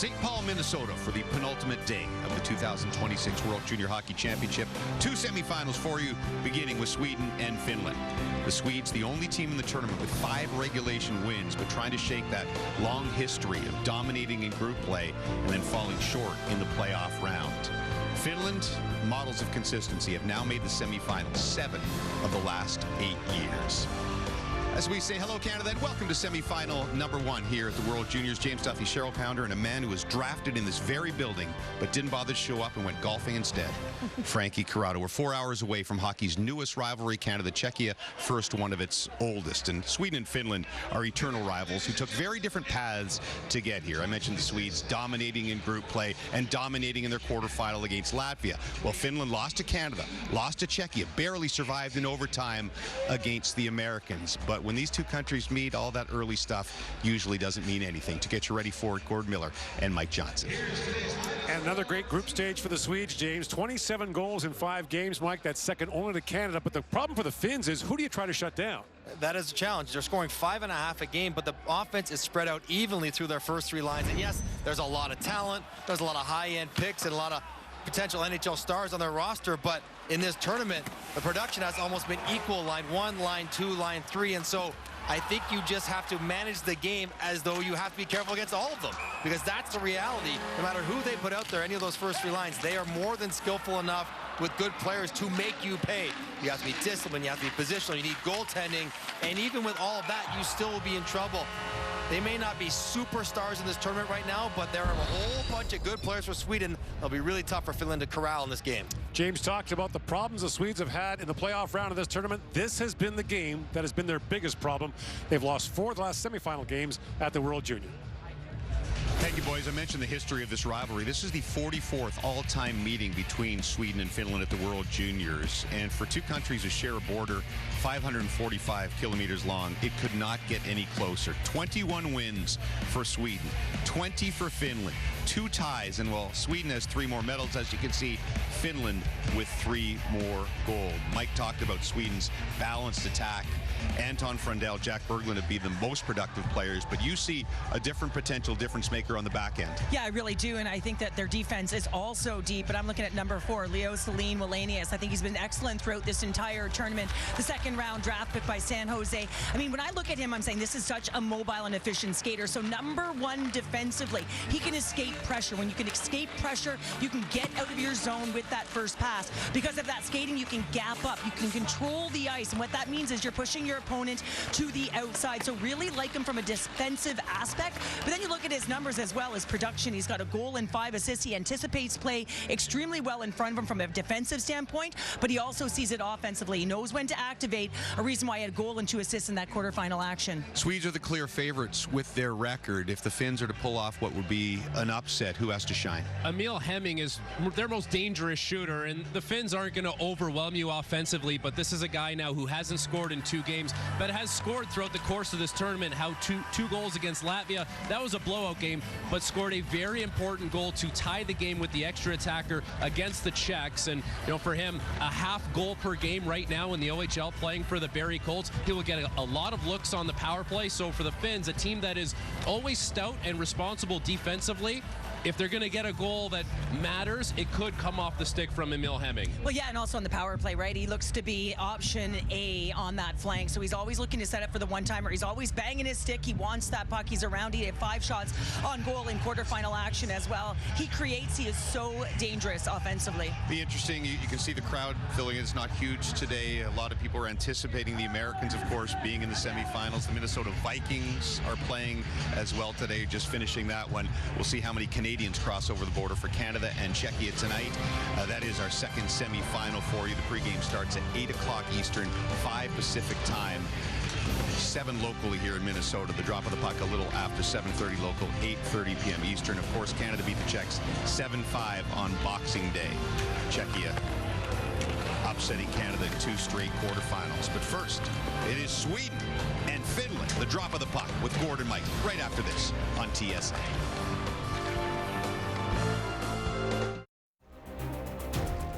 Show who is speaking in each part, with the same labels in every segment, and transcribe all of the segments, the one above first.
Speaker 1: St. Paul, Minnesota for the penultimate day of the 2026 World Junior Hockey Championship. Two semifinals for you, beginning with Sweden and Finland. The Swedes, the only team in the tournament with 5 regulation wins, but trying to shake that long history of dominating in group play and then falling short in the playoff round. Finland, models of consistency, have now made the semifinals 7 of the last 8 years. As we say hello, Canada, and welcome to semifinal number 1 here at the World Juniors. James Duffy, Cheryl Pounder, and a man who was drafted in this very building but didn't bother to show up and went golfing instead. Frankie Corrado. We're 4 hours away from hockey's newest rivalry, Canada-Czechia, first one of its oldest. And Sweden and Finland are eternal rivals who took very different paths to get here. I mentioned the Swedes dominating in group play and dominating in their quarterfinal against Latvia. Well, Finland lost to Canada, lost to Czechia, barely survived in overtime against the Americans. But when these two countries meet, all that early stuff usually doesn't mean anything. To get you ready for it, Gord Miller and Mike Johnson.
Speaker 2: And another great group stage for the Swedes, James. 27 goals in 5 games, Mike. That's second only to Canada. But the problem for the Finns is, who do you try to shut down?
Speaker 3: That is a challenge. They're scoring 5.5 a game, but the offense is spread out evenly through their first 3 lines. And yes, there's a lot of talent. There's a lot of high-end picks and a lot of potential NHL stars on their roster, but in this tournament, the production has almost been equal, line 1, line 2, line 3, and so I think you just have to manage the game as though you have to be careful against all of them, because that's the reality. No matter who they put out there, any of those first 3 lines, they are more than skillful enough with good players to make you pay. You have to be disciplined, you have to be positional, you need goaltending, and even with all of that, you still will be in trouble. They may not be superstars in this tournament right now, but there are a whole bunch of good players for Sweden. It'll be really tough for Finland to corral in this game.
Speaker 2: James talked about the problems the Swedes have had in the playoff round of this tournament. This has been the game that has been their biggest problem. They've lost 4 of the last semifinal games at the World Junior.
Speaker 1: Thank you, boys. I mentioned the history of this rivalry. This is the 44th all-time meeting between Sweden and Finland at the World Juniors. And for two countries who share a border 545 kilometers long, it could not get any closer. 21 wins for Sweden, 20 for Finland, 2 ties. And while Sweden has 3 more medals, as you can see, Finland with 3 more gold. Mike talked about Sweden's balanced attack. Anton Frundell, Jack Berglund have been the most productive players, but you see a different potential difference maker on the back end.
Speaker 4: Yeah, I really do, and I think that their defense is also deep, but I'm looking at number 4, Leo Celine Wallenius. I think he's been excellent throughout this entire tournament. The second round draft pick by San Jose. I mean, when I look at him, I'm saying this is such a mobile and efficient skater. So number 1 defensively, he can escape pressure. When you can escape pressure, you can get out of your zone with that first pass. Because of that skating, you can gap up, you can control the ice, and what that means is you're pushing your opponent to the outside. So really like him from a defensive aspect. But then you look at his numbers as well as production. He's got a goal and 5 assists. He anticipates play extremely well in front of him from a defensive standpoint, but he also sees it offensively. He knows when to activate, a reason why he had a goal and 2 assists in that quarterfinal action.
Speaker 1: Swedes are the clear favorites with their record. If the Finns are to pull off what would be an upset, who has to shine?
Speaker 5: Emil Hemming is their most dangerous shooter, and the Finns aren't going to overwhelm you offensively, but this is a guy now who hasn't scored in 2 games, but has scored throughout the course of this tournament. How two goals against Latvia, that was a blowout game, but scored a very important goal to tie the game with the extra attacker against the Czechs. And you know, for him, a half goal per game right now in the OHL playing for the Barrie Colts. He will get a lot of looks on the power play. So for the Finns, a team that is always stout and responsible defensively, if they're going to get a goal that matters, it could come off the stick from Emil Hemming.
Speaker 4: Well, yeah, and also on the power play, right? He looks to be option A on that flank. So he's always looking to set up for the one-timer. He's always banging his stick. He wants that puck. He's around. He had 5 shots on goal in quarterfinal action as well. He creates. He is so dangerous offensively.
Speaker 1: Be interesting. You can see the crowd filling. It's not huge today. A lot of people are anticipating the Americans, of course, being in the semifinals. The Minnesota Vikings are playing as well today, just finishing that one. We'll see how many Canadians cross over the border for Canada and Czechia tonight. That is our second semifinal for you. The pregame starts at 8 o'clock Eastern, 5 Pacific time. 7 locally here in Minnesota. The drop of the puck a little after 7:30 local, 8:30 p.m. Eastern. Of course, Canada beat the Czechs 7-5 on Boxing Day. Czechia upsetting Canada in 2 straight quarterfinals. But first, it is Sweden and Finland. The drop of the puck with Gord and Mike right after this on TSN.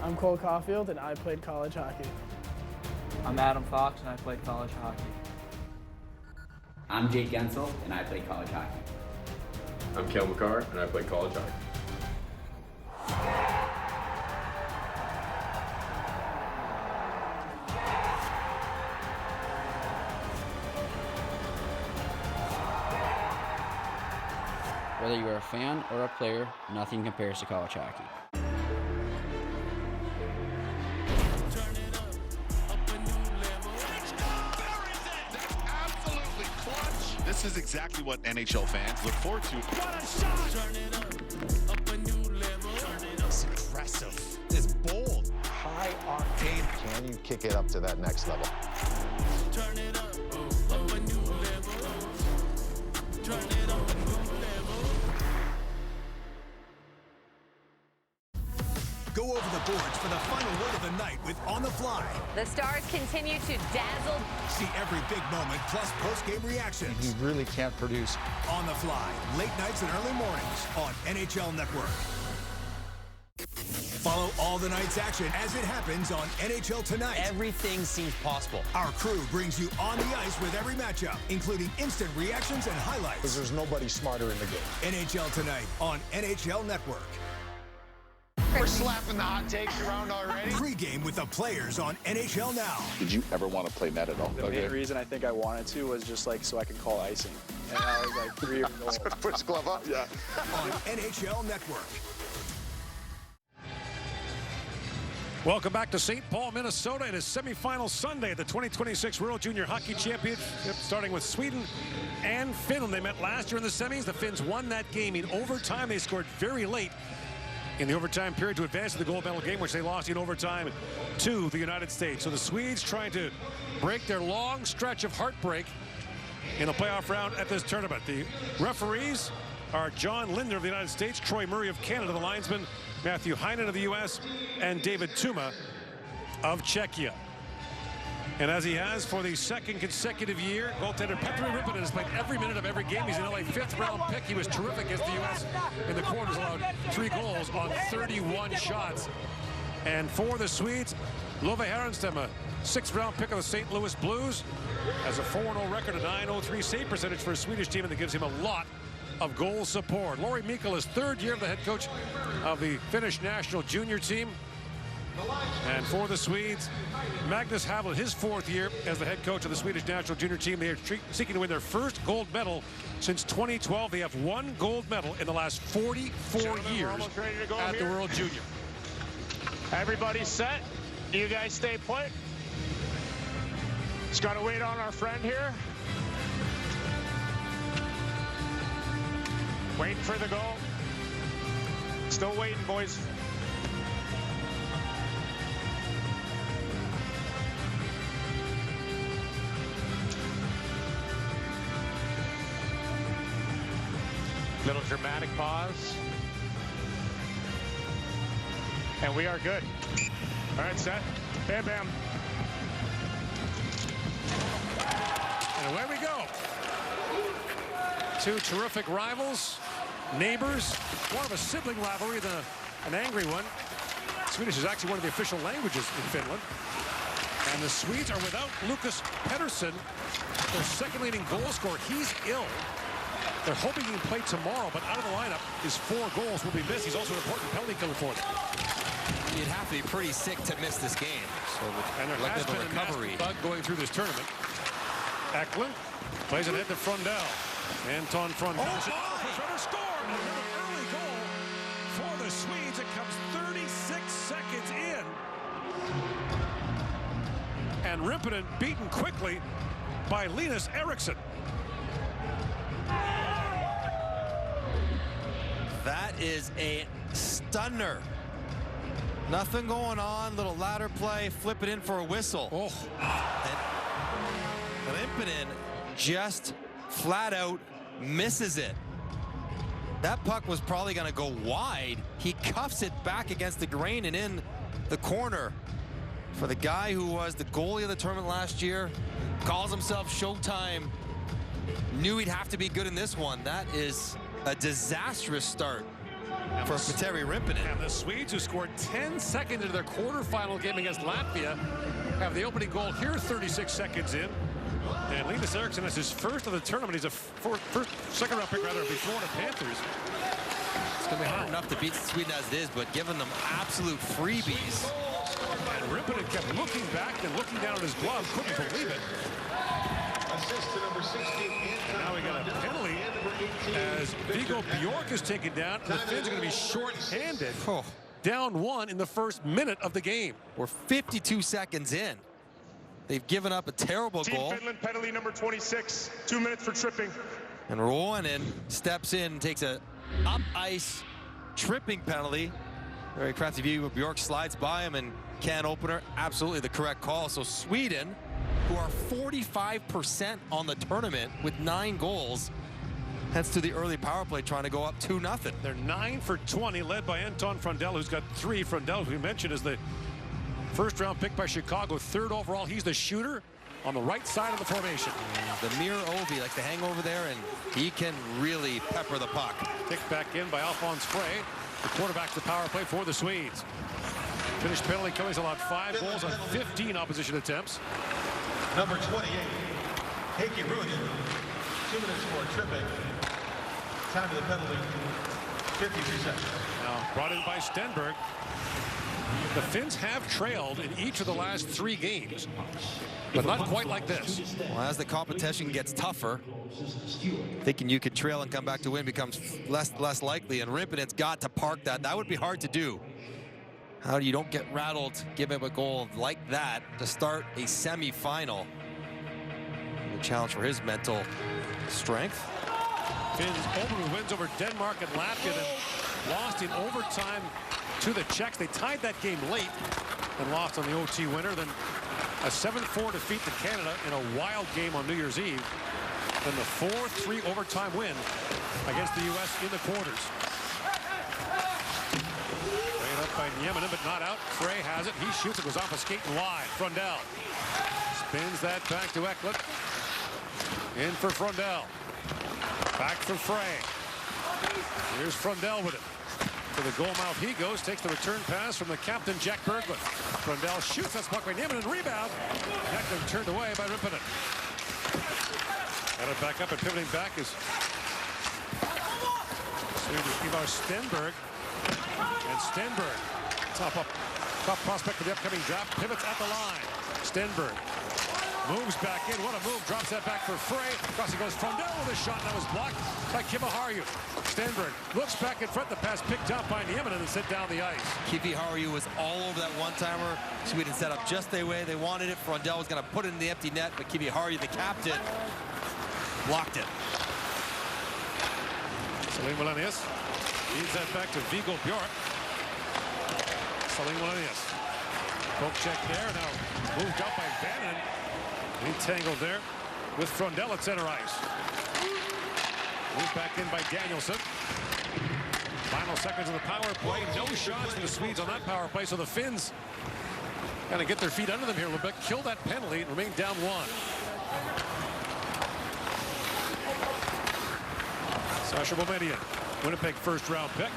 Speaker 6: I'm Cole Caulfield, and I played college hockey.
Speaker 7: I'm Adam Fox, and I played college hockey.
Speaker 8: I'm Jake Gensel, and I played college hockey. I'm Jan.04, and I play college hockey.
Speaker 9: Whether you're a fan or a player, nothing compares to college hockey.
Speaker 10: This is exactly what NHL fans look forward to.
Speaker 11: What a shot! Turn it up a new level.
Speaker 10: It's aggressive. It's bold.
Speaker 12: High octane. Can you kick it up to that next level?
Speaker 11: Turn it up a new level. Turn it up a new level.
Speaker 13: Go over the boards for the final word of the night with On the Fly.
Speaker 14: The Stars continue to dazzle.
Speaker 13: See every big moment plus post-game reactions.
Speaker 12: He really can't produce.
Speaker 13: On the Fly, late nights and early mornings on NHL Network. Follow all the night's action as it happens on NHL Tonight.
Speaker 3: Everything seems possible.
Speaker 13: Our crew brings you on the ice with every matchup, including instant reactions and highlights.
Speaker 12: Because there's nobody smarter in the game.
Speaker 13: NHL Tonight on NHL Network.
Speaker 10: We're slapping the hot takes around already.
Speaker 13: Pre-game with the players on NHL Now.
Speaker 15: Did you ever want to play net at all?
Speaker 16: The main reason I think I wanted to was just like so I could call icing. And I was like 3 years old.
Speaker 10: Push glove up, yeah.
Speaker 13: On NHL Network.
Speaker 2: Welcome back to St. Paul, Minnesota. It is semifinal Sunday at the 2026 World Junior Hockey Championship, starting with Sweden and Finland. They met last year in the semis. The Finns won that game in overtime. They scored very late in the overtime period to advance to the gold medal game, which they lost in overtime to the United States. So the Swedes trying to break their long stretch of heartbreak in the playoff round at this tournament. The referees are John Linder of the United States, Troy Murray of Canada, the linesman, Matthew Heinen of the U.S., and David Tuma of Czechia. And as he has for the second consecutive year, goaltender Petri Rippinen has played every minute of every game. He's an LA 5th-round pick. He was terrific against the U.S. in the quarters, allowed 3 goals on 31 shots. And for the Swedes, Love Härenstam, a 6th-round pick of the St. Louis Blues, has a 4-0 record, a .903 save percentage for a Swedish team, and that gives him a lot of goal support. Lauri Mikkola, 3rd year of the head coach of the Finnish national junior team. And for the Swedes, Magnus Havlin, his 4th year as the head coach of the Swedish national junior team. They are seeking to win their first gold medal since 2012. They have 1 gold medal in the last 44 years at the World Junior.
Speaker 17: Everybody set? You guys stay put? Just gotta wait on our friend here. Waiting for the goal. Still waiting, boys. Little dramatic pause. And we are good. All right, set. Bam, bam.
Speaker 2: And away we go. 2 terrific rivals, neighbors, more of a sibling rivalry than an angry one. Swedish is actually one of the official languages in Finland. And the Swedes are without Lucas Pettersson, their second leading goal scorer. He's ill. They're hoping he can play tomorrow, but out of the lineup, his 4 goals will be missed. He's also an important penalty killer for them.
Speaker 3: You'd have to be pretty sick to miss this game. So
Speaker 2: and there has been a recovery bug going through this tournament. Eklund plays it head to Frundell. Anton Frundell. Trevor scored. Another early goal for the Swedes. It comes 36 seconds in. And Rippinen beaten quickly by Linus Eriksson.
Speaker 3: That is a stunner. Nothing going on. Little ladder play. Flip it in for a whistle.
Speaker 2: Oh.
Speaker 3: And Rippinen just flat out misses it. That puck was probably going to go wide. He cuffs it back against the grain and in the corner. For the guy who was the goalie of the tournament last year, calls himself Showtime, knew he'd have to be good in this one. That is a disastrous start for Petteri Rippinen.
Speaker 2: And the Swedes, who scored 10 seconds into their quarterfinal game against Latvia, have the opening goal here 36 seconds in. And Linus Eriksson is his first of the tournament. He's a second round pick rather of the Florida Panthers.
Speaker 3: It's going to be hard enough to beat Sweden as it is, but giving them absolute freebies.
Speaker 2: And Rippinen kept looking back and looking down at his glove. Couldn't believe it. And now we got a penalty as Viggo Bjork is taken down. And the Finns are going to be short-handed. Down one in the first minute of the game.
Speaker 3: We're 52 seconds in. They've given up a terrible goal.
Speaker 17: Team Finland penalty number 26. 2 minutes for tripping.
Speaker 3: And Ruohonen steps in and takes a up-ice tripping penalty. Very crafty view. Bjork slides by him and can opener. Absolutely the correct call. So Sweden, who are 45% on the tournament with 9 goals, heads to the early power play trying to go up 2-0.
Speaker 2: They're 9 for 20, led by Anton Frundell, who's got 3. Frundell, who we mentioned, is the first-round pick by Chicago, 3rd overall. He's the shooter on the right side of the formation.
Speaker 3: The Mir Ovi likes to hang over there, and he can really pepper the puck.
Speaker 2: Kicked back in by Alphonse Frey, the quarterback to the power play for the Swedes. Finished penalty kill. He's allowed 5 goals on 15 opposition attempts.
Speaker 18: Number 28, Heikki Ruohonen, 2 minutes for tripping. Time of the penalty, 53 seconds.
Speaker 2: Now brought in by Stenberg. The Finns have trailed in each of the last 3 games, but not quite like this.
Speaker 3: Well, as the competition gets tougher, thinking you could trail and come back to win becomes less likely, and Rippinen's got to park that. That would be hard to do. How do you don't get rattled, give him a goal like that to start a semifinal? A challenge for his mental strength.
Speaker 2: Finns open wins over Denmark and Latvia, then lost in overtime to the Czechs. They tied that game late and lost on the OT winner. Then a 7-4 defeat to Canada in a wild game on New Year's Eve. Then the 4-3 overtime win against the U.S. in the quarters. Played up by Nieminen, but not out. Frey has it. He shoots it. Goes off a skate and wide. Frundell spins that back to Eklund. In for Frundell. Back for Frey. Here's Frundell with it. To the goal mouth he goes, takes the return pass from the captain, Jack Berglund. Frundell shoots that puck by Nieminen, rebound. Eklund turned away by Rippinen. Got it back up and pivoting back is Swedish Ivar Stenberg. And Stenberg, top prospect for the upcoming draft, pivots at the line. Stenberg moves back in. What a move. Drops that back for Frey. Across he goes. Frundell with a shot. And that was blocked by Kiviharju. Stenberg looks back in front. The pass picked up by Nieminen and sent down the ice.
Speaker 3: Kiviharju was all over that one-timer. Sweden set up just the way they wanted it. Frundell was going to put it in the empty net, but Kiviharju, the captain, blocked it.
Speaker 2: Salim Wallenius feeds that back to Viggo Bjork. Salim Wallenius. Poke check there. Now moved up by Bannon. Entangled there with Frundell at center ice. Moved back in by Danielson. Final seconds of the power play. No shots for the Swedes on that power play, so the Finns kind of get their feet under them here a little bit. Kill that penalty and remain down 1. Sasha Boumedian, Winnipeg first-round pick.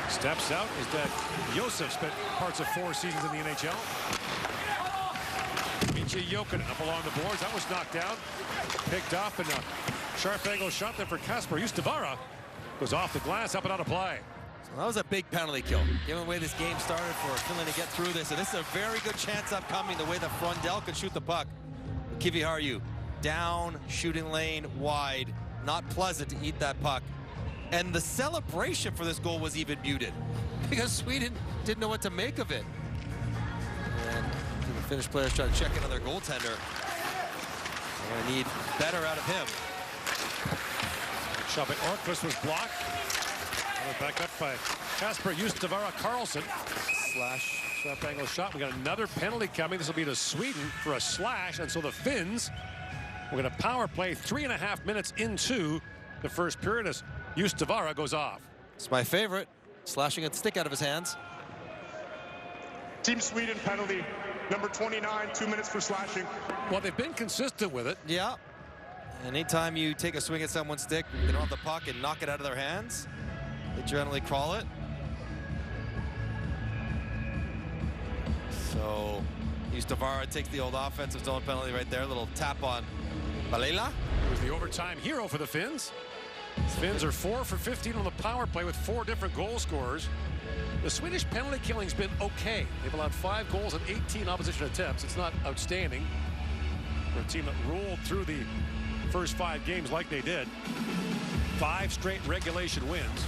Speaker 2: Steps out. His dad, Josef, spent parts of 4 seasons in the NHL. Mitja Jokinen up along the boards. That was knocked down. Picked off, and a sharp angle shot there for Kasper Justavara. Goes off the glass, up and out of play.
Speaker 3: So that was a big penalty kill. Given the way this game started for Finland to get through this, and this is a very good chance upcoming, the way that Frundell can shoot the puck. Kiviharju down, shooting lane, wide. Not pleasant to eat that puck. And the celebration for this goal was even muted because Sweden didn't know what to make of it. And the Finnish players try to check in on their goaltender. They're going to need better out of him.
Speaker 2: Shot by Orkvist was blocked. Back up by Kasper Justavara Karlsson.
Speaker 3: Slash.
Speaker 2: Sharp angle shot. We got another penalty coming. This will be to Sweden for a slash. And so the Finns, we're going to power play 3.5 minutes into the first period as Justavara goes off.
Speaker 3: It's my favorite. Slashing a stick out of his hands.
Speaker 17: Team Sweden penalty number 29, 2 minutes for slashing.
Speaker 2: Well, they've been consistent with it.
Speaker 3: Yeah. Anytime you take a swing at someone's stick, they don't have the puck and knock it out of their hands, they generally call it. So Ustavara takes the old offensive zone penalty right there. Little tap on Balela.
Speaker 2: He was the overtime hero for the Finns. The Finns are 4 for 15 on the power play with 4 different goal scorers. The Swedish penalty killing's been okay. They've allowed 5 goals and 18 opposition attempts. It's not outstanding for a team that rolled through the first 5 games like they did. 5 straight regulation wins.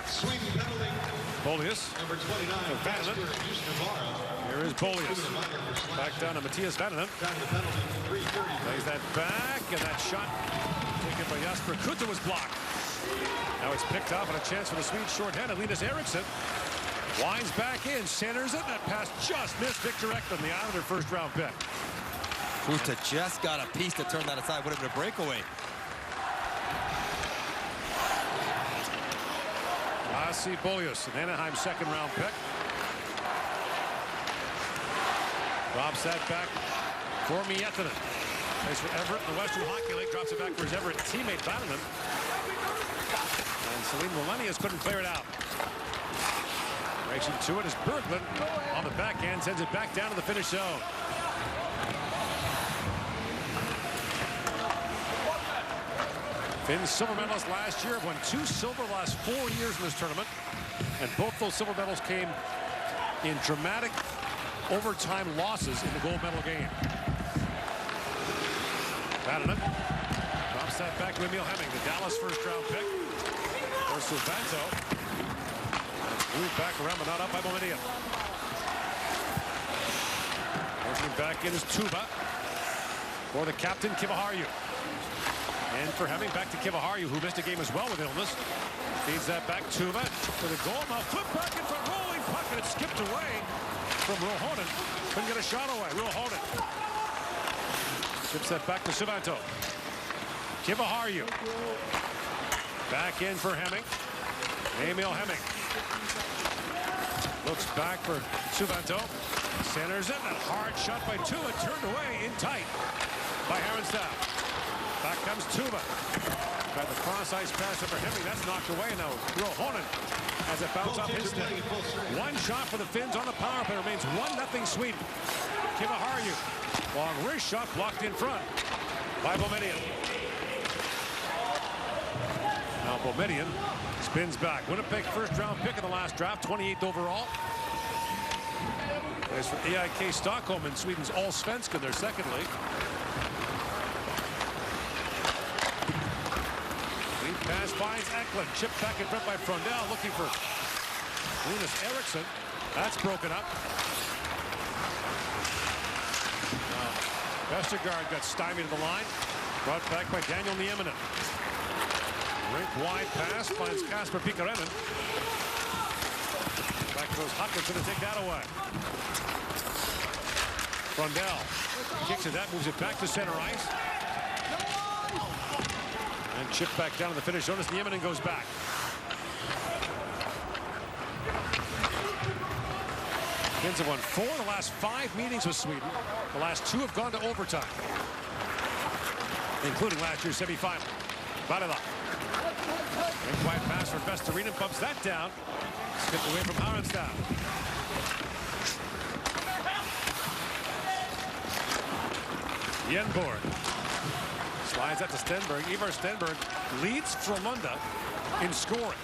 Speaker 18: Sweden penalty.
Speaker 2: Bolius.
Speaker 18: Number 29.
Speaker 2: Vananen. Here is Bolius. Back down to Matthias Vananen. Plays that back, and that shot taken by Jasper Kutta was blocked. Now it's picked up, and a chance for the Swedes shorthanded. Linus Eriksson winds back in, centers it. That pass just missed Victor Ekman, the Islander first-round pick.
Speaker 3: Kutta just got a piece to turn that aside. Would have been a breakaway.
Speaker 2: Lassi Bolius, an Anaheim second-round pick. Drops that back for Miettinen. Plays for Everett in the Western Hockey League. Drops it back for his Everett teammate Vananen. And Celine Wallenius couldn't clear it out. Racing to it is Berglund on the backhand, sends it back down to the finish zone. Finns silver medalists last year have won 2 silver the last 4 years in this tournament. And both those silver medals came in dramatic overtime losses in the gold medal game. Vananen drops that back to Emil Hemming, the Dallas first-round pick. For Suvanto. Moved back around, but not up by Boumedienne. Working back in is Tuba. For the captain, Kiviharju. And for Hemming, back to Kiviharju, who missed a game as well with illness. Feeds that back, Tuba for the goal. Now flip back in front, rolling puck, and it skipped away from Ruohonen. Couldn't get a shot away. Ruohonen chips that back to Suvanto. Kiviharju. Back in for Hemming. Emil Hemming. Looks back for Suvanto. Centers it. That hard shot by Tuba. Turned away in tight by Herrenstadt. Back comes Tuba. Got the cross-ice pass over Hemming. That's knocked away now. Ruohonen has it bounce off his stick. 1 shot for the Finns on the power play. Remains 1-0 Sweden. Kiviharju. Long wrist shot blocked in front by Boumedienne. Now Boumedienne spins back. Winnipeg first-round pick in the last draft, 28th overall. Plays for IIHF Stockholm in Sweden's Allsvenskan, their second league. Lead pass finds Eklund. Chipped back in front by Frondell, looking for Linus Eriksson. That's broken up. Vestergaard got stymied at the line. Brought back by Daniel Nieminen. Rink wide pass finds Kasper Pikkarainen. Back goes Hutchinson to take that away. Frondell kicks it, that moves it back to center ice. And chipped back down to the finish zone as Nieminen goes back. Finns have won 4 of the last 5 meetings with Sweden. The last 2 have gone to overtime, including last year's semifinal. Balela. Wide pass for Vestarinen, bumps that down. Skipped away from Herrenstadt. Yenborg slides that to Stenberg. Ivar Stenberg leads Frölunda in scoring.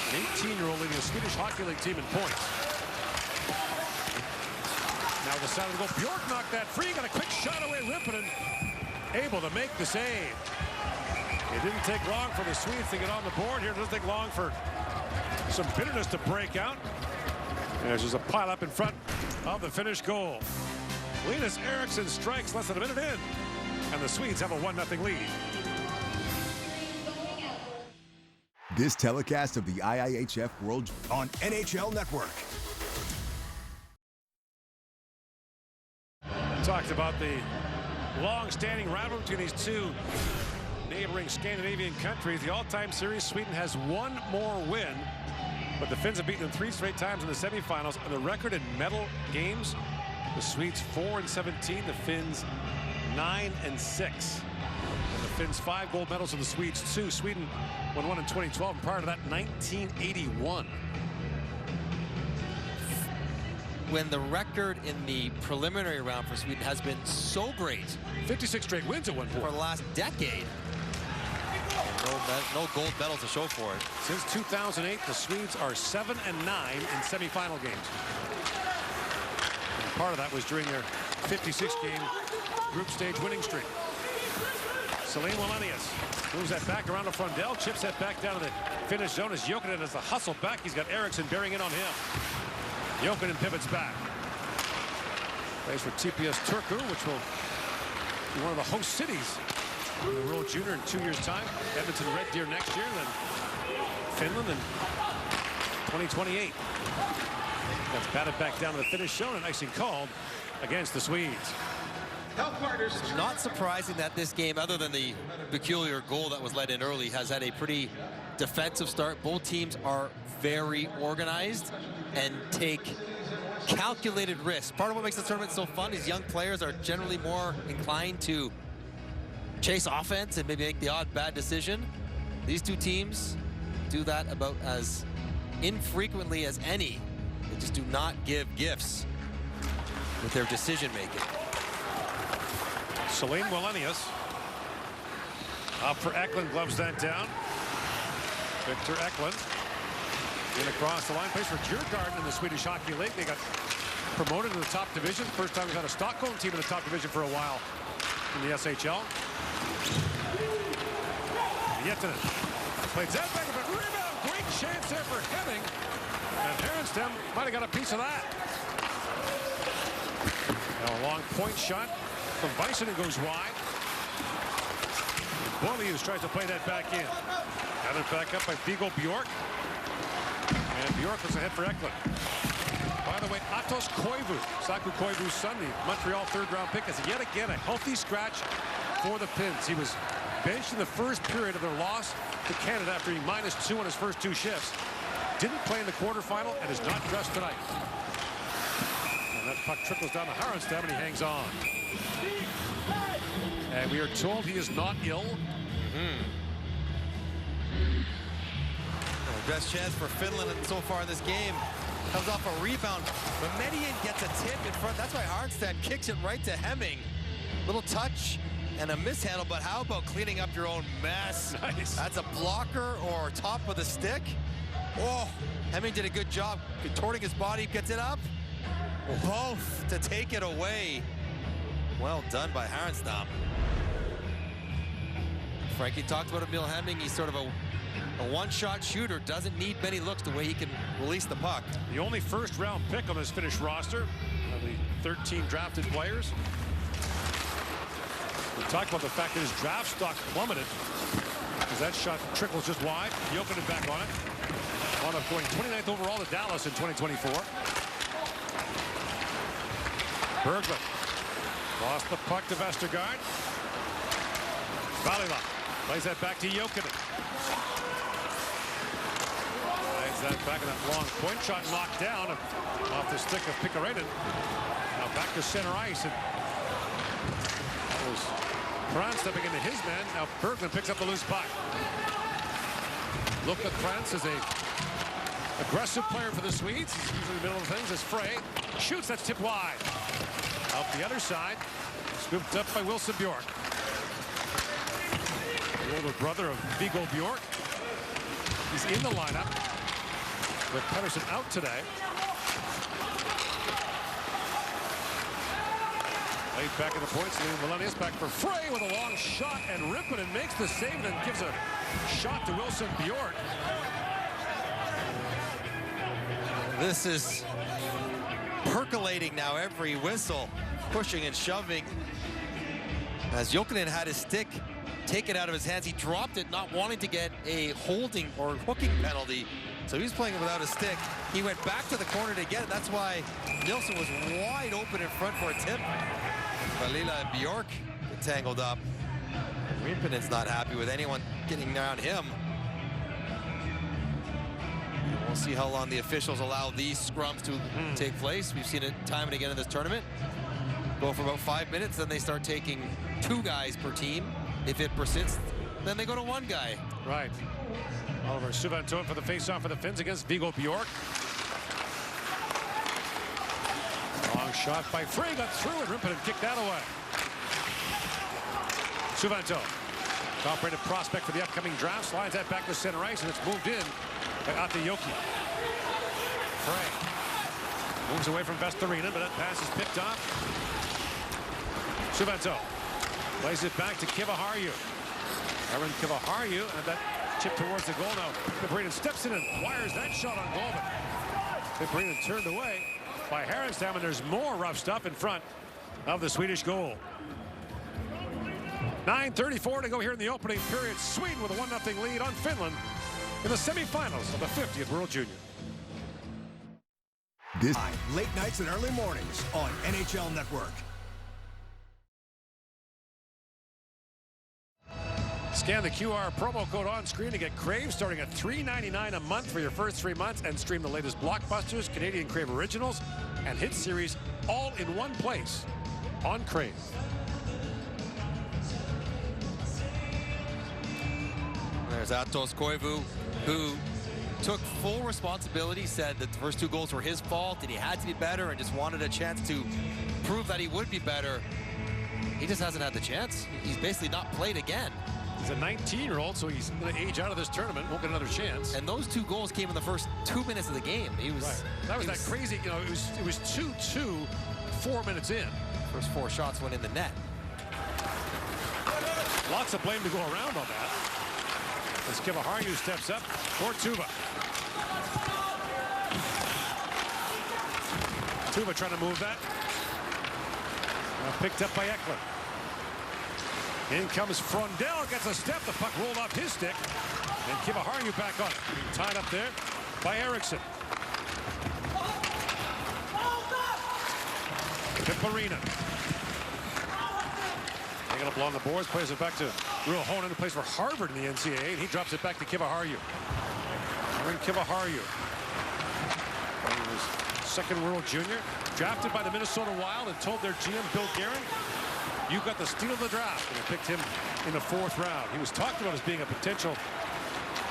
Speaker 2: An 18-year-old leading a Swedish Hockey League team in points. Now decided to go. Bjork knocked that free. Got a quick shot away. Rippinen able to make the save. It didn't take long for the Swedes to get on the board here. It doesn't take long for some bitterness to break out. And there's just a pile up in front of the Finnish goal. Linus Eriksson strikes less than a minute in, and the Swedes have a 1-0 lead.
Speaker 13: This telecast of the IIHF World on NHL Network.
Speaker 2: Talked about the long-standing rivalry between these two neighboring Scandinavian countries. The all-time series, Sweden has 1 more win, but the Finns have beaten them 3 straight times in the semifinals. And the record in medal games, the Swedes 4-17, the Finns 9-6. And the Finns 5 gold medals and the Swedes 2. Sweden won 1 in 2012, and prior to that, 1981.
Speaker 3: when the record in the preliminary round for Sweden has been so great.
Speaker 2: 56 straight wins at one point.
Speaker 3: For the last decade. No gold medals to show for it.
Speaker 2: Since 2008, the Swedes are 7-9 in semifinal games. And part of that was during their 56-game group stage winning streak. Celine Wallenius moves that back around to Frondell, chips that back down to the finish zone as Jokinen has the hustle back. He's got Eriksson bearing in on him. Jokinen pivots back. Plays for TPS Turku, which will be one of the host cities in the World Junior in 2 years' time. Edmonton Red Deer next year, then Finland in 2028. That's batted back down to the finish zone and icing called against the Swedes.
Speaker 3: It's not surprising that this game, other than the peculiar goal that was let in early, has had a pretty defensive start. Both teams are very organized and take calculated risks. Part of what makes the tournament so fun is young players are generally more inclined to chase offense and maybe make the odd bad decision. These two teams do that about as infrequently as any. They just do not give gifts with their decision making.
Speaker 2: Celine Wallenius up for Eklund, gloves that down. Victor Eklund in across the line, plays for Djurgården in the Swedish Hockey League. They got promoted to the top division. First time we've had a Stockholm team in the top division for a while in the SHL. Jettinen plays that back, but rebound, great chance there for Hemming. And Herenstam might have got a piece of that. Now a long point shot from Bison and goes wide. Boilius tries to play that back in. Gathered back up by Viggo Bjork. And Bjork was ahead for Eklund. By the way, Atos Koivu, Saku Koivu's son, the Montreal third-round pick, is yet again a healthy scratch for the Finns. He was benched in the first period of their loss to Canada after he -2 on his first 2 shifts. Didn't play in the quarterfinal and is not dressed tonight. And that puck trickles down to Herenstam and he hangs on. And we are told he is not ill.
Speaker 3: Best chance for Finland so far in this game comes off a rebound, but Median gets a tip in front. That's why Herenstam kicks it right to Hemming. Little touch and a mishandle, but how about cleaning up your own mess?
Speaker 2: Nice.
Speaker 3: That's a blocker or top of the stick. Oh, Hemming did a good job contorting his body, gets it up. Both to take it away. Well done by Herenstam. Frankie talked about Emil Hemming. He's sort of a one-shot shooter, doesn't need many looks the way he can release the puck.
Speaker 2: The only first-round pick on this Finnish roster of the 13 drafted players. We talked about the fact that his draft stock plummeted because that shot trickles just wide. Jokinen back on it. On up going 29th overall to Dallas in 2024. Berglund lost the puck to Vestergaard. Valila plays that back to Jokinen. That back in that long point shot knocked down off the stick of Pikkarainen. Now back to center ice, and that was Krantz stepping into his man. Now Berglund picks up the loose puck. Look at Krantz as a aggressive player for the Swedes. He's usually in the middle of things as Frey shoots. That's tipped wide. Out the other side, scooped up by Wilson Bjork. The older brother of Viggo Bjork. He's in the lineup with Pettersson out today. Laid back in the points. Wallenius back for Frey with a long shot, and Rippinen makes the save and gives a shot to Wilson Bjork.
Speaker 3: This is percolating now, every whistle, pushing and shoving. As Jokinen had his stick taken out of his hands, he dropped it, not wanting to get a holding or hooking penalty. So he's playing without a stick. He went back to the corner to get it. That's why Nilsson was wide open in front for a tip. Valila and Bjork get tangled up. Rippinen's not happy with anyone getting around him. We'll see how long the officials allow these scrums to take place. We've seen it time and again in this tournament. Go for about 5 minutes, then they start taking 2 guys per team. If it persists, then they go to 1 guy.
Speaker 2: Right. Oliver Suvanto for the face-off for the Finns against Viggo Bjork. Long shot by Frey, got through, and Rimpinen kicked that away. Suvanto, top-rated prospect for the upcoming draft, slides that back to center ice, and it's moved in by Atayoki. Frey moves away from Vestarinen, but that pass is picked off. Suvanto plays it back to Kiviharju. Aaron Kiviharju, and that chip towards the goal now. Kiviharju steps in and wires that shot on goal, but Kiviharju turned away by Härenstam, and there's more rough stuff in front of the Swedish goal. 9:34 to go here in the opening period. Sweden with a 1-0 lead on Finland in the semifinals of the 50th World Junior.
Speaker 13: This late nights and early mornings on NHL Network.
Speaker 2: Scan the QR promo code on screen to get Crave starting at $3.99 a month for your first 3 months, and stream the latest blockbusters, Canadian Crave originals, and hit series all in one place on Crave.
Speaker 3: There's Atos Koivu, who took full responsibility, said that the first 2 goals were his fault and he had to be better and just wanted a chance to prove that he would be better. He just hasn't had the chance. He's basically not played again.
Speaker 2: He's a 19-year-old, so he's going to age out of this tournament, won't get another chance.
Speaker 3: And those 2 goals came in the first 2 minutes of the game. He was
Speaker 2: right. That was that crazy, you know, it was 2-2 4 minutes in.
Speaker 3: First 4 shots went in the net.
Speaker 2: Lots of blame to go around on that. As Kiviharju steps up for Tuva. Tuva trying to move that. Picked up by Eklund. In comes Frondell, gets a step. The puck rolled off his stick. And Kiviharju back on it. Tied up there by Eriksson. Pipparina. Taking up along the boards, plays it back to Ruohonen, who plays for Harvard in the NCAA, and he drops it back to Kiviharju. Aaron Kiviharju. Second World Junior, drafted by the Minnesota Wild and told their GM, Bill Guerin, you got the steal of the draft, and they picked him in the 4th round. He was talked about as being a potential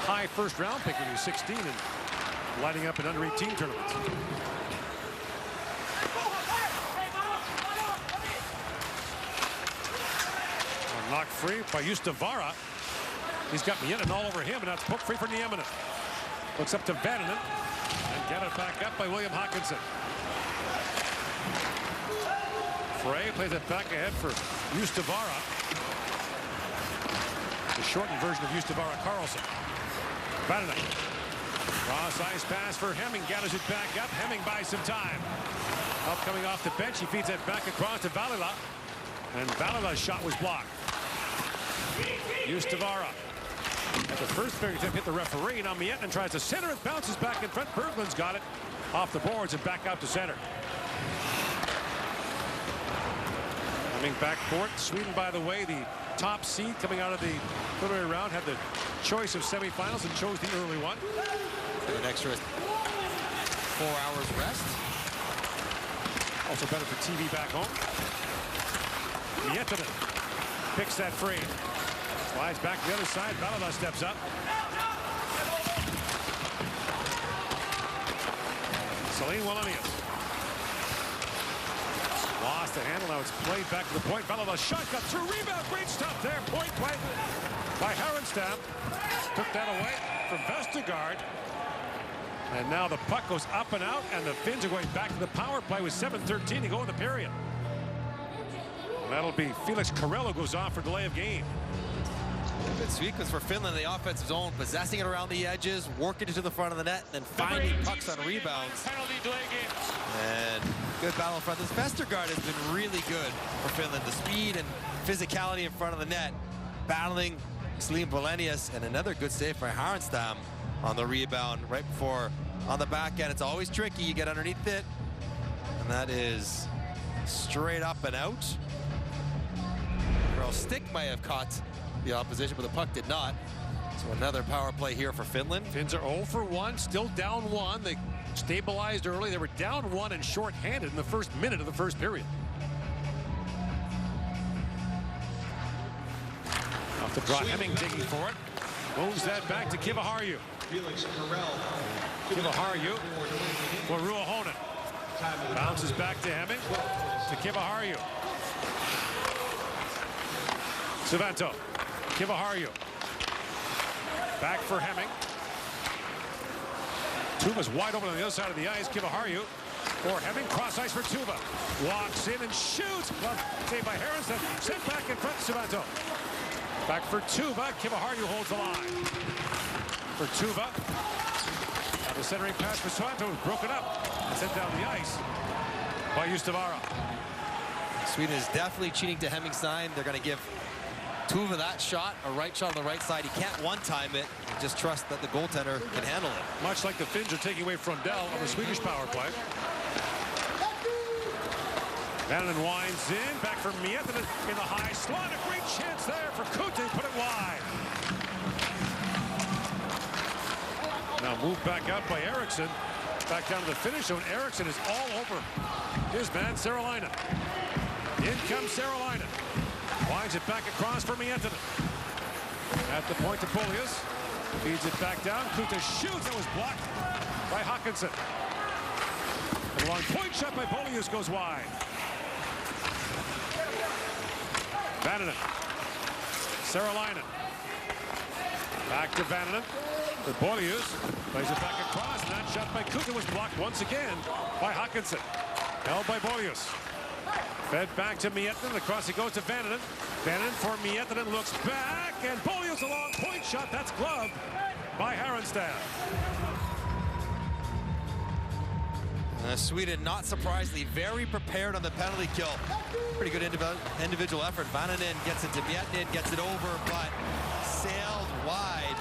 Speaker 2: high first-round pick when he was 16 and lighting up in under-18 tournaments. Knocked free by Justavara. He's got Nieminen all over him, and that's poked free for Nieminen. Looks up to Vananen and get it back up by William Hawkinson. Frey plays it back ahead for Justavara. The shortened version of Justavara Karlsson. Vananen. Cross ice pass for Hemming, gathers it back up. Hemming buys some time. Up coming off the bench, he feeds it back across to Valila. And Valila's shot was blocked. Justavara. At the first fair attempt, hit the referee. Now Miettinen tries to center it, bounces back in front. Berglund's got it off the boards and back out to center. Coming back court, Sweden, by the way, the top seed coming out of the preliminary round, had the choice of semifinals and chose the early one.
Speaker 3: An extra 4 hours rest.
Speaker 2: Also better for TV back home. Miettinen picks that free. Slides back to the other side. Valila steps up. Celine Wallenius. Lost the handle. Now it's played back to the point. Valila shot got through. Rebound. Great stop there. Point by Härenstam. Took that away from Vestergaard. And now the puck goes up and out, and the Finns are going back to the power play with 7:13 to go in the period. And that'll be Felix Carrello goes off for delay of game.
Speaker 3: Good sequence for Finland in the offensive zone, possessing it around the edges, working it to the front of the net, and then finding pucks on rebounds.
Speaker 17: Penalty delay game.
Speaker 3: And good battle in front. This Vestergaard has been really good for Finland. The speed and physicality in front of the net, battling Celine Wallenius, and another good save by Härenstam on the rebound right before on the back end. It's always tricky. You get underneath it, and that is straight up and out. Well, stick might have caught the opposition, but the puck did not. So another power play here for Finland.
Speaker 2: Finns are 0 for 1, still down 1. They stabilized early. They were down 1 and shorthanded in the first minute of the first period. Off the draw, Hemming digging for it. Moves that back to Kiviharju.
Speaker 18: Felix Carrello.
Speaker 2: Kiviharju for Ruohonen. Bounces back to Hemming. To Kivaharju. Savanto. Kivaharju. Back for Hemming. Tuva's wide open on the other side of the ice. Kivaharju. Or Hemming, cross ice for Tuva. Walks in and shoots. Well, saved by Harrison. Sent back in front, Savanto. Back for Tuva. Kivaharju holds the line. For Tuva. Now the centering pass for Savanto was broken up and sent down the ice by Justavara.
Speaker 3: Sweden is definitely cheating to Hemming's side. They're going to give Tuva that shot, a right shot on the right side. He can't one-time it. Just trust that the goaltender can handle it.
Speaker 2: Much like the Finns are taking away from Dell on the Swedish power play. Vannanen winds in, back for Miettinen in the high slot. A great chance there for Kute, put it wide. Now moved back out by Eriksson. Back down to the finish zone. Eriksson is all over his man, Saralainen. In comes Saralainen. Winds it back across for Miettinen. At the point to Polius. Feeds it back down. Kute shoots. That was blocked by Hawkinson. And a long point shot by Polius goes wide. Vannanen. Saralainen. Back to Vannanen. For Polius. Plays it back across. And that shot by Kute was blocked once again by Hawkinson. Held by Polius. Fed back to Miettinen. Across it goes to Vannanen. Vannanen for Miettinen. Looks back. And Polius a long point shot. That's gloved by Harrenstad.
Speaker 3: Sweden, not surprisingly, very prepared on the penalty kill. Pretty good individual effort. Vannanen gets it to Miettinen, gets it over, but sailed wide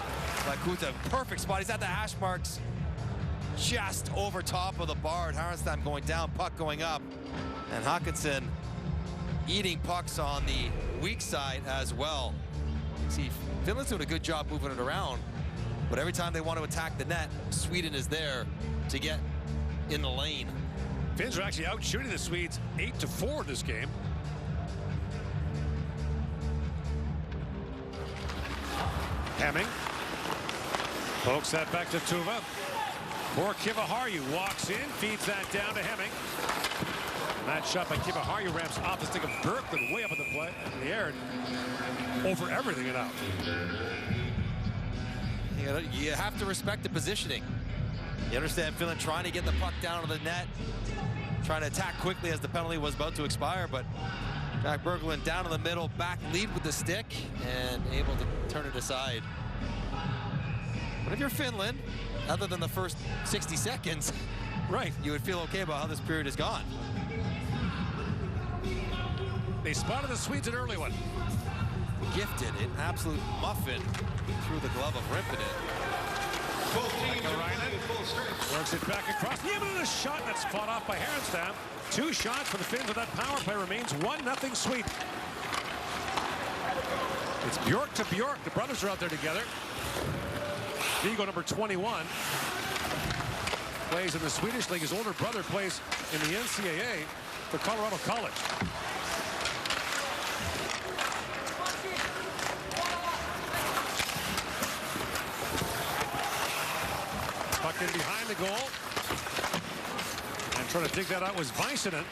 Speaker 3: by Kute. Perfect spot. He's at the hash marks, just over top of the bar. Harrenstad going down, puck going up, and Hawkinson eating pucks on the weak side as well. See, Finland's doing a good job moving it around, but every time they want to attack the net, Sweden is there to get in the lane.
Speaker 2: Finns are actually out shooting the Swedes 8-4 in this game. Hemming pokes that back to Tuva. Or Kivaharju walks in, feeds that down to Hemming. And that shot by Kivaharju ramps off the stick of Berkman way up in the air and over everything and out.
Speaker 3: You have to respect the positioning. You understand Finland trying to get the puck down to the net, trying to attack quickly as the penalty was about to expire, but Jack Berglund down in the middle, back lead with the stick, and able to turn it aside. But if you're Finland, other than the first 60 seconds,
Speaker 2: right,
Speaker 3: you would feel okay about how this period has gone.
Speaker 2: They spotted the Swedes an early one.
Speaker 3: Gifted an absolute muffin through the glove of Rimpinen.
Speaker 2: Works it back across. Even a shot that's fought off by Harrenstad. 2 shots for the Finns, and that power play remains 1-0 Sweden. It's Bjork to Bjork. The brothers are out there together. Vigo, number 21, plays in the Swedish league. His older brother plays in the NCAA for Colorado College. Puck in behind the goal. And trying to dig that out was Väisänen.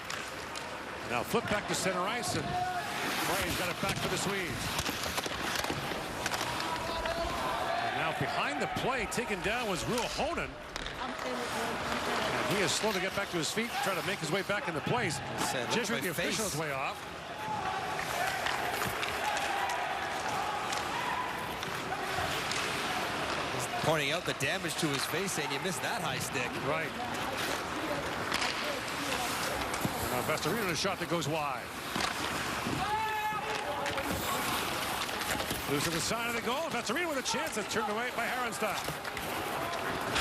Speaker 2: Now flip back to center ice, and Frey's got it back for the Swedes. And now behind the play, taken down was Ruohonen. And he is slow to get back to his feet, trying to make his way back into place. Jesuit, the official's way off.
Speaker 3: Pointing out the damage to his face, saying you missed that high stick.
Speaker 2: Right. And now Vestorino, a shot that goes wide. Loose to the side of the goal. Vestorino with a chance that's turned away by Harrenstad.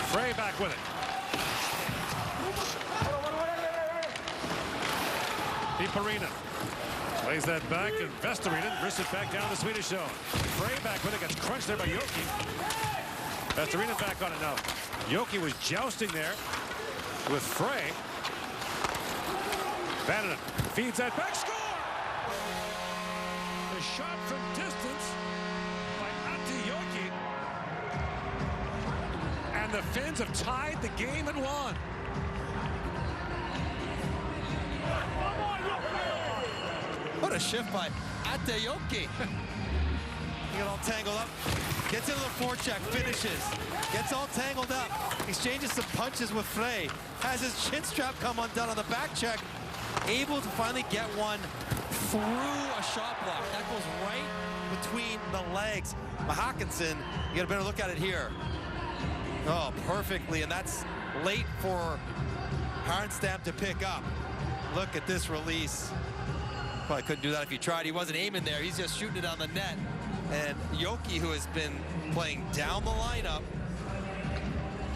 Speaker 2: Frey back with it. Piparina plays that back, and Vestorino wrists it back down the Swedish zone. Frey back with it, gets crunched there by Yoki. Vestorino back on it now. Yoki was jousting there with Frey. Vannanen feeds that back. Score! The shot from distance by Antti Yoki. And the Finns have tied the game at 1.
Speaker 3: What a shift by Atayoki. He got all tangled up. Gets into the forecheck, finishes. Gets all tangled up. Exchanges some punches with Frey. Has his chin strap come undone on the back check. Able to finally get one through a shot block. That goes right between the legs. Hawkinson, you get a better look at it here. Oh, perfectly, and that's late for Harnstam to pick up. Look at this release. Probably couldn't do that if he tried. He wasn't aiming there. He's just shooting it on the net. And Yoki, who has been playing down the lineup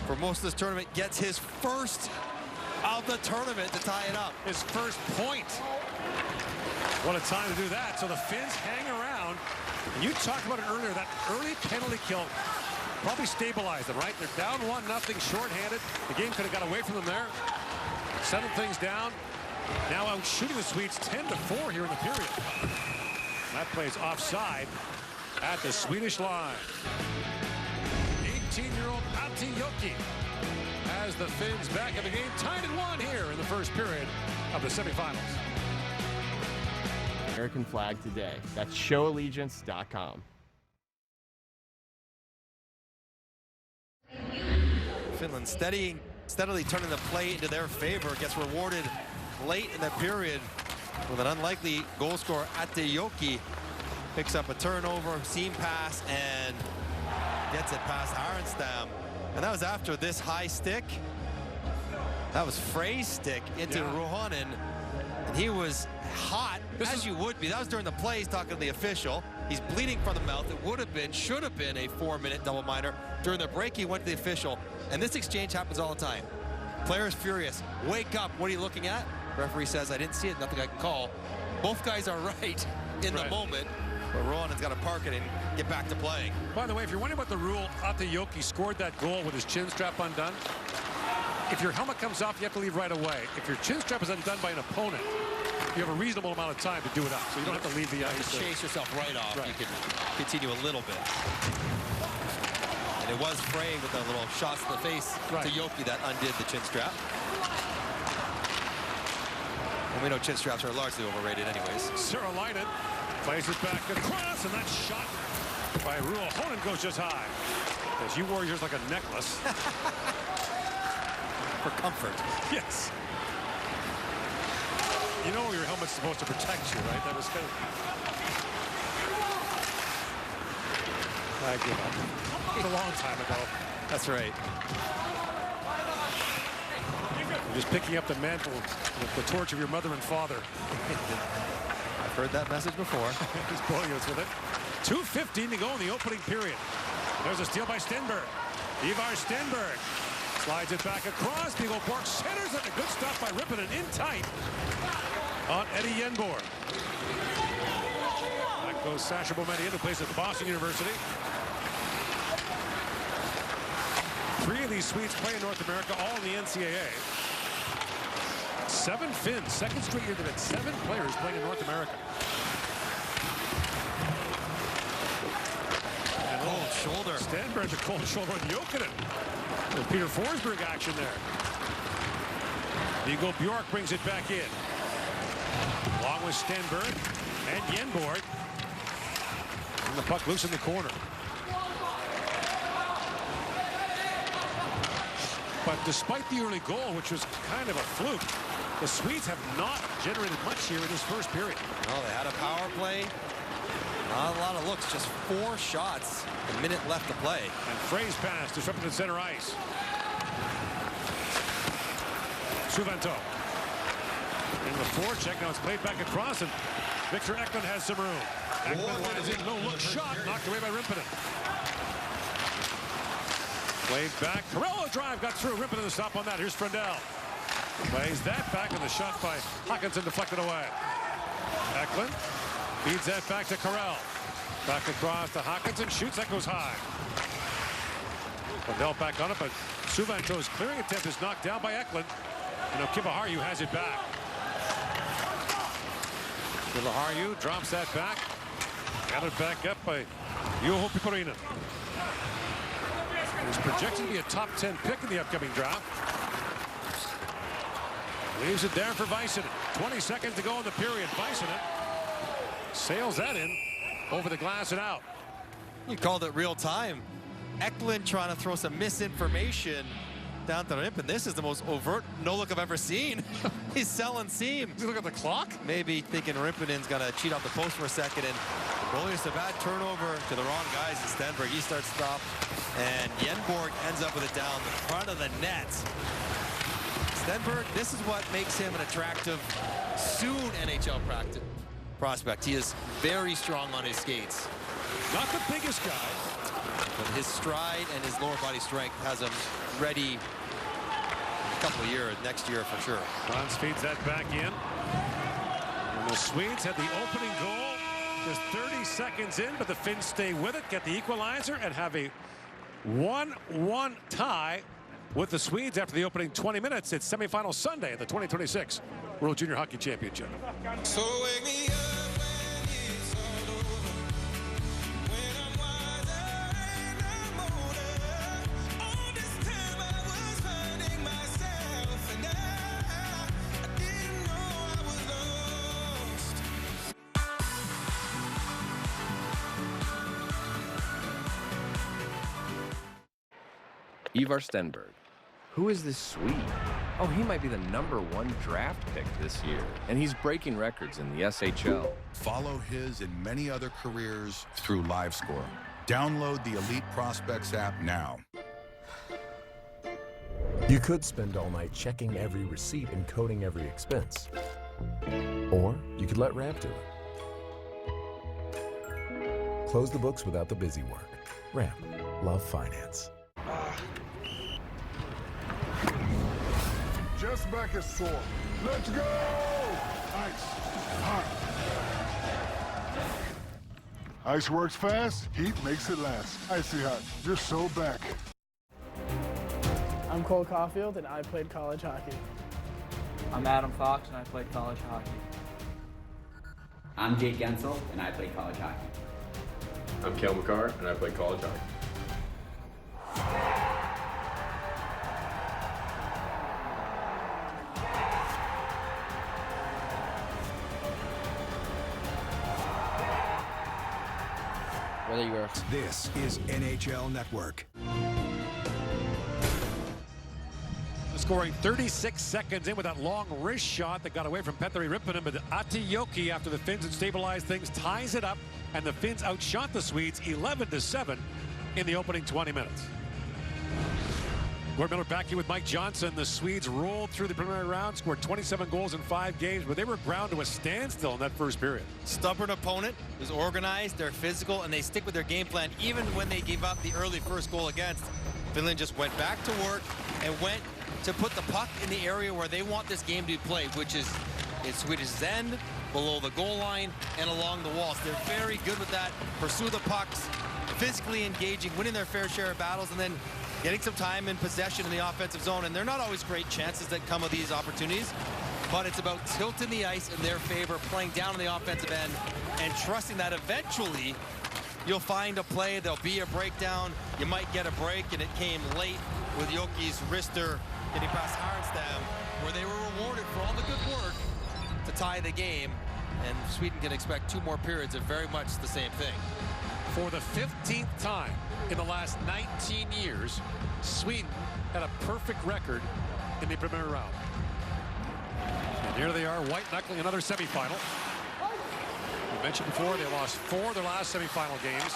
Speaker 3: for most of this tournament, gets his first of the tournament to tie it up.
Speaker 2: His first point. What a time to do that. So the Finns hang around. And you talked about it earlier, that early penalty kill probably stabilized them, right? They're down 1-0, shorthanded. The game could have got away from them there. Settled things down. Now out shooting the Swedes 10-4 here in the period. That plays offside at the Swedish line. 18-year-old Atayoki has the Finns back in the game, tied at 1 here in the first period of the semifinals.
Speaker 19: American flag today. That's showallegiance.com.
Speaker 3: Finland steadily turning the play into their favor, gets rewarded late in the period with an unlikely goal scorer. Atayoki picks up a turnover, seam pass, and gets it past Harenstam. And that was after this high stick. That was Frey's stick into Ruohonen. And he was hot, as you would be. That was during the play. He's talking to the official. He's bleeding from the mouth. It would have been, should have been a 4-minute double minor. During the break, he went to the official. And this exchange happens all the time. Players furious. Wake up. What are you looking at? Referee says, I didn't see it. Nothing I can call. Both guys are right in the moment. But Ruonen's got to park it and get back to playing.
Speaker 2: By the way, if you're wondering about the rule, Atayoki scored that goal with his chin strap undone. If your helmet comes off, you have to leave right away. If your chin strap is undone by an opponent, you have a reasonable amount of time to do it up. So you don't have to leave the ice.
Speaker 3: To chase yourself right off. Right. You can continue a little bit. And it was Frey with a little shots to the face to Yoki that undid the chin strap. And we know chin straps are largely overrated anyways.
Speaker 2: Saralainen plays it back across, and that shot by Ruohonen goes just high. As you wore yours like a necklace.
Speaker 3: For comfort.
Speaker 2: Yes. You know your helmet's supposed to protect you, right? That was kind of... I give up. It was a long time ago.
Speaker 3: That's right.
Speaker 2: You're just picking up the mantle, the torch of your mother and father.
Speaker 3: I've heard that message before.
Speaker 2: He's pulling us with it. 2:15 to go in the opening period. There's a steal by Stenberg. Ivar Stenberg slides it back across. Beagle Bork centers it. A good stop by Rippinen in tight on Eddie Yenborg. Back goes Sasha Boumedienne, who plays at Boston University. 3 of these Swedes play in North America, all in the NCAA. 7 Finns, second straight year they've had 7 players playing in North America. And
Speaker 3: cold shoulder.
Speaker 2: Stenberg, the cold shoulder on Jokinen. There's Peter Forsberg action there. Viggo Bjork brings it back in. Along with Stenberg and Yenborg. And the puck loose in the corner. But despite the early goal, which was kind of a fluke, the Swedes have not generated much here in this first period.
Speaker 3: Well, they had a power play. Not a lot of looks, just 4 shots. A minute left to play.
Speaker 2: And Frey's pass disrupted at center ice. Suvanto. In the forecheck, now it's played back across, and Victor Eklund has some room. Eklund lines in, no-look shot, knocked away by Rimpinen. Played back, Carello drive, got through. Rimpinen the stop on that. Here's Frendell. Plays that back, and the shot by Hawkinson deflected away. Eklund feeds that back to Carell. Back across to Hawkinson, shoots, that goes high. Frendell back on it, but Suvanto's clearing attempt is knocked down by Eklund. And Kivaharju has it back. Kivaharju drops that back. Got it back up by Juho Piparinen. He's projected to be a top 10 pick in the upcoming draft. Leaves it there for Väisänen. 20 seconds to go in the period. Väisänen Sails that in over the glass and out.
Speaker 3: You called it real time. Eklund trying to throw some misinformation down to Rimpin. This is the most overt no-look I've ever seen. He's selling seam.
Speaker 2: Does he look at the clock?
Speaker 3: Maybe thinking Rimpinen's going to cheat off the post for a second. And the goalie is a bad turnover to the wrong guys. And Stenberg, he starts stop. And Yenborg ends up with it down the front of the net. Stenberg, this is what makes him an attractive, soon NHL prospect. He is very strong on his skates.
Speaker 2: Not the biggest guy.
Speaker 3: But his stride and his lower body strength has him ready in a couple of years, next year for sure.
Speaker 2: Franz feeds that back in. And the Swedes had the opening goal just 30 seconds in, but the Finns stay with it, get the equalizer, and have a 1-1 tie with the Swedes after the opening 20 minutes. It's semifinal Sunday at the 2026 World Junior Hockey Championship.
Speaker 11: So wake me up when it's all over. When I'm wiser and I'm older. All this time I was finding myself, and I didn't know I was lost.
Speaker 19: Ivar Stenberg. Who is this Swede? Oh, he might be the #1 draft pick this year, and he's breaking records in the SHL.
Speaker 20: Follow his and many other careers through LiveScore. Download the Elite Prospects app now.
Speaker 21: You could spend all night checking every receipt and coding every expense. Or you could let Ramp do it. Close the books without the busy work. Ramp. Love finance.
Speaker 22: Just back is sore. Let's go! Ice. Hot. Ice works fast, heat makes it last. Icy Hot, just so back.
Speaker 6: I'm Cole Caulfield, and I played college hockey.
Speaker 7: I'm Adam Fox, and I played college hockey.
Speaker 9: I'm Jake Gensel, and I played college hockey.
Speaker 8: I'm Cale McCarr, and I played college hockey.
Speaker 9: Whether you're
Speaker 13: This is NHL Network.
Speaker 2: Scoring 36 seconds in with that long wrist shot that got away from Petteri Rippinen, but Atijoki, after the Finns had stabilized things, ties it up, and the Finns outshot the Swedes 11-7 in the opening 20 minutes. Gord Miller back here with Mike Johnson. The Swedes rolled through the preliminary round, scored 27 goals in 5 games, but they were ground to a standstill in that first period.
Speaker 3: Stubborn opponent, who's organized, they're physical, and they stick with their game plan even when they gave up the early first goal against. Finland just went back to work and went to put the puck in the area where they want this game to be played, which is in Swedish end, below the goal line, and along the walls. They're very good with that. Pursue the pucks, physically engaging, winning their fair share of battles, and then getting some time in possession in the offensive zone. And they're not always great chances that come with these opportunities, but it's about tilting the ice in their favor, playing down on the offensive end, and trusting that eventually you'll find a play, there'll be a breakdown, you might get a break, and it came late with Joki's wrister getting past Harenstam, where they were rewarded for all the good work to tie the game, and Sweden can expect 2 more periods of very much the same thing.
Speaker 2: For the 15th time in the last 19 years, Sweden had a perfect record in the preliminary round. And here they are, white-knuckling another semifinal. We mentioned before, they lost 4 of their last semifinal games.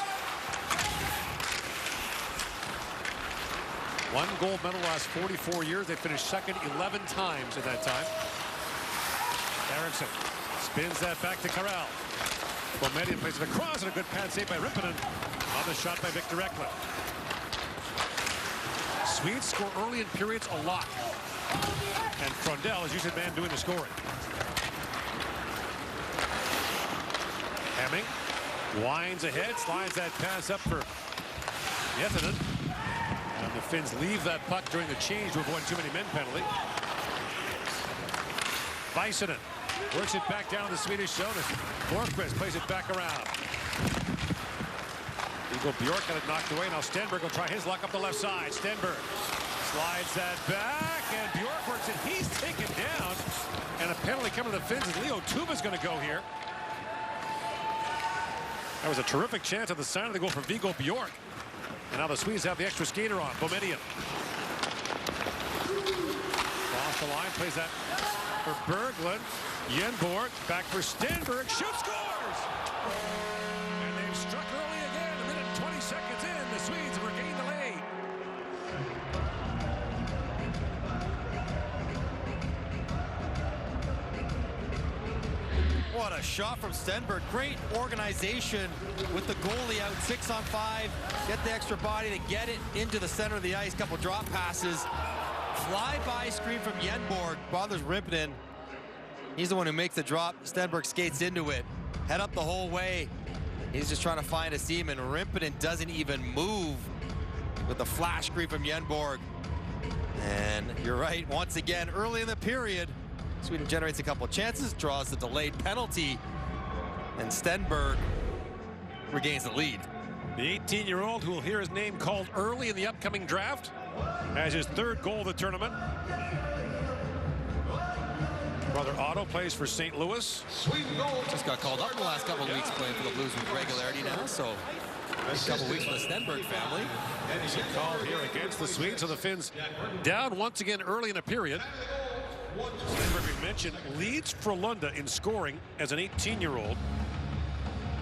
Speaker 2: 1 gold medal last 44 years. They finished second 11 times at that time. Eriksson spins that back to Karel. Boumedian plays it across, and a good pad save by Rippinen on the shot by Victor Eklund. Swedes score early in periods a lot, and Frondell is usually the man doing the scoring. Hemming winds ahead, slides that pass up for Jätinen. And the Finns leave that puck during the change to avoid too many men penalty. Väisänen works it back down to the Swedish zone. Borgqvist plays it back around. Eagle Bjork got it knocked away. Now Stenberg will try his luck up the left side. Stenberg slides that back, and Bjork works it. He's taken down. And a penalty coming to the Finns as Leo Tuba's going to go here. That was a terrific chance at the side of the goal from Viggo Bjork. And now the Swedes have the extra skater on, Boumedian. Cross the line, plays that for Berglund. Yenborg, back for Stenberg, shoots, scores! And they've struck early again. A minute and 20 seconds in, the Swedes have regained the lead.
Speaker 3: What a shot from Stenberg. Great organization with the goalie out 6-on-5. Get the extra body to get it into the center of the ice. Couple drop passes. Fly-by screen from Yenborg. Bothers Rimpinen. He's the one who makes the drop. Stenberg skates into it. Head up the whole way. He's just trying to find a seam, and Rimpinen doesn't even move with the flash screen from Yenborg. And you're right, once again, early in the period, Sweden generates a couple of chances, draws the delayed penalty, and Stenberg regains the lead.
Speaker 2: The 18-year-old who will hear his name called early in the upcoming draft has his third goal of the tournament. Brother Otto plays for St. Louis.
Speaker 3: Just got called up in the last couple of weeks playing for the Blues with regularity now, so a couple of weeks for the Stenberg family.
Speaker 2: He's called here against the Swedes, so the Finns down once again early in the period. Stenberg, we mentioned, leads Frölunda in scoring as an 18-year-old.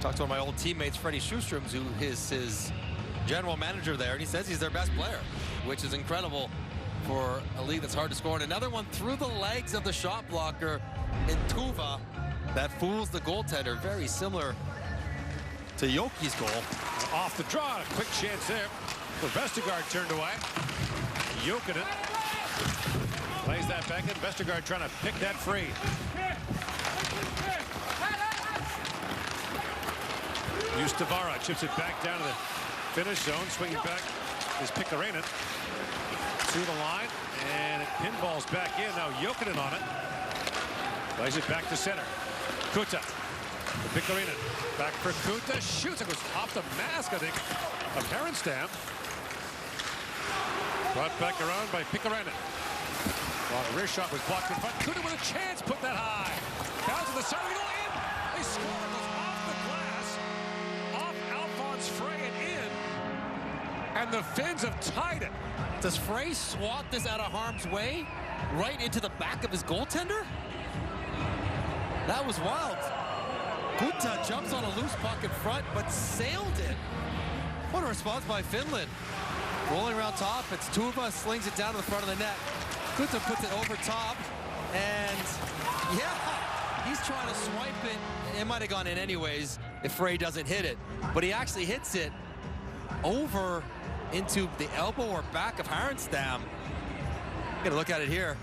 Speaker 3: Talked to one of my old teammates, Freddie Schuström, who is his general manager there, and he says he's their best player, which is incredible for a league that's hard to score. And another one through the legs of the shot blocker in Tuva that fools the goaltender. Very similar to Joki's goal.
Speaker 2: Off the draw, a quick chance there. The Vestergaard turned away. Jokinen plays that back in. Vestergaard trying to pick that free. Justavara chips it back down to the finish zone. Swinging back is Pikkarainen. To the line, and it pinballs back in. Now Jokinen on it. Plays it back to center. Kuta. Pikkarainen. Back for Kuta. Shoots. It goes off the mask, I think, of Härenstam. Brought back around by Pikkarainen. Long wrist shot was blocked in front. Kuta with a chance. Put that high. Down to the side of the goal. In. They score. It goes off the glass. Off Alphonse Frey and in. And the Finns have tied it.
Speaker 3: Does Frey swat this out of harm's way right into the back of his goaltender? That was wild. Kuta jumps on a loose puck in front, but sailed it. What a response by Finland. Rolling around top, it's Tuva, slings it down to the front of the net. Kuta puts it over top, and yeah, he's trying to swipe it. It might have gone in anyways if Frey doesn't hit it, but he actually hits it over into the elbow or back of Härenstam. Get a look at it here.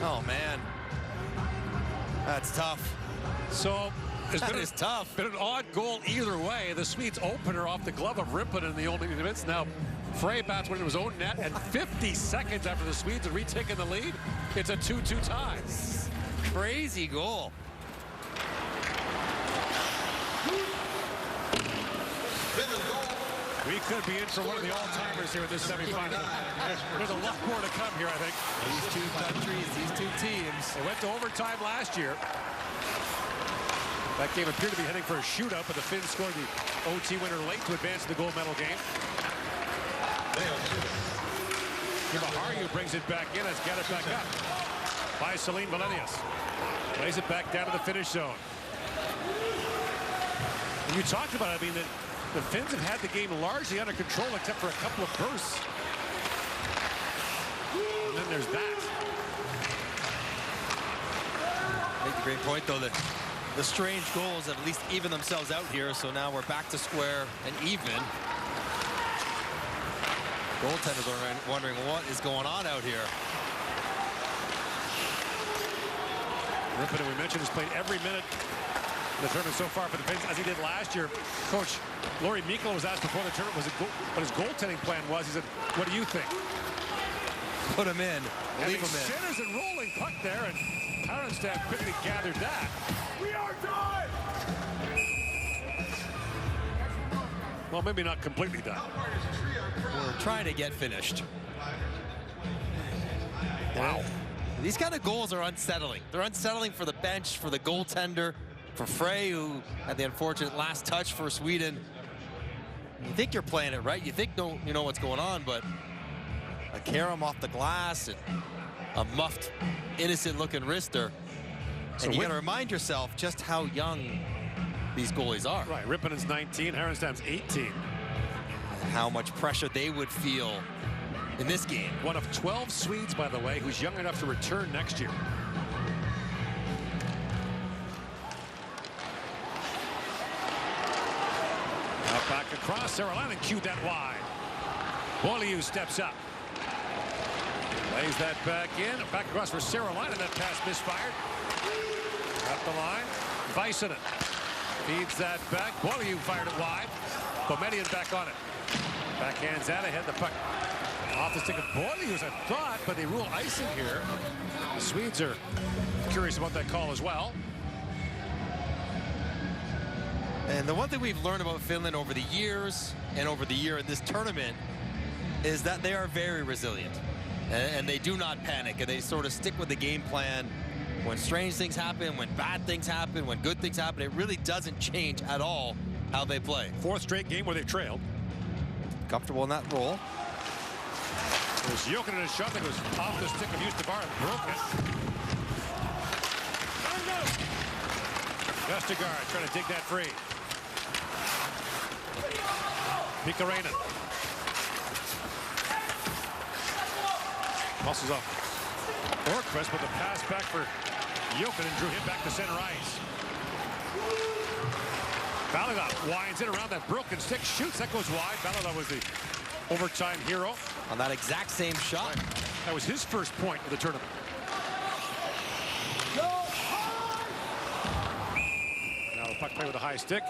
Speaker 3: Oh man, that's tough.
Speaker 2: So
Speaker 3: that is tough.
Speaker 2: Been an odd goal either way. The Swedes opener off the glove of Rimpinen in the opening minutes. Now Frey bats one in his own net, and 50 seconds after the Swedes had retaken the lead, it's a 2-2 tie.
Speaker 3: Crazy goal.
Speaker 2: We could be in for one of the all-timers here in this semifinal. There's a lot more to come here, I think.
Speaker 3: These two countries, these two teams.
Speaker 2: They went to overtime last year. That game appeared to be heading for a shootout, but the Finns scored the OT winner late to advance to the gold medal game. Kimaharju brings it back in, has got it back up by Celine Valenius. Plays it back down to the finish zone. And you talked about it, I mean, the Finns have had the game largely under control except for a couple of bursts. And then there's that.
Speaker 3: Make a great point, though, that the strange goals have at least even themselves out here, so now we're back to square and even. Goaltenders are wondering what is going on out here.
Speaker 2: Rimpinen, we mentioned, has played every minute in the tournament so far for the Finns, as he did last year. Coach Lauri Mikkola was asked before the tournament what his goaltending plan was. He said, what do you think?
Speaker 3: Put him in. Leave him in.
Speaker 2: Centers and rolling puck there, and Härenstam quickly gathered that.
Speaker 11: We are done!
Speaker 2: Well, maybe not completely done.
Speaker 3: We're trying to get finished.
Speaker 2: Wow.
Speaker 3: These kind of goals are unsettling. They're unsettling for the bench, for the goaltender. for Frey, who had the unfortunate last touch for Sweden. You think you're playing it right. You think you know what's going on, but a carom off the glass and a muffed, innocent-looking wrister.
Speaker 2: So
Speaker 3: And you got to remind yourself just how young these goalies are.
Speaker 2: Right, Ripponen's 19, Härenstam's 18.
Speaker 3: And how much pressure they would feel in this game.
Speaker 2: One of 12 Swedes, by the way, who's young enough to return next year. Now back across, Saralainen cued that wide. Beaulieu steps up. Lays that back in, back across for Saralainen. That pass misfired. Up the line, Väisänen feeds that back. Beaulieu fired it wide. Komedian back on it. Backhands out ahead, the puck off the stick of Beaulieu, as I thought, but they rule icing here. The Swedes are curious about that call as well.
Speaker 3: And the one thing we've learned about Finland over the years and over the year in this tournament is that they are very resilient. And they do not panic, and they sort of stick with the game plan. When strange things happen, when bad things happen, when good things happen, it really doesn't change at all how they play.
Speaker 2: Fourth straight game where they've trailed.
Speaker 3: Comfortable in that role.
Speaker 2: There's Jokinen shot that goes off the stick of Justavar and broke it. Vestergaard trying to dig that free. Pikkarainen. Muscles off Orquist, but the pass back for Jokinen drew him back to center ice. Balila winds it around that broken stick, shoots, that goes wide. Balila was the overtime hero.
Speaker 3: On that exact same shot.
Speaker 2: Right. That was his first point of the tournament. Now the puck play with a high stick.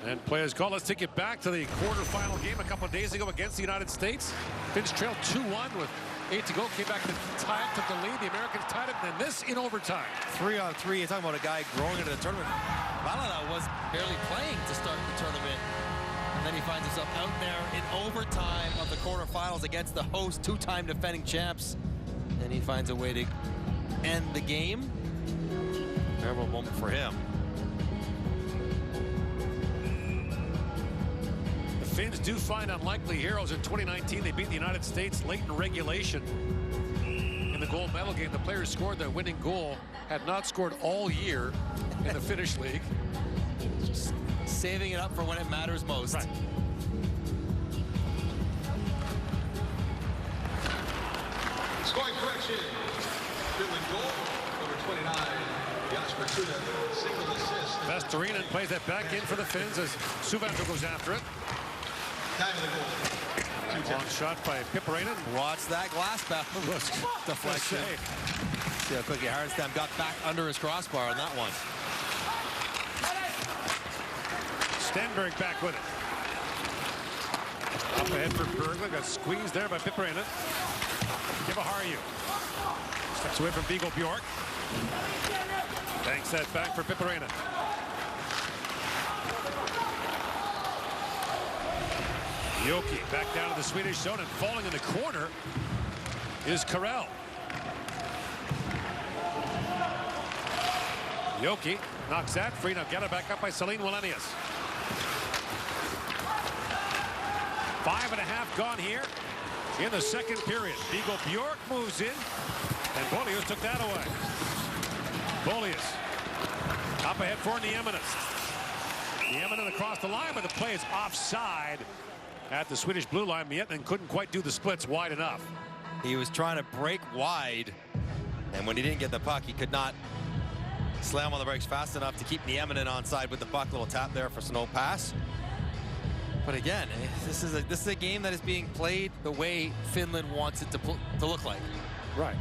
Speaker 2: And play is called. Let's take it back to the quarterfinal game a couple of days ago against the United States. Finns trailed 2-1 with 8 to go. Came back to tie it, took the lead. The Americans tied it, and then this in overtime.
Speaker 3: 3-on-3. You're talking about a guy growing into the tournament. Balala was barely playing to start the tournament. And then he finds himself out there in overtime of the quarterfinals against the host, two-time defending champs. And he finds a way to end the game. Terrible moment for him.
Speaker 2: The Finns do find unlikely heroes. In 2019, they beat the United States late in regulation. In the gold medal game, the players scored their winning goal, had not scored all year in the Finnish league.
Speaker 3: Just saving it up for when it matters most.
Speaker 2: Right.
Speaker 18: Scoring correction. Finland goal, number 29, Jasper Kuda, single assist.
Speaker 2: Vestorinen plays that back in for the Finns as Suvanto goes after it.
Speaker 18: Time of the goal.
Speaker 2: Long shot by Pikkarainen.
Speaker 3: Watch that glass battle. Deflection. See how quickly Härenstam got back under his crossbar on that one.
Speaker 2: Stenberg back with it. Up ahead for Berglund. Got squeezed there by Pikkarainen. Kivaharju steps away from Viggo Bjork. Banks that back for Pikkarainen. Yoki back down to the Swedish zone, and falling in the corner is Karel. Yoki knocks that free. Now get it back up by Celine Wallenius. 5.5 gone here in the second period. Viggo Bjork moves in, and Beaulieu took that away. Beaulieu up ahead for Nieminen. Nieminen across the line, but the play is offside at the Swedish blue line. Nieminen couldn't quite do the splits wide enough.
Speaker 3: He was trying to break wide, and when he didn't get the puck, he could not slam on the brakes fast enough to keep Nieminen onside with the puck. Little tap there for Snow pass. But again, this is a game that is being played the way Finland wants it to look like.
Speaker 2: Right.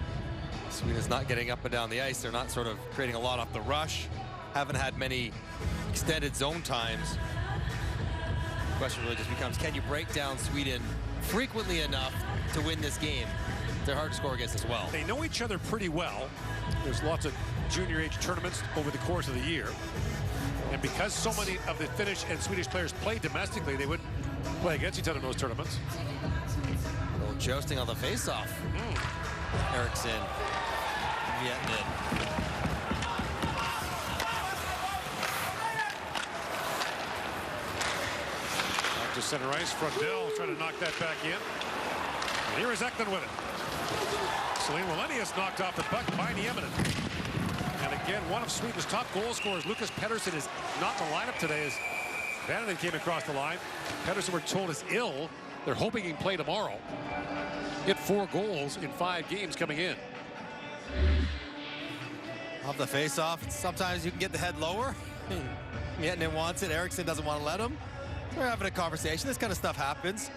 Speaker 3: Sweden's not getting up and down the ice. They're not sort of creating a lot off the rush. Haven't had many extended zone times. The question really just becomes, can you break down Sweden frequently enough to win this game? They're hard to score against as well.
Speaker 2: They know each other pretty well. There's lots of junior age tournaments over the course of the year. And because so many of the Finnish and Swedish players play domestically, they would play against each other in those tournaments.
Speaker 3: A little jousting on the face-off. Eriksson, Vietnam.
Speaker 2: to center ice. Frundell trying to knock that back in. And here is Ekman with it. Celine Wallenius knocked off the puck by Nieminen. And again, one of Sweden's top goal scorers, Lucas Pettersson, is not in the lineup today as Vananen came across the line. Pettersson, we're told, is ill. They're hoping he can play tomorrow. Hit 4 goals in 5 games coming in.
Speaker 3: Off the face-off, sometimes you can get the head lower. Miettinen wants it. Eriksson doesn't want to let him. We're having a conversation. This kind of stuff happens.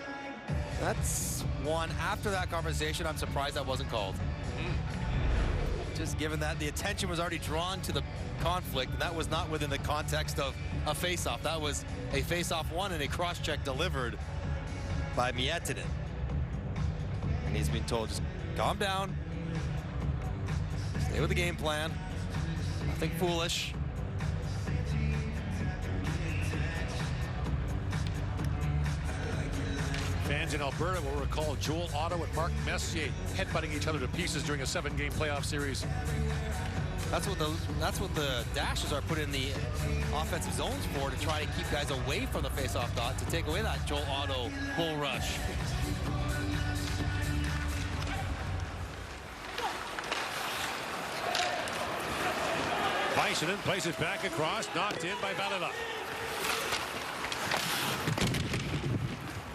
Speaker 3: That's one. After that conversation, I'm surprised that wasn't called. Just given that the attention was already drawn to the conflict, and that was not within the context of a face-off. That was a face-off won and a cross-check delivered by Miettinen. And he's been told, just calm down. Stay with the game plan. Nothing foolish.
Speaker 2: Fans in Alberta will recall Joel Otto and Mark Messier headbutting each other to pieces during a 7-game playoff series.
Speaker 3: That's what the dashes are put in the offensive zones for, to try to keep guys away from the face-off dot, to take away that Joel Otto bull rush.
Speaker 2: Väisänen plays it back across, knocked in by Valila.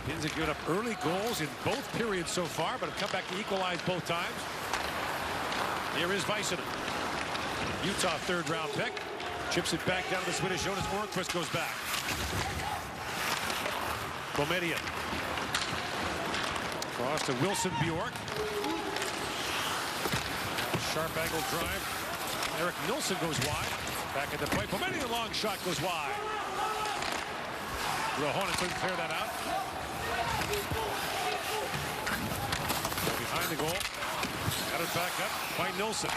Speaker 2: Pins have given up early goals in both periods so far, but have come back to equalize both times. Here is Väisänen. Utah 3rd-round pick. Chips it back down to the Swedish. Jonas Ornqvist goes back. Boumedienne. Cross to Wilson Bjork. Sharp angle drive. Eric Nilsson goes wide. Back at the plate. Boumedienne, long shot goes wide. Rohonen couldn't clear that out. Behind the goal. Got it back up by Nilsson.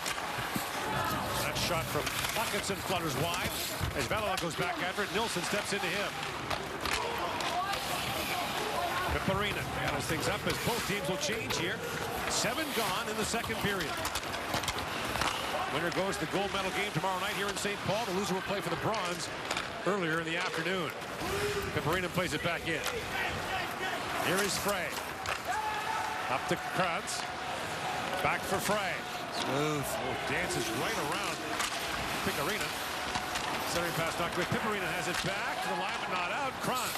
Speaker 2: That shot from Hawkinson flutters wide. As Valila goes back after it, Nilsson steps into him. Pipparinen gathers things up as both teams will change here. 7 gone in the 2nd period. Winner goes to the gold medal game tomorrow night here in St. Paul. The loser will play for the bronze earlier in the afternoon. Pipparinen plays it back in. Here is Frey. Up to Krantz. Back for Frey.
Speaker 3: Smooth.
Speaker 2: Dances right around Pipparinen. Centering pass knocked away. Pipparinen has it back to the line, but not out. Krantz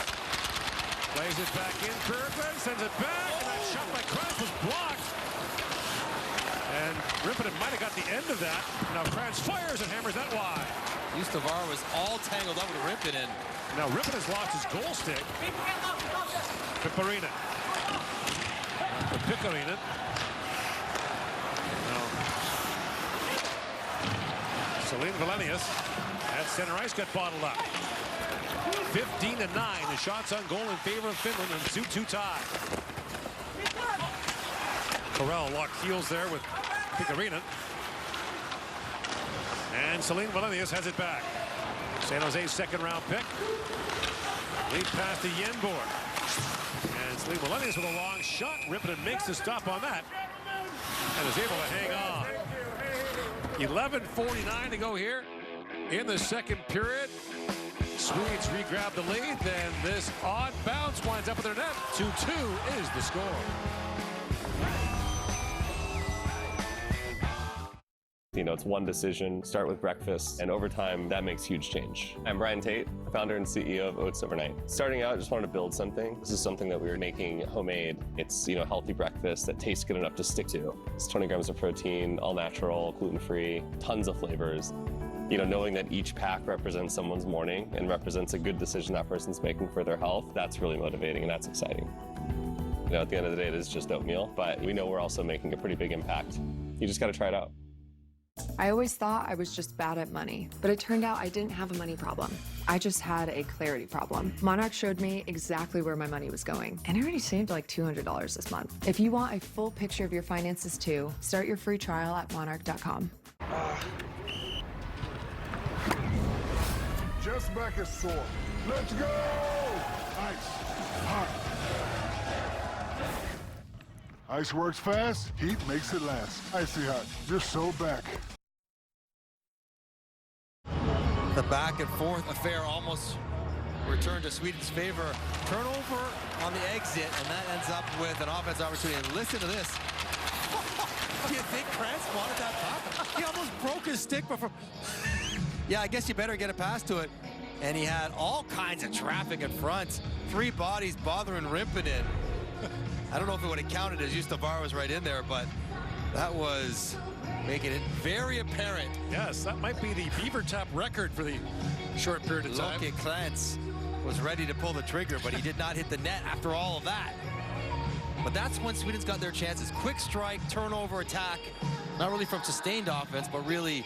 Speaker 2: plays it back in. Bergman sends it back, and that shot by Krantz was blocked. And Rippinen might have got the end of that. Now Krantz fires and hammers that wide.
Speaker 3: Justavar was all tangled up with Rippinen.
Speaker 2: Now Rippinen's lost his goal stick. Pipparinen. Pipparinen. Celine Wallenius at center ice got bottled up. 15-9. The shots on goal in favor of Finland and 2-2 tie. Corral locked heels there with Pipparinen. And Celine Wallenius has it back. San Jose's 2nd-round pick. Lead pass to Yenborg. And Celine Wallenius with a long shot. Rippinen makes the stop on that and is able to hang on. 11:49 to go here in the 2nd period. Swedes re-grab the lead. Then this odd bounce winds up at their net. 2-2 is the score.
Speaker 4: You know, it's one decision, start with breakfast, and over time, that makes huge change. I'm Brian Tate, founder and CEO of Oats Overnight. Starting out, I just wanted to build something. This is something that we were making homemade. It's, you know, healthy breakfast that tastes good enough to stick to. It's 20 grams of protein, all natural, gluten-free, tons of flavors. You know, knowing that each pack represents someone's morning and represents a good decision that person's making for their health, that's really motivating and that's exciting. You know, at the end of the day, it is just oatmeal, but we know we're also making a pretty big impact. You just got to try it out.
Speaker 5: I always thought I was just bad at money, but it turned out I didn't have a money problem. I just had a clarity problem. Monarch showed me exactly where my money was going, and I already saved like $200 this month. If you want a full picture of your finances too, start your free trial at monarch.com.
Speaker 22: Just back is sore. Let's go! Ice. Hot. Ice works fast, heat makes it last. Icy hot, just so back.
Speaker 3: The back and forth affair almost returned to Sweden's favor. Turnover on the exit, and that ends up with an offensive opportunity. And listen to this. Do you think Krantz wanted that puck? He almost broke his stick before. Yeah, I guess you better get a pass to it. And he had all kinds of traffic in front. 3 bodies bothering Rimpinen. I don't know if it would have counted as Justavar was right in there, but that was making it very apparent.
Speaker 2: Yes, that might be the Beaver Top record for the short period of time.
Speaker 3: Loke Krantz was ready to pull the trigger, but he did not hit the net after all of that. But that's when Sweden's got their chances. Quick strike, turnover, attack. Not really from sustained offense, but really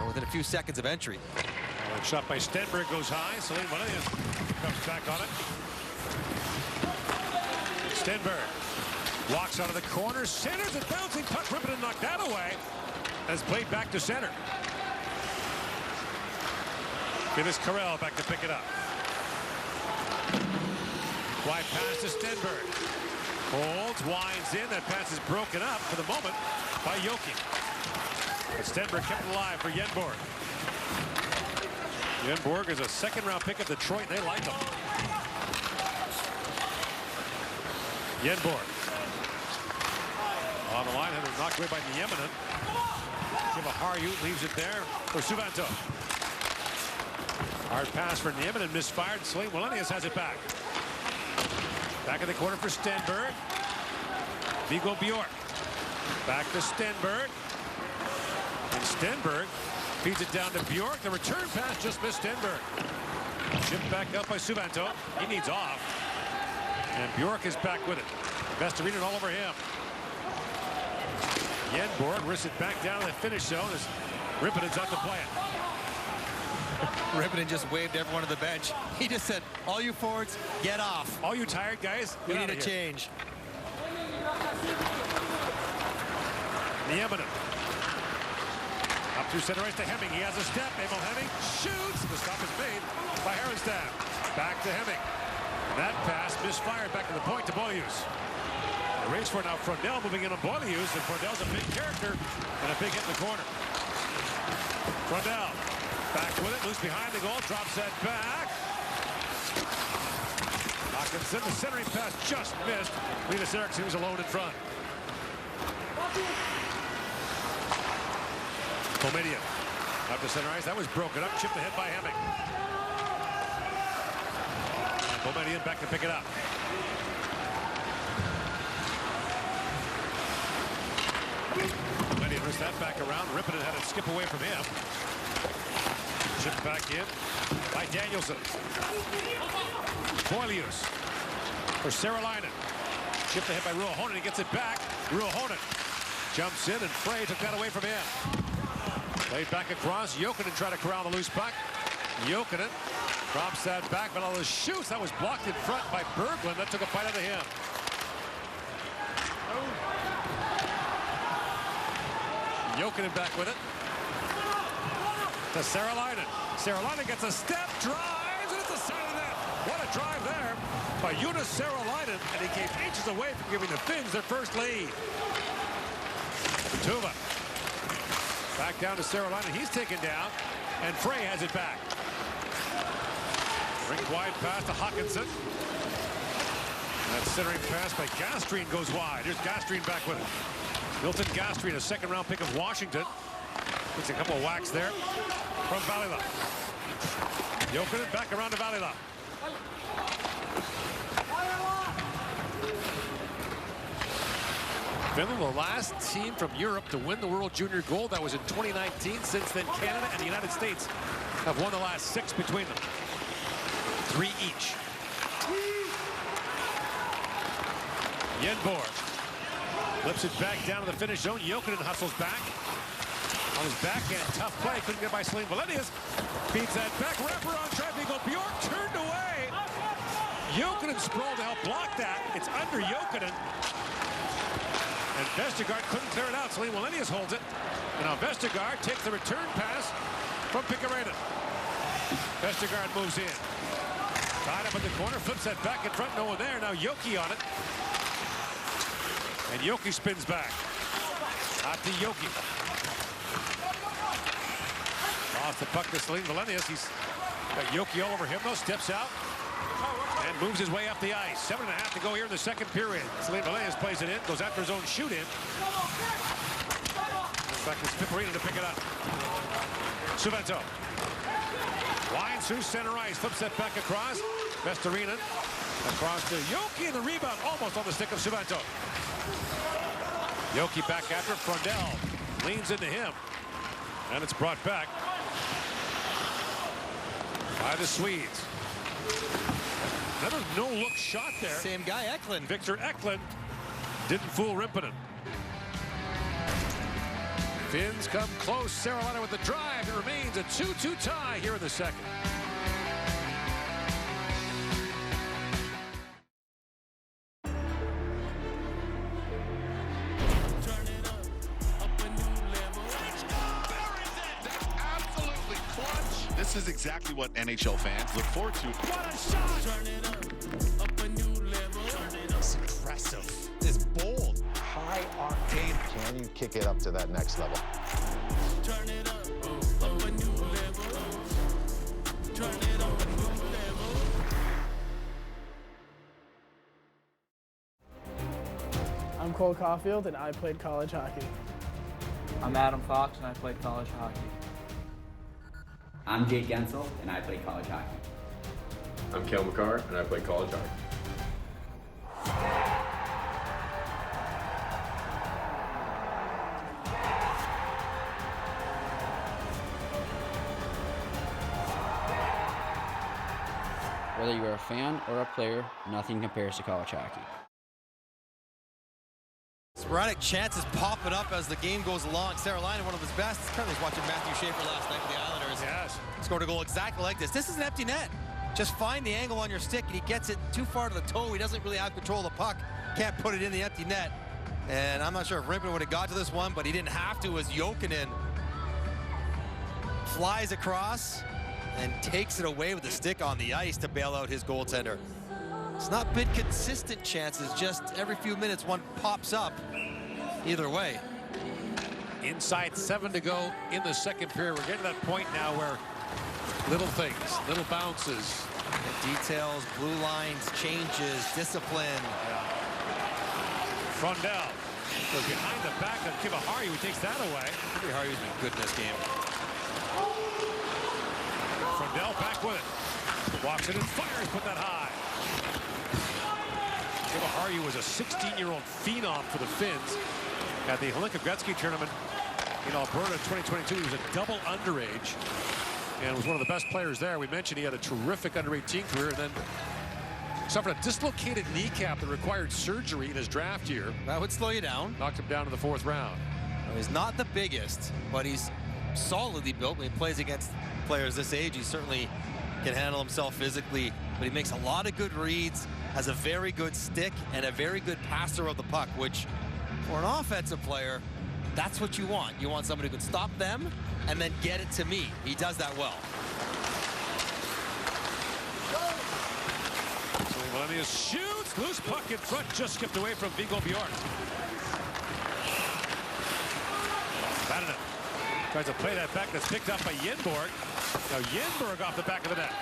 Speaker 3: within a few seconds of entry.
Speaker 2: Shot by Stenberg goes high. Celine Williams comes back on it. Stenberg walks out of the corner, centers it, bouncing puck. Rippin knocked that away. As played back to center. It is Carell back to pick it up. Wide pass to Stenberg. Holds, winds in. That pass is broken up for the moment by Yoki. But Stenberg kept it alive for Yenborg. Yenborg is a second-round pick of Detroit. They like him. Yenborg. On the line, and knocked away by Nieminen. Kivaharju leaves it there for Suvanto. Hard pass for Nieminen, misfired. Celine Wallenius has it back. Back in the corner for Stenberg. Viggo Bjork. Back to Stenberg. And Stenberg feeds it down to Bjork. The return pass just missed Stenberg. Chipped back up by Suvanto. He needs off. And Bjork is back with it. Vestorinen all over him. Yenborg risks it back down to the finish zone as Rippinen's out to play it.
Speaker 3: Rippinen just waved everyone to the bench. He just said, all you forwards, get off.
Speaker 2: All you tired guys,
Speaker 3: we need a change.
Speaker 2: Nieminen. Up through center ice to Hemming. He has a step. Emil Hemming shoots. The stop is made by Herrenstadt. Back to Hemming. That pass misfired back to the point to Boyus. The race for now Frondell moving in on Boyus, and Frondell's a big character and a big hit in the corner. Frondell back with it, loose behind the goal, drops that back. Hawkinson, the centering pass just missed. Linus Eriksson was alone in front. Pomedian up to center ice. That was broken up, chipped ahead by Hemming. And Pomedian back to pick it up. Pomedian risked that back around. Rippinen had it skip away from him. Chipped back in by Danielson. Boilius for Saralainen. Chipped ahead by Ruohonen. He gets it back. Ruohonen jumps in, and Frey took that away from him. Played back across. Jokinen tried to corral the loose puck. Jokinen drops that back, but all the shoots, that was blocked in front by Berglund. That took a bite out of him. Jokinen back with it. To Saralainen. Saralainen gets a step, drives, and it's the side of the net. What a drive there by Jonas Saralainen, and he came inches away from giving the Finns their first lead. Tuva. Back down to Saralainen. He's taken down, and Frey has it back. Rink wide pass to Hawkinson. That centering pass by Gastreen goes wide. Here's Gastreen back with it. Milton Gastreen, a second-round pick of Washington. Gets a couple of whacks there from Valila. Jokinen back around to Valila. Finland, the last team from Europe to win the World Junior Gold. That was in 2019. Since then, Canada and the United States have won the last 6 between them. 3 each. Yenborg flips it back down to the finish zone. Jokinen hustles back. On his backhand, tough play. Couldn't get by Celine Wallenius. Feeds that back. Wraparound try. Viggo Bjork turned away. Jokinen sprawled to help block that. It's under Jokinen. And Vestergaard couldn't clear it out. Celine Wallenius holds it. And now Vestergaard takes the return pass from Pikkarainen. Vestergaard moves in. Tied up in the corner. Flips that back in front. No one there. Now Yoki on it. And Yoki spins back. Out to Yoki. Lost the puck to Celine Wallenius. He's got Yoki all over him, though. Steps out. And moves his way up the ice. 7.5 to go here in the second period. Celine Valles plays it in, goes after his own shoot in. In fact, it's Piperino to pick it up. Suvento. Winds through center ice, flips that back across. Vestorinen across to Yoki, and the rebound almost on the stick of Suvento. Yoki back after Frondell. Leans into him. And it's brought back by the Swedes. Another no-look shot there.
Speaker 3: Same guy, Eklund.
Speaker 2: Victor Eklund didn't fool Rimpinen. Finns come close. Carolina with the drive. It remains a 2-2 tie here in the second.
Speaker 10: This is exactly what NHL fans look forward to.
Speaker 2: What a shot!
Speaker 11: Turn it up a new level.
Speaker 3: It's impressive. It's bold.
Speaker 12: High octane. Can you kick it up to that next level?
Speaker 11: Turn it up a new level. Turn it up a new level.
Speaker 6: I'm Cole Caulfield, and I played college hockey.
Speaker 7: I'm Adam Fox, and I played college hockey.
Speaker 1: I'm Jake Gensel, and I play college hockey.
Speaker 8: I'm Cale McCarr, and I play college hockey.
Speaker 9: Whether you're a fan or a player, nothing compares to college hockey.
Speaker 3: Sporadic chances popping up as the game goes along. Carolina, one of his best. Currently watching Matthew Schaefer last night with the Islanders.
Speaker 2: Yes.
Speaker 3: Scored a goal exactly like this. This is an empty net. Just find the angle on your stick, and he gets it too far to the toe. He doesn't really have control of the puck. Can't put it in the empty net. And I'm not sure if Rimpin would have got to this one, but he didn't have to as Jokinen flies across and takes it away with the stick on the ice to bail out his goaltender. It's not been consistent chances, just every few minutes one pops up. Either way.
Speaker 2: Inside 7 to go in the second period. We're getting to that point now where little things, little bounces.
Speaker 3: Details, blue lines, changes, discipline.
Speaker 2: Frondell goes behind the back of Kibahari, who takes that away.
Speaker 3: Kibahari's been good in this game.
Speaker 2: Frondell back with it. Walks it and fires, put that high. Kibahari was a 16-year-old phenom for the Finns at the Helinka Gretzky tournament in Alberta 2022. He was a double underage and was one of the best players there. We mentioned he had a terrific under-18 career and then suffered a dislocated kneecap that required surgery in his draft year.
Speaker 3: That would slow you down.
Speaker 2: Knocked him down to the 4th round.
Speaker 3: Well, he's not the biggest, but he's solidly built. When he plays against players this age, he certainly can handle himself physically, but he makes a lot of good reads, has a very good stick, and a very good passer of the puck, which for an offensive player, that's what you want. You want somebody who can stop them and then get it to me. He does that well.
Speaker 2: Millennius shoots, loose puck in front, just skipped away from Viggo Bjork. Vatanen tries to play that back, that's picked up by Yenborg. Now Yenborg off the back of the net.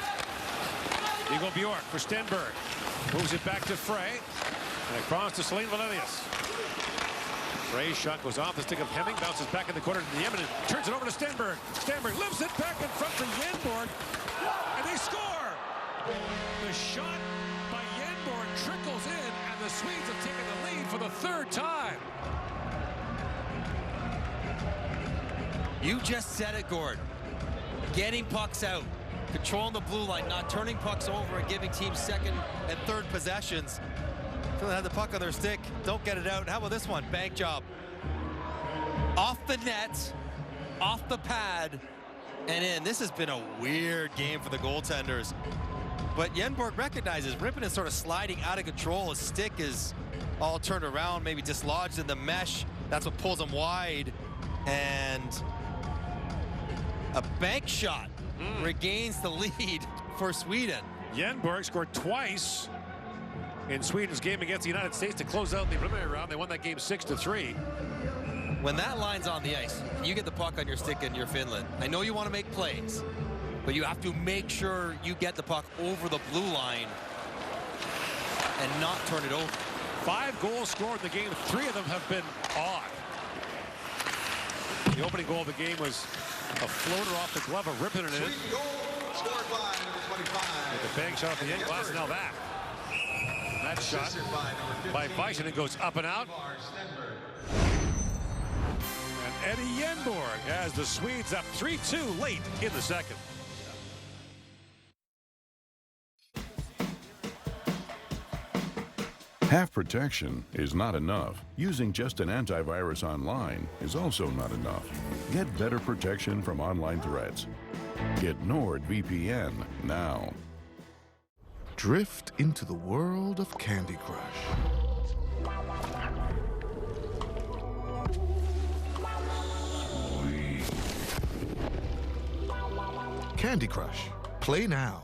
Speaker 2: Viggo Bjork for Stenberg. Moves it back to Frey. And across to Celine Valenius. Frey's shot goes off the stick of Hemming, bounces back in the corner to the Yemen, and turns it over to Stenberg. Stenberg lifts it back in front for Yenborg, and they score! The shot by Yenborg trickles in, and the Swedes have taken the lead for the 3rd time.
Speaker 3: You just said it, Gord. Getting pucks out, controlling the blue line, not turning pucks over and giving teams 2nd and 3rd possessions. Finland had the puck on their stick, don't get it out. How about this one? Bank job. Off the net, off the pad, and in. This has been a weird game for the goaltenders. But Yenborg recognizes Rimpin is sort of sliding out of control. His stick is all turned around, maybe dislodged in the mesh. That's what pulls him wide. And a bank shot regains the lead for Sweden.
Speaker 2: Yenborg scored twice in Sweden's game against the United States to close out the preliminary round. They won that game 6-3.
Speaker 3: When that line's on the ice, you get the puck on your stick and you're Finland. I know you want to make plays, but you have to make sure you get the puck over the blue line and not turn it over.
Speaker 2: 5 goals scored in the game. 3 of them have been odd. The opening goal of the game was a floater off the glove of Rippon in it.
Speaker 18: Scored by number 25.
Speaker 2: With the bang shot off the end glass. Now that. That shot by Bison, it goes up and out. And Eddie Yenborg has the Swedes up 3-2 late in the second.
Speaker 20: Half protection is not enough. Using just an antivirus online is also not enough. Get better protection from online threats. Get NordVPN now.
Speaker 14: Drift into the world of Candy Crush. Sweet. Candy Crush. Play now.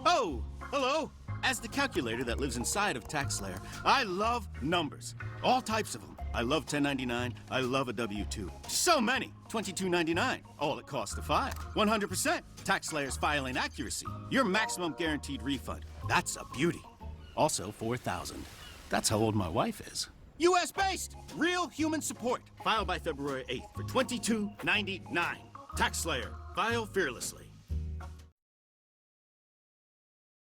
Speaker 15: Oh, hello. As the calculator that lives inside of TaxSlayer, I love numbers. All types of them. I love 1099. I love a W-2. So many. $22.99. All it costs to file. 100%. TaxSlayer's filing accuracy. Your maximum guaranteed refund. That's a beauty. Also, $4,000. That's how old my wife is. U.S.-based. Real human support. File by February 8th for $22.99. TaxSlayer. File fearlessly.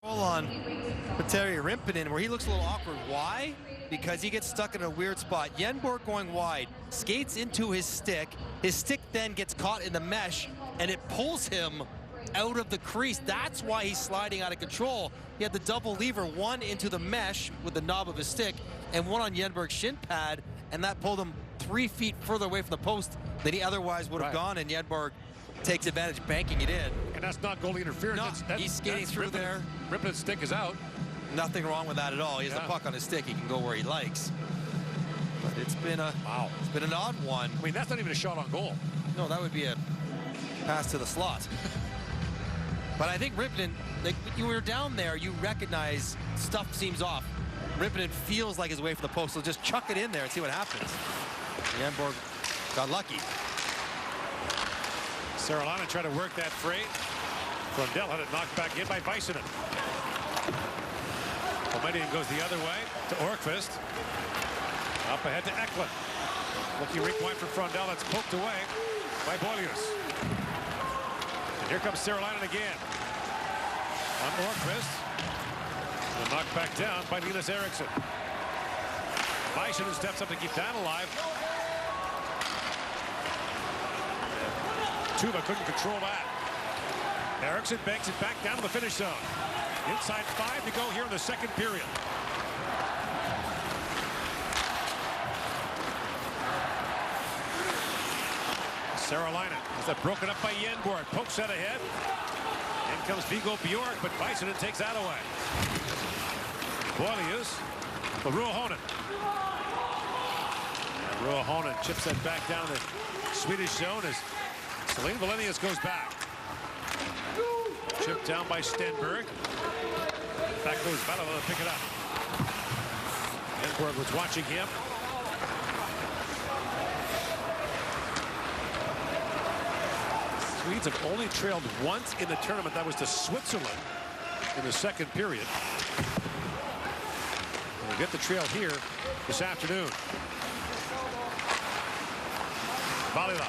Speaker 3: On Petteri Rimpinen, where he looks a little awkward. Why? Because he gets stuck in a weird spot. Yenborg going wide, skates into his stick. His stick then gets caught in the mesh, and it pulls him out of the crease. That's why he's sliding out of control. He had the double lever, one into the mesh with the knob of his stick, and one on Yenborg's shin pad, and that pulled him 3 feet further away from the post than he otherwise would have gone, and Yenborg takes advantage, banking it in.
Speaker 2: And that's not goalie interference.
Speaker 3: No, he's skating through there.
Speaker 2: Rippin's stick is out.
Speaker 3: Nothing wrong with that at all. He has the puck on his stick. He can go where he likes. But it's been a It's been an odd one.
Speaker 2: I mean, that's not even a shot on goal.
Speaker 3: No, that would be a pass to the slot. But I think Rippin, like, you were down there, you recognize stuff seems off. Rippin feels like he's away from the post, so just chuck it in there and see what happens. Yenborg got lucky.
Speaker 2: Saralana tried to work that freight. Frondell had it knocked back in by Bisonen. Comedian goes the other way to Orkvist. Up ahead to Eklund. Looking rink wide for Frondell. That's poked away by Boilius. And here comes Saralainen again. On Orkvist. And knocked back down by Linus Eriksson. Bisonen steps up to keep that alive. Tuva couldn't control that. Eriksson banks it back down to the finish zone. Inside 5 to go here in the second period. Saralainen is that broken up by Yenborg. Pokes that ahead. In comes Viggo Bjork, but Bisonen takes that away. Boilius for Ruohonen. And Ruohonen chips that back down the Swedish zone as Celine Valenius goes back. Chipped down by Stenberg. Back goes Valala to pick it up. Yenborg was watching him. Swedes have only trailed once in the tournament. That was to Switzerland in the second period. And we get the trail here this afternoon. Valila.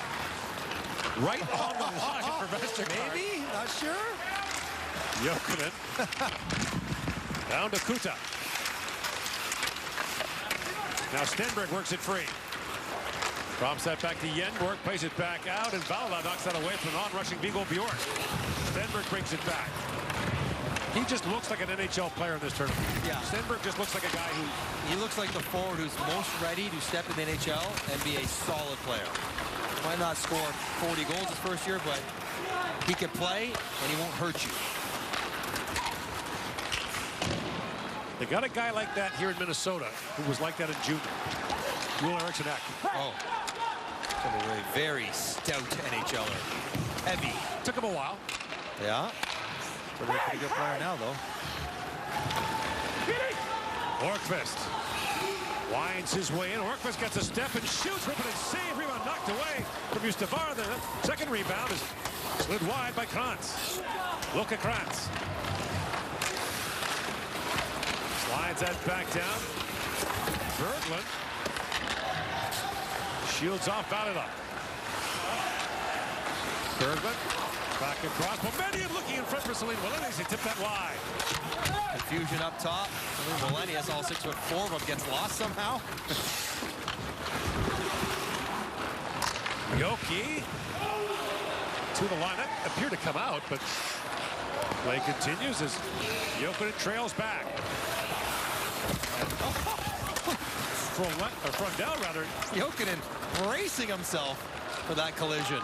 Speaker 2: Right on the line for Vestergaard.
Speaker 3: Maybe? Not sure.
Speaker 2: Jokinen. Down to Kuta. Now Stenberg works it free. Drops that back to Yenborg, plays it back out, and Valila knocks that away from an on-rushing Viggo Bjork. Stenberg brings it back. He just looks like an NHL player in this tournament.
Speaker 3: Yeah.
Speaker 2: Stenberg just looks like a guy who...
Speaker 3: He looks like the forward who's most ready to step in the NHL and be a solid player. Might not score 40 goals his first year, but he can play, and he won't hurt you.
Speaker 2: They got a guy like that here in Minnesota who was like that in junior. Joel Eriksson.
Speaker 3: Oh. A very stout NHLer. Heavy.
Speaker 2: Took him a while.
Speaker 3: Yeah. But a pretty good player now, though.
Speaker 2: Orkvist winds his way in. Orkvist gets a step and shoots. Rippin and save. Rebound knocked away from Ustavar. The second rebound is slid wide by Krantz. Luka Krantz. Sends that back down. Berglund shields off Valila. Berglund back across. Momentum looking in front for Celine Wallenius. He tipped that wide.
Speaker 3: Confusion up top. Celine Wallenius, all 6'4", but gets lost somehow.
Speaker 2: Yoki to the line. That appeared to come out, but play continues as Jokinen trails back. Frondell, rather.
Speaker 3: Jokinen bracing himself for that collision.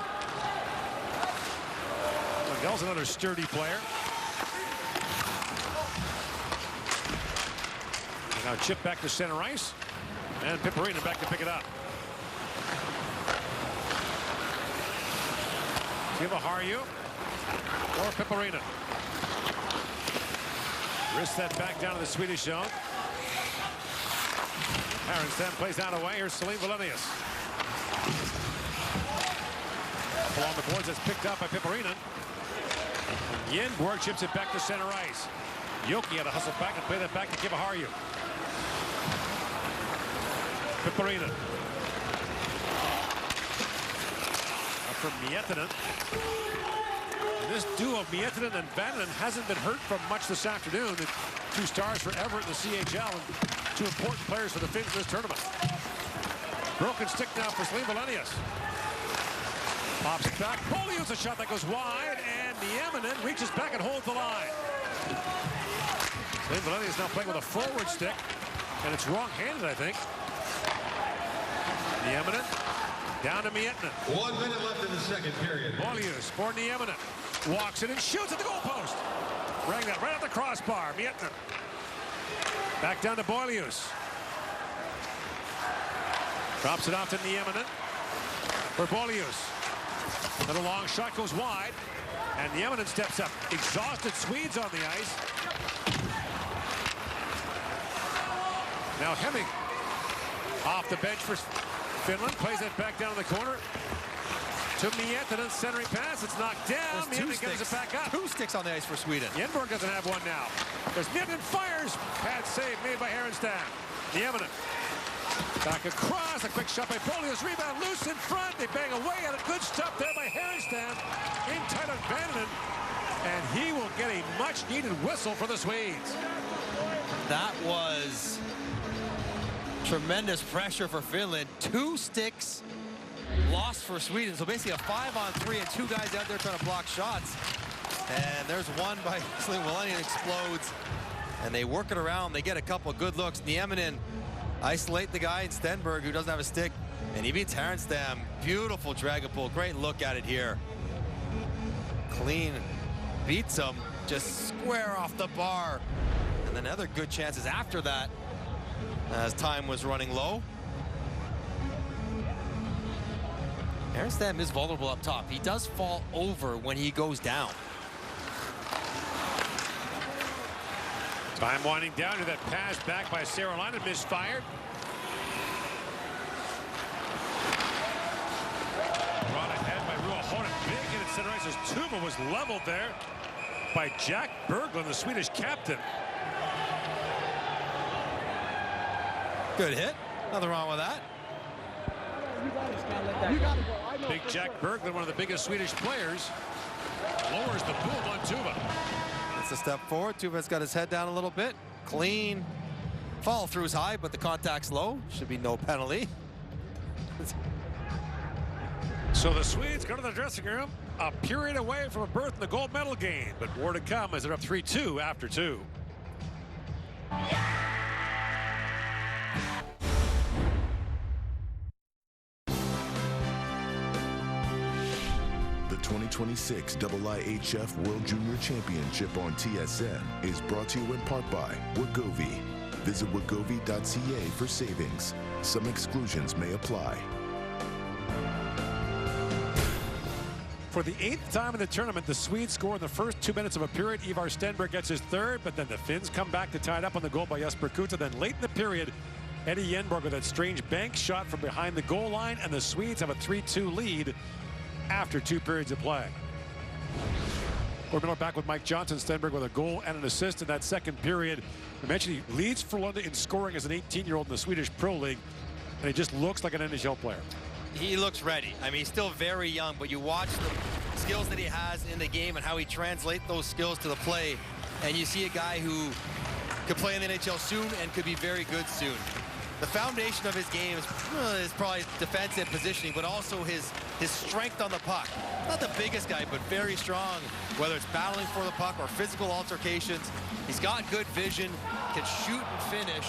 Speaker 2: Frondell's another sturdy player. And now chip back to center ice. And Piperina back to pick it up. Kivaharju or Piperina. Wrist that back down to the Swedish zone. Harenstam plays out away. Here's Celine Wallenius. Along the boards, that's picked up by Piperina. Yenborg chips it back to center ice. Yoki had to hustle back and play that back to Kivaharju. Piperina. Up from Miettinen. And this duo of Miettinen and Vananen hasn't been hurt from much this afternoon. The two stars for Everett in the CHL and two important players for the Finns in this tournament. Broken stick now for Celine Wallenius. Pops it back. Polio's a shot that goes wide, and Nieminen reaches back and holds the line. Celine Wallenius now playing with a forward stick, and it's wrong-handed, I think. Nieminen down to Miettinen.
Speaker 18: 1 minute left in the second period.
Speaker 2: Polius for Nieminen. Walks it and shoots at the goalpost. Rang that right at the crossbar. Miettinen. Back down to Boilius. Drops it off to Nieminen. For Boilius. And a long shot goes wide. And Nieminen steps up. Exhausted Swedes on the ice. Now Hemming off the bench for Finland. Plays it back down in the corner. To Miettinen, centering pass. It's knocked down. Miettinen gets it back up.
Speaker 3: 2 sticks on the ice for Sweden.
Speaker 2: Yenborg doesn't have one now. There's Miettinen fires. Pad save made by Harenstam. Nieminen. Back across. A quick shot by Polius. Rebound loose in front. They bang away at a good stop there by Harenstam. In tight on Vananen. And he will get a much-needed whistle for the Swedes.
Speaker 3: That was tremendous pressure for Finland. 2 sticks lost for Sweden. So basically a 5-on-3 and 2 guys out there trying to block shots. And there's one by Celine Wallenius explodes. And they work it around. They get a couple of good looks. Nieminen isolate the guy in Stenberg who doesn't have a stick. And he beats Harenstam. Beautiful drag and pull. Great look at it here. Clean beats him. Just square off the bar. And then other good chances after that as time was running low. Harenstam is vulnerable up top. He does fall over when he goes down.
Speaker 2: Time winding down to that pass back by Saralainen, misfired. Brought ahead by Ruohonen. Big hit at center ice as Tuma was leveled there by Jack Berglund, the Swedish captain.
Speaker 3: Good hit. Nothing wrong with that.
Speaker 2: Big Jack Berglund, one of the biggest Swedish players, lowers the boom on Tuma.
Speaker 3: It's a step forward. Tuva's got his head down a little bit. Clean. Follow through's high, but the contact's low. Should be no penalty.
Speaker 2: So the Swedes go to the dressing room, a period away from a berth in the gold medal game, but more to come as they're up 3-2 after 2.
Speaker 14: The 2026 IIHF World Junior Championship on TSN is brought to you in part by Wegovy. Visit wegovy.ca for savings. Some exclusions may apply.
Speaker 2: For the 8th time in the tournament, the Swedes score in the first 2 minutes of a period. Ivar Stenberg gets his third, but then the Finns come back to tie it up on the goal by Jesper Kuta. Then late in the period, Eddie Yenborg with that strange bank shot from behind the goal line, and the Swedes have a 3-2 lead after 2 periods of play. Gordon Miller back with Mike Johnson. Stenberg with a goal and an assist in that second period. I mentioned he leads Finland in scoring as an 18-year-old in the Swedish Pro League, and he just looks like an NHL player.
Speaker 3: He looks ready. I mean, he's still very young, but you watch the skills that he has in the game and how he translates those skills to the play, and you see a guy who could play in the NHL soon and could be very good soon. The foundation of his game is probably defensive positioning, but also his strength on the puck. Not the biggest guy, but very strong, whether it's battling for the puck or physical altercations. He's got good vision, can shoot and finish,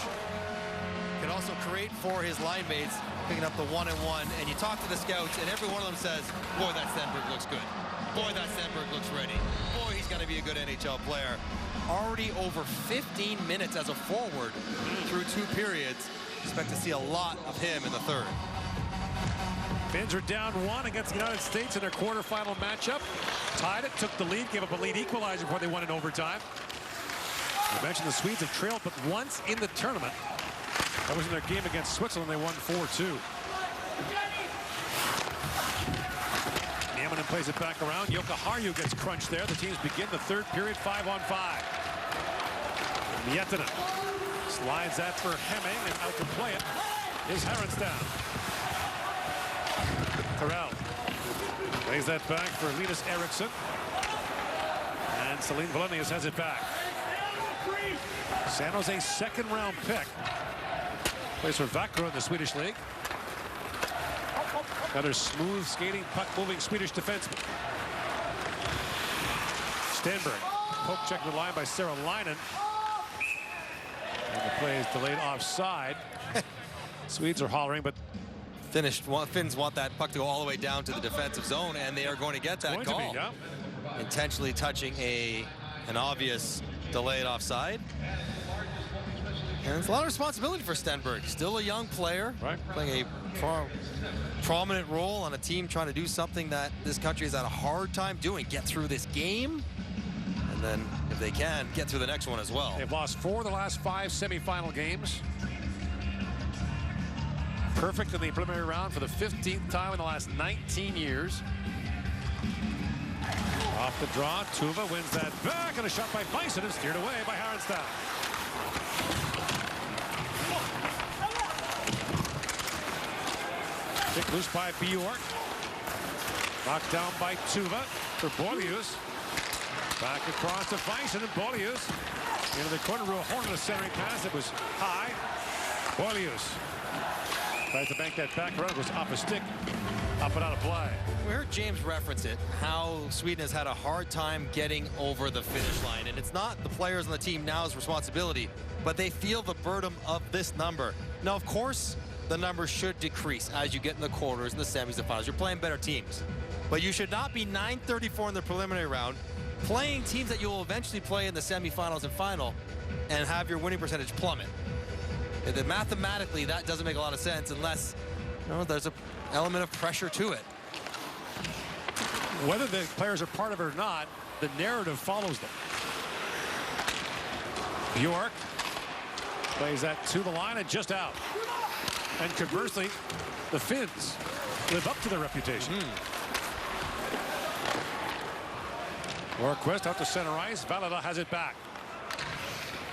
Speaker 3: can also create for his line mates, picking up the one-and-one. And you talk to the scouts, and every one of them says, boy, that Stenberg looks good. Boy, that Stenberg looks ready. Boy, he's going to be a good NHL player. Already over 15 minutes as a forward through 2 periods. Expect to see a lot of him in the third.
Speaker 2: Finns are down 1 against the United States in their quarterfinal matchup. Tied it, took the lead, gave up a lead equalizer before they won in overtime. I mentioned the Swedes have trailed but once in the tournament. That was in their game against Switzerland. They won 4-2. Nieminen plays it back around. Jukka Harju gets crunched there. The teams begin the third period 5-on-5. Miettinen slides that for Hemming, and out to play it is Härenstam. Terrell plays that back for Linus Eriksson. And Celine Valenius has it back. San Jose second-round pick. Plays for Vancouver in the Swedish League. Another smooth skating, puck-moving Swedish defenseman. Stenberg, poke check the line by Sarah Leinen. And the play is delayed offside. Swedes are hollering, but
Speaker 3: Finns want that puck to go all the way down to the defensive zone, and they are going to get that call. Intentionally touching an obvious delayed offside. And it's a lot of responsibility for Stenberg. Still a young player, playing a prominent role on a team trying to do something that this country has had a hard time doing. Get through this game, and then, if they can, get through the next one as well.
Speaker 2: They've lost 4 of the last 5 semifinal games. Perfect in the preliminary round for the 15th time in the last 19 years. Off the draw, Tuva wins that back, and a shot by Bison is steered away by Härenstam. Kick loose by Bjork. Knocked down by Tuva for Boilius. Back across to Bison, and Boilius into the corner. Real horn of the centering pass. It was high. Boilius tries to bank that back around. It was off a stick. Up and out of play.
Speaker 3: We heard James reference it, how Sweden has had a hard time getting over the finish line. And it's not the players on the team now's responsibility, but they feel the burden of this number. Now, of course, the number should decrease as you get in the quarters and the semis and finals. You're playing better teams. But you should not be 934 in the preliminary round, playing teams that you will eventually play in the semifinals and final, and have your winning percentage plummet. And mathematically, that doesn't make a lot of sense unless there's an element of pressure to it.
Speaker 2: Whether the players are part of it or not, the narrative follows them. Bjork plays that to the line and just out. And conversely, the Finns live up to their reputation. Lorquist out to center ice. Valada has it back.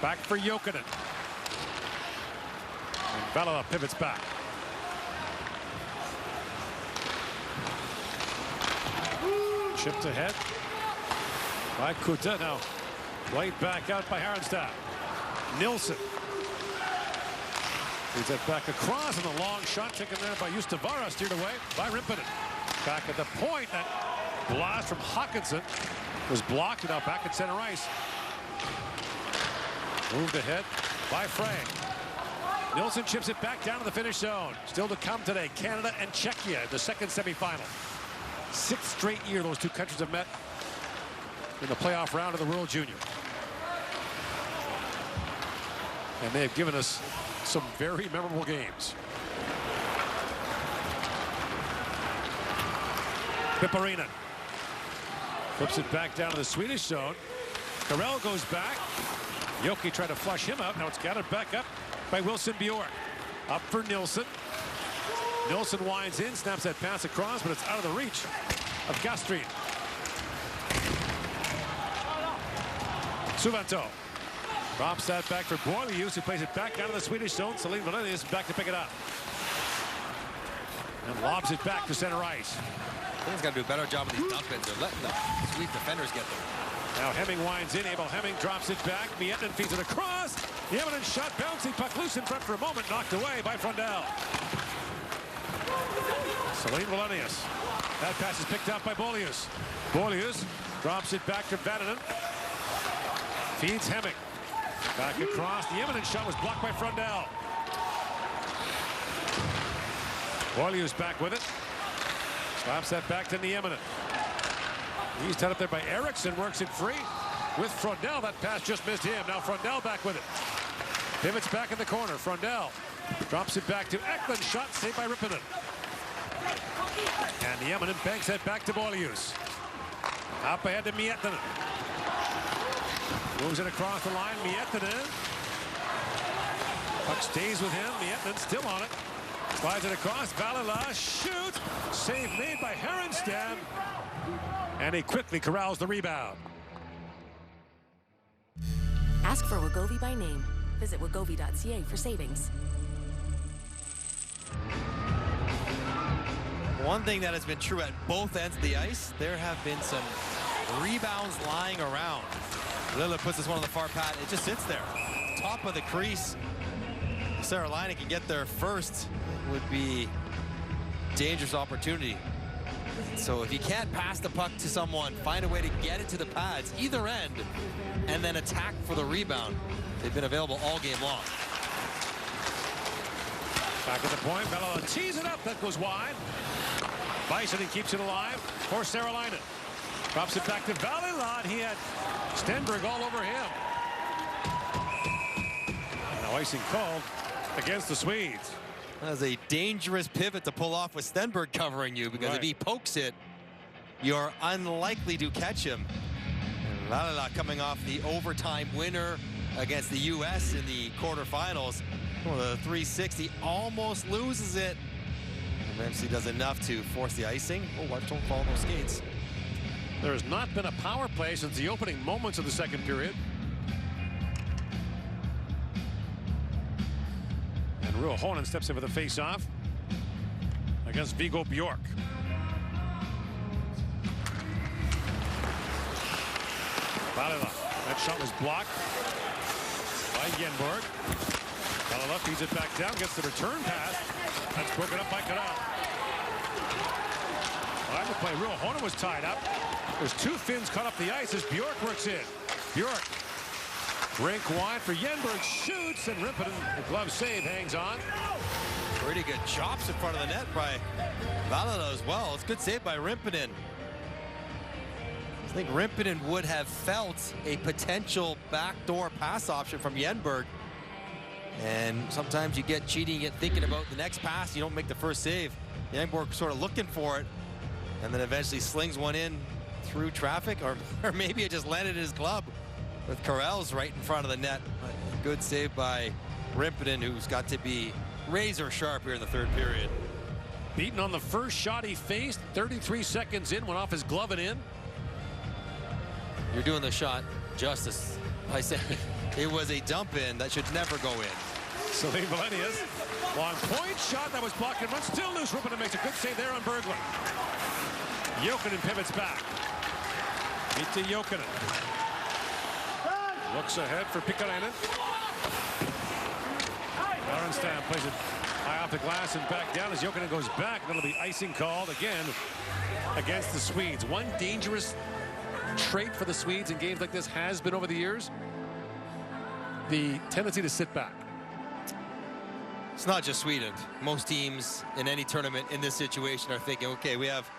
Speaker 2: Back for Jokinen. And Valada pivots back. Chipped ahead by Kuta. Now played back out by Härenstam. Nilsson leads that back across, and a long shot taken there by Justavara, steered away by Rimpinen. Back at the point, that blast from Hawkinson was blocked, and now back at center ice. Moved ahead by Frank. Nilsson chips it back down to the finish zone. Still to come today, Canada and Czechia in the second semifinal. 6th straight year those two countries have met in the playoff round of the World Junior. And they have given us some very memorable games. Piparinen flips it back down to the Swedish zone. Carell goes back. Yoki tried to flush him out. Now it's gathered back up by Wilson Bjork. Up for Nilsson. Nilsson winds in, snaps that pass across, but it's out of the reach of Gastrin. Suvanto drops that back for Boilius, who plays it back down to the Swedish zone. Celine Valenius back to pick it up. And lobs it back to center ice.
Speaker 3: He's got to do a better job of these dump-ins. They're letting the Swede defenders get them.
Speaker 2: Now Hemming winds in. Abel Hemming drops it back. Miettinen feeds it across. The Nieminen shot, bouncing puck loose in front for a moment, knocked away by Frundell. Celine Valenius. That pass is picked up by Boilius. Boilius drops it back to Vatanen. Feeds Hemming. Back across. The Nieminen shot was blocked by Frundell. Boilius back with it. Slaps that back to Nieminen. He's tied up there by Eriksson. Works it free with Frundell. That pass just missed him. Now Frundell back with it. Pivots back in the corner. Frundell drops it back to Eklund. Shot saved by Rippinen. And Nieminen banks that back to Boilius. Up ahead to Miettinen. Moves it across the line. Miettinen. Puck stays with him. Miettinen still on it. Slides it across. Valila shoots. Save made by Herenstam. And he quickly corrals the rebound.
Speaker 16: Ask for Wegovy by name. Visit wegovy.ca for savings.
Speaker 3: One thing that has been true at both ends of the ice, there have been some rebounds lying around. Lillard puts this one on the far pad. It just sits there. Top of the crease. Saralainen can get there first. Would be dangerous opportunity. So if you can't pass the puck to someone, find a way to get it to the pads, either end, and then attack for the rebound. They've been available all game long.
Speaker 2: Back at the point, Bella tees it up, that goes wide. Bison keeps it alive for Saralainen. Drops it back to Valilon. He had Stenberg all over him. Now icing called against the Swedes.
Speaker 3: That's a dangerous pivot to pull off with Stenberg covering you, because if he pokes it, you're unlikely to catch him. And Valila coming off the overtime winner against the U.S. in the quarterfinals. Well, the 360 almost loses it. Eventually does enough to force the icing. Oh, watch, don't follow those skates.
Speaker 2: There has not been a power play since the opening moments of the second period. And Ruo Honen steps in for the face-off against Viggo Bjork. Valila. That shot was blocked by Yenborg. Valila feeds it back down, gets the return pass. That's broken up by Kadal. Behind the play, Ruo Honen was tied up. There's two Finns caught up the ice as Bjork works in. Bjork. Rink wide for Yenberg, shoots, and Rippinen, the glove save, hangs on.
Speaker 3: Pretty good chops in front of the net by Valila as well. It's good save by Rippinen. I think Rippinen would have felt a potential backdoor pass option from Yenberg. And sometimes you get cheating, you get thinking about the next pass, you don't make the first save. Yenberg sort of looking for it, and then eventually slings one in through traffic, or maybe it just landed in his glove with Karels right in front of the net. But good save by Rippinen, who's got to be razor sharp here in the third period.
Speaker 2: Beaten on the first shot he faced, 33 seconds in, went off his glove and in.
Speaker 3: You're doing the shot justice by saying it was a dump in that should never go in.
Speaker 2: Celine Valenius, long point shot that was blocked and runs still loose. Rippinen makes a good save there on Berglund. Jokinen pivots back. Meet to Jokinen. Looks ahead for Pikkarainen. Arenstam plays it high off the glass and back down as Jokinen goes back. That'll be icing called again against the Swedes. One dangerous trait for the Swedes in games like this has been over the years the tendency to sit back.
Speaker 3: It's not just Sweden. Most teams in any tournament in this situation are thinking, okay, we have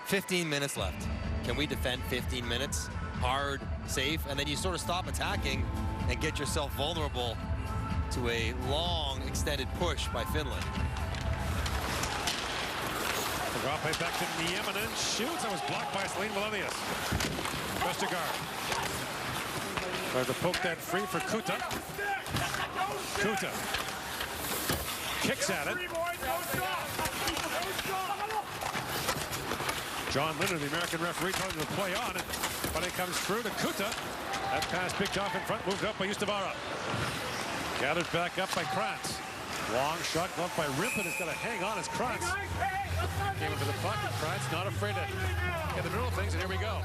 Speaker 3: 15 minutes left. Can we defend 15 minutes? Hard, safe, and then you sort of stop attacking and get yourself vulnerable to a long extended push by Finland.
Speaker 2: The drop right back to Nieminen. Shoots. That was blocked by Celine Valenius. Vestergaard. Tries to poke that free for Kuta. Kuta kicks at it. John Linder, the American referee, telling him to play on it, but it comes through to Kuta. That pass picked off in front, moved up by Ustavara. Gathered back up by Krantz. Long shot gloved by Rimpin. It's got to hang on as Krantz came into the puck, and Krantz not afraid to get the middle of things, and here we go.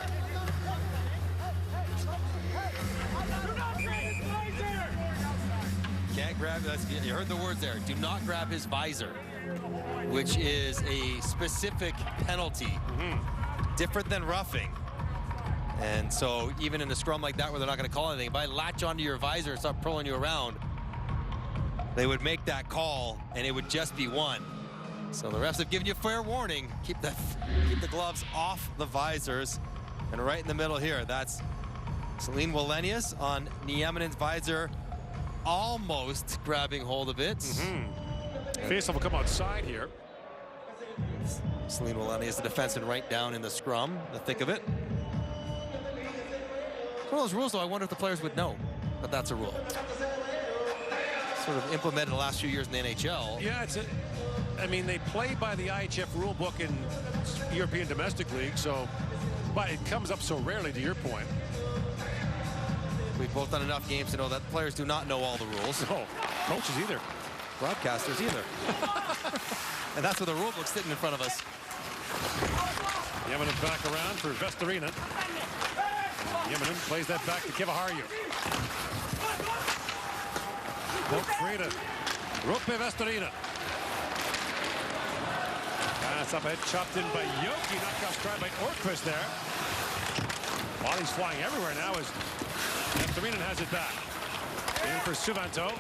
Speaker 3: Can't grab, you heard the words there, do not grab his visor, which is a specific penalty. Different than roughing. And so even in a scrum like that where they're not going to call anything, if I latch onto your visor and start pulling you around, they would make that call and it would just be one. So the refs have given you fair warning. Keep the gloves off the visors. And right in the middle here, that's Celine Wallenius on Nieminen's visor, almost grabbing hold of it.
Speaker 2: Faceoff will come outside here.
Speaker 3: Celine Wallenius, the defenseman, right down in the scrum, the thick of it. It's one of those rules, though, I wonder if the players would know that that's a rule. Sort of implemented in the last few years in the NHL.
Speaker 2: Yeah, I mean, they play by the IIHF rule book in European domestic league, so, but it comes up so rarely, to your point.
Speaker 3: We've both done enough games to know that players do not know all the rules.
Speaker 2: No, coaches either.
Speaker 3: Broadcasters either. And that's where the rule book's sitting in front of us.
Speaker 2: Yeminen back around for Vestarina. Yeminen plays that back to Kivaharju. Poke free to Roope Vestarina. Pass up ahead, chopped in by Yoki. Knocked off stride by Orquist there. While he's flying everywhere now as Vestarina has it back. In for Suvanto.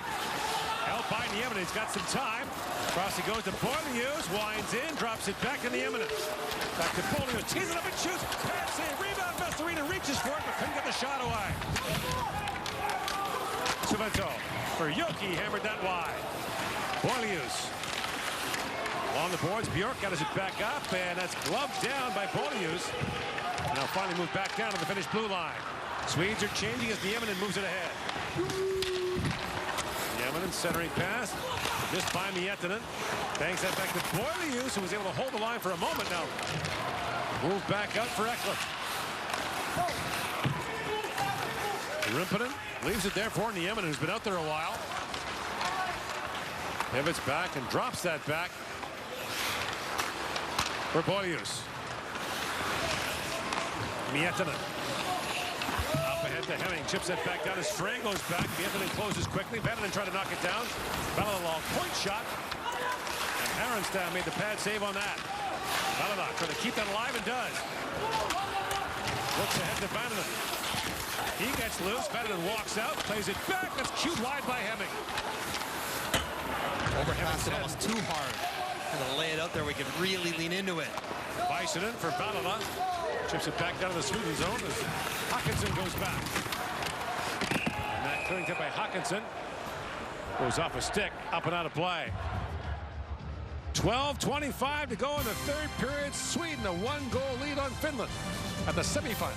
Speaker 2: Held by Nieminen. He's got some time. Across he goes to Boilius. Winds in. Drops it back to Nieminen. Back to Boilius. Tees it up and shoots. Pass save. Rebound. Vestarina reaches for it, but couldn't get the shot away. Suvanto for Yoki. Hammered that wide. Boilius. On the boards. Bjork got it back up, and that's gloved down by Boilius. Now finally moved back down to the finished blue line. Swedes are changing as Nieminen moves it ahead. Nieminen centering pass. Just by Miettinen. Bangs that back to Boilius, who was able to hold the line for a moment now. Move back out for Eklund. Rimpinen leaves it there for Nieminen, who's been out there a while. Pivots back and drops that back for Boilius. Miettinen. Up ahead to Hemming. Chips it back down as Strang goes back. Miettinen closes quickly. Vatanen tried to knock it down. Bella long point shot. And Harrenstad made the pad save on that. Bella trying to keep that alive and does. Looks ahead to Vatanen. He gets loose. Vatanen walks out. Plays it back. That's cued wide by Hemming.
Speaker 3: Overpassed it almost too hard. Gonna lay it out there. We can really lean into it.
Speaker 2: Bisonen for Balala. Chips it back down to the Sweden zone as Hawkinson goes back. And that clearing tip by Hawkinson goes off a stick, up and out of play. 12:25 to go in the third period. Sweden a one-goal lead on Finland at the semifinal.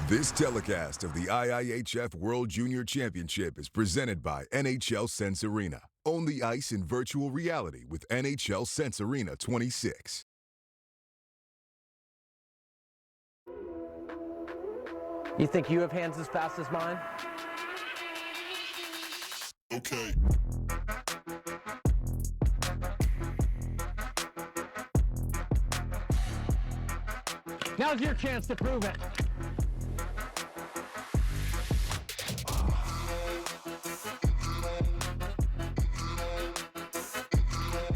Speaker 13: This telecast of the IIHF World Junior Championship is presented by NHL Sense Arena. Own the ice in virtual reality with NHL Sense Arena 26.
Speaker 17: You think you have hands as fast as mine?
Speaker 14: Okay.
Speaker 17: Now's your chance to prove it.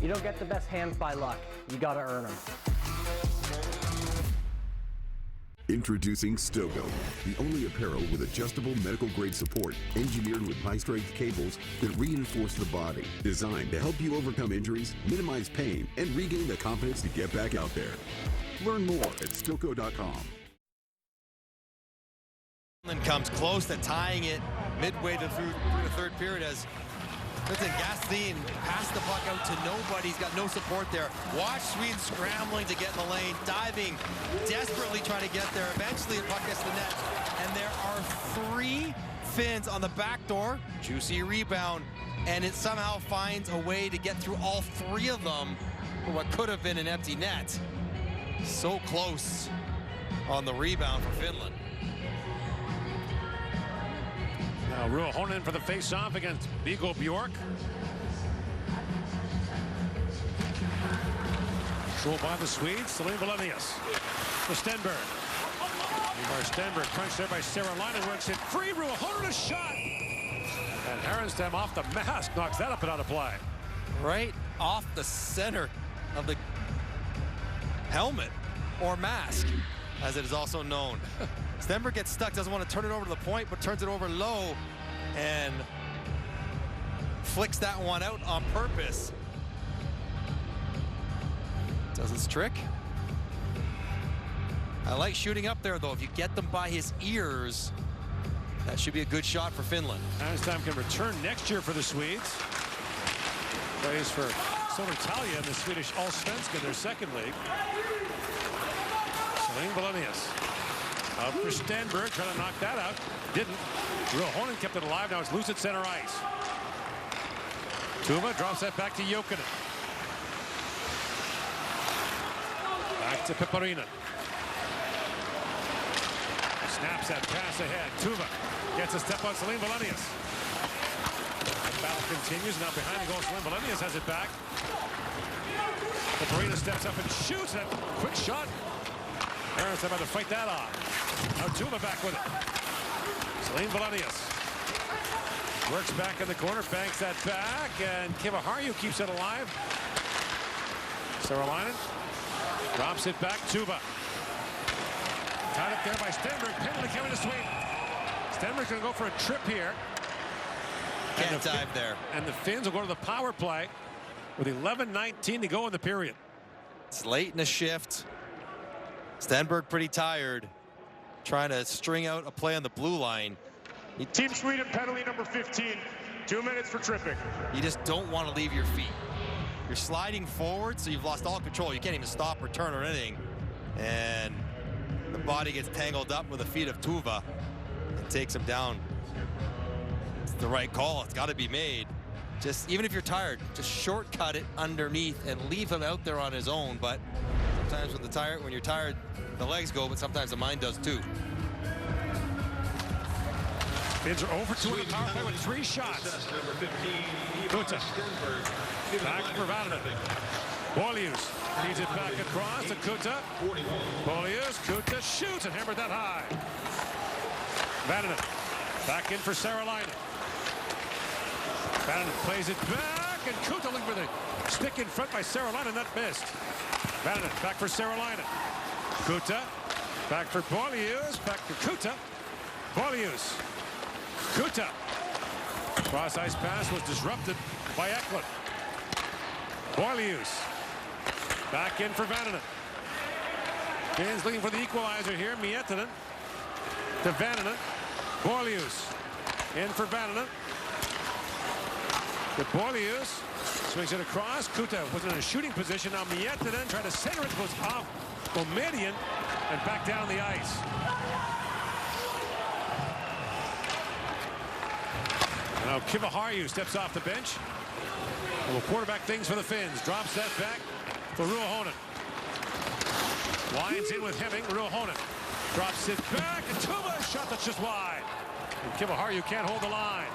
Speaker 17: You don't get the best hands by luck. You gotta earn them.
Speaker 19: Introducing Stogo, the only apparel with adjustable medical-grade support, engineered with high-strength cables that reinforce the body, designed to help you overcome injuries, minimize pain, and regain the confidence to get back out there. Learn more at Stoco.com.
Speaker 3: Finland comes close to tying it midway through the third period as Gastin passed the puck out to nobody. He's got no support there. Watch Sweden scrambling to get in the lane, diving, desperately trying to get there. Eventually the puck gets the net, and there are 3 Finns on the back door. Juicy rebound, and it somehow finds a way to get through all 3 of them for what could have been an empty net. So close on the rebound for Finland.
Speaker 2: Now Ruohonen for the face-off against Viggo Bjork. Control by the Swedes. Celine Valenius for Stenberg. Ivar Stenberg crunched there by Sarah works it free. Ruohonen a shot. And Aronstam off the mask knocks that up and out of play.
Speaker 3: Right off the center of the helmet, or mask, as it is also known. Stenberg gets stuck, doesn't want to turn it over to the point, but turns it over low and flicks that one out on purpose. Does its trick. I like shooting up there, though. If you get them by his ears, that should be a good shot for Finland.
Speaker 2: Aronstam can return next year for the Swedes. Plays for Södertälje in the Swedish Allsvenskan, their second league. Celine Valenius. Out for Stenberg, trying to knock that out. Didn't. Ruohonen kept it alive. Now it's loose at center ice. Tuva drops that back to Jokinen. Back to Piparinen. Snaps that pass ahead. Tuva gets a step on Celine Valenius. The battle continues. Now behind the goal, Celine Valenius has it back. Piparinen steps up and shoots. That quick shot. Aronstam about to fight that off. Now Tuva back with it. Celine Valenius works back in the corner, banks that back, and Kiviharju keeps it alive. Saralainen drops it back. Tuva tied up there by Stenberg. Penalty coming to Sweden. Stenberg's going to go for a trip here.
Speaker 3: Can't dive there.
Speaker 2: And the Finns will go to the power play with 11:19 to go in the period.
Speaker 3: It's late in the shift. Stenberg pretty tired, trying to string out a play on the blue line.
Speaker 4: Team Sweden penalty number 15. 2 minutes for tripping.
Speaker 3: You just don't want to leave your feet. You're sliding forward, so you've lost all control. You can't even stop or turn or anything. And the body gets tangled up with the feet of Tuva and takes him down. It's the right call. It's got to be made. Just even if you're tired, just shortcut it underneath and leave him out there on his own. But sometimes when you're tired, the legs go, but sometimes the mind does too.
Speaker 2: Finns are over 2 in the power play with 3 shots. Kuta. Back for Vananen. Boilius feeds it back across to Kuta. Boilius, Kuta shoots and hammered that high. Vananen back in for Saralainen. Vananen plays it back, and Kuta looking for the stick in front by Saralainen, that missed. Vananen back for Saralainen. Kuta back for Boilius, back to Kuta. Boilius. Kuta. Cross ice pass was disrupted by Eklund. Boilius. Back in for Vananen. Finns looking for the equalizer here. Miettinen to Vananen. Boilius in for Vananen. To Boilius. Swings it across. Kuta was in a shooting position. Now Miettinen trying to center it. Goes off Omedian and back down the ice. Now Kiviharju steps off the bench. And will quarterback things for the Finns. Drops that back for Ruohonen. Lines in with Hemming. Ruohonen drops it back. And Tuva, a shot that's just wide. And Kiviharju can't hold the line.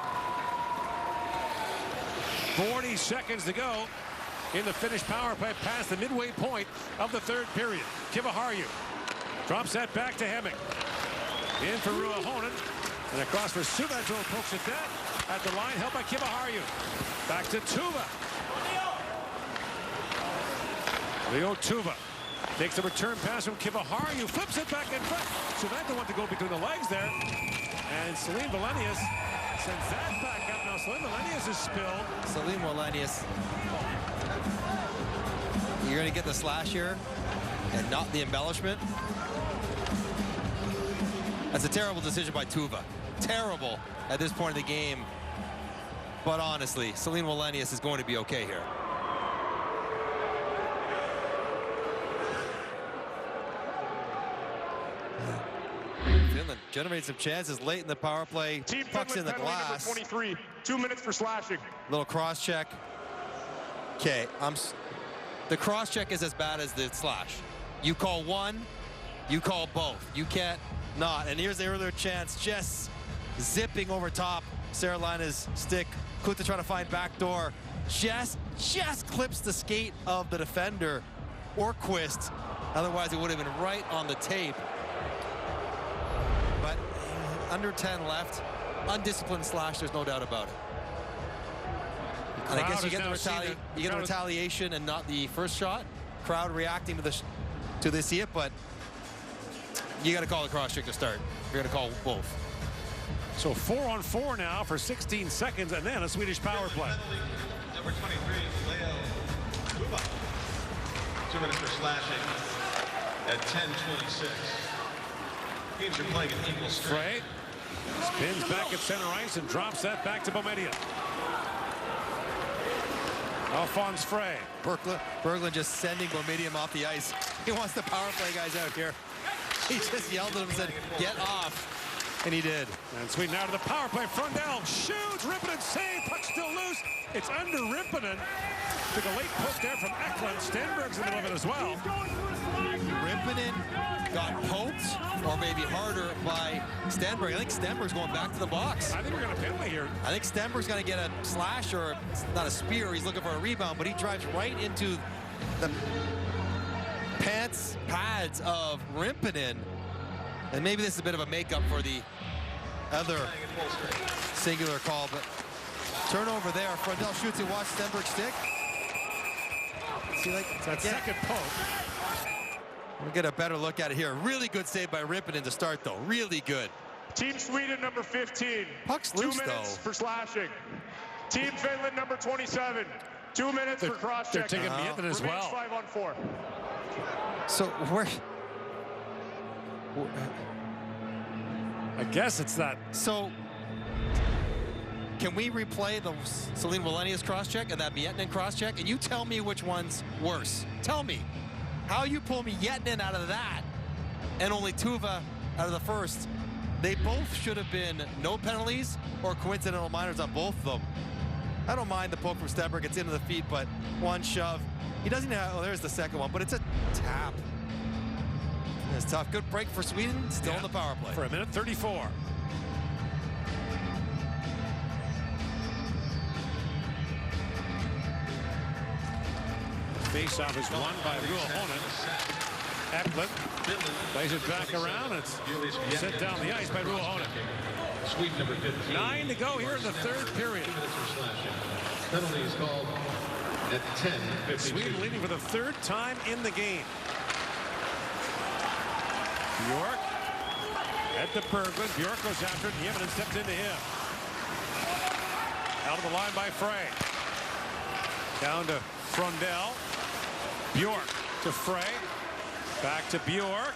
Speaker 2: 40 seconds to go in the Finnish power play past the midway point of the third period. Kiviharju drops that back to Hemming. In for Ruohonen. And across for Suvatro, pokes it that at the line, held by Kiviharju. Back to Tuva. Leo Tuva takes the return pass from Kiviharju, flips it back in front. Suvatro wants to go between the legs there. And Celine Valenius sends that back up. Now Celine Valenius is spilled.
Speaker 3: Celine Valenius. You're going to get the slash here and not the embellishment. That's a terrible decision by Tuva. Terrible at this point of the game. But honestly, Celine Valenius is going to be okay here. Finland generates some chances late in the power play.
Speaker 4: Team
Speaker 3: Pucks in the glass.
Speaker 4: Number 23. 2 minutes for slashing.
Speaker 3: Little cross check. Okay, the cross check is as bad as the slash. You call one, You call both. You can't not. And here's the earlier chance, just zipping over top Saralina's stick. Kuta trying to find backdoor. Just clips the skate of the defender, Orquist. Otherwise, it would have been right on the tape. But under 10 left. Undisciplined slash, there's no doubt about it. And I guess you get the retaliation and not the first shot. Crowd reacting to this, they see it, but you got to call the cross check to start. You're going to call both.
Speaker 2: So 4-on-4 now for 16 seconds, and then a Swedish power play.
Speaker 18: Number 23, Leo Kuba. 2 minutes for slashing at 10:26. Teams are playing an equal strength.
Speaker 2: Frey spins back at center ice and drops that back to Bomedia. Alphonse Frey.
Speaker 3: Berglund just sending Bomedia off the ice. He wants the power play guys out here. He just yelled at him and said, get off. And he did.
Speaker 2: And Sweden out of the power play. Frundell shoots. Rippinen save. Puck still loose. It's under Rippinen. Took a late push there from Eklund. Stenberg's in the middle of it as well.
Speaker 3: Rippinen got poked, or maybe harder, by Stenberg. I think Stenberg's going back to the box.
Speaker 2: I think we're going to penalty here.
Speaker 3: I think Stenberg's going to get a slash, or not a spear. He's looking for a rebound, but he drives right into the pads of Rippinen. And maybe this is a bit of a makeup for the other singular call, but turnover there. Frundell shoots and watch Stenberg stick. See, like
Speaker 2: that second poke.
Speaker 3: We'll get a better look at it here. Really good save by Rippinen to start, though. Really good.
Speaker 4: Team Sweden, number 15.
Speaker 3: Puck's
Speaker 4: 2
Speaker 3: loose,
Speaker 4: minutes
Speaker 3: though.
Speaker 4: for slashing. Team Finland, number 27. 2 minutes for cross-check.
Speaker 2: They're taking Miettinen as well.
Speaker 4: 5-on-4.
Speaker 3: So
Speaker 2: I guess it's that.
Speaker 3: So can we replay the Celine Wallenius cross-check and that Miettinen cross-check, and you tell me which one's worse? Tell me. How you pull Miettinen out of that and only Tuva out of the first. They both should have been no penalties or coincidental minors on both of them. I don't mind the poke from Stenberg. It's into the feet, but one shove. He doesn't have, oh, there's the second one, but it's a tap. It's tough. Good break for Sweden. Still in the power play.
Speaker 2: For a minute 34. Face-off is won by Ruohonen. Eklund plays it back around. It's sent down the ice by Ruohonen.
Speaker 18: Sweden, number 15.
Speaker 2: 9 to go here in the third period.
Speaker 18: Penalty is called at 10:52.
Speaker 2: Sweden leading for the third time in the game. Bjork at the Berglund. Bjork goes after it. Nieminen steps into him. Out of the line by Frey. Down to Frundell. Bjork to Frey. Back to Bjork.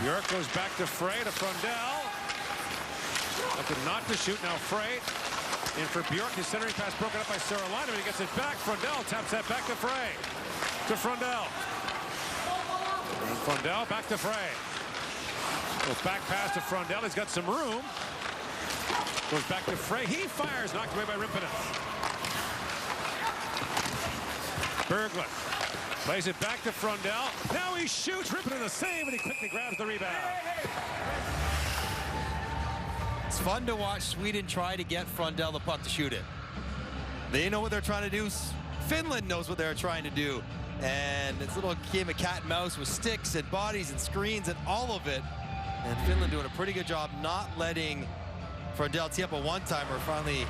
Speaker 2: Bjork goes back to Frey to Frundell. Looking not to shoot now. Frey in for Bjork. His centering pass broken up by Saralina, but he gets it back. Frundell taps that back to Frey. To Frundell. And Frundell back to Frey. Goes back pass to Frundell. He's got some room. Goes back to Frey. He fires. Knocked away by Rippinen. Berglund plays it back to Frundell. Now he shoots. Rippinen the save, and he quickly grabs the rebound.
Speaker 3: It's fun to watch Sweden try to get Frundell the puck to shoot it. They know what they're trying to do. Finland knows what they're trying to do. And it's a little game of cat and mouse with sticks and bodies and screens and all of it. And Finland doing a pretty good job not letting Frundell tee up a one-timer. Finally,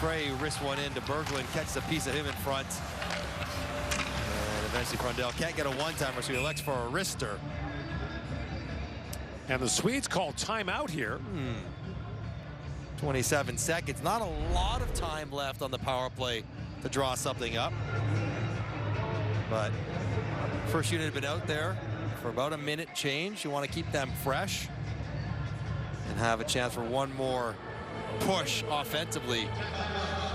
Speaker 3: Frey wrists one in to Berglund, catches a piece of him in front. And eventually Frundell can't get a one-timer, so he elects for a wrister.
Speaker 2: And the Swedes call timeout here.
Speaker 3: 27 seconds. Not a lot of time left on the power play to draw something up. But first unit had been out there for about a minute change. You want to keep them fresh and have a chance for one more push offensively,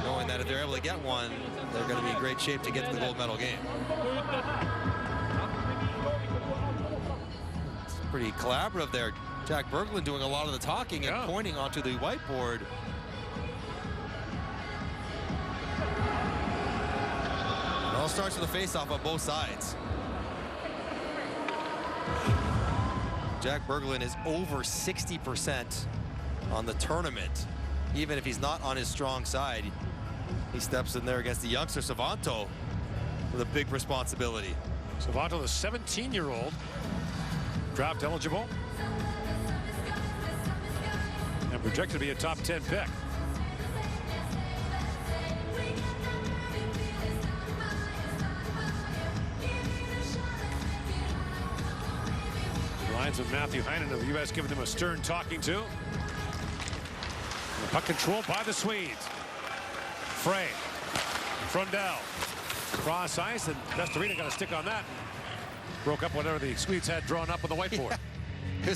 Speaker 3: knowing that if they're able to get one, they're going to be in great shape to get to the gold medal game. It's pretty collaborative there. Jack Berglund doing a lot of the talking and pointing onto the whiteboard. It all starts with a face-off on both sides. Jack Berglund is over 60% on the tournament. Even if he's not on his strong side, he steps in there against the youngster Savanto with a big responsibility.
Speaker 2: Savanto, the 17-year-old, draft eligible and projected to be a top 10 pick. Lines of Matthew Heinen of the U.S. giving them a stern talking to. The puck controlled by the Swedes. Frey, Frundell, cross ice, and Vestorina got a stick on that. Broke up whatever the Swedes had drawn up on the whiteboard.
Speaker 3: Yeah.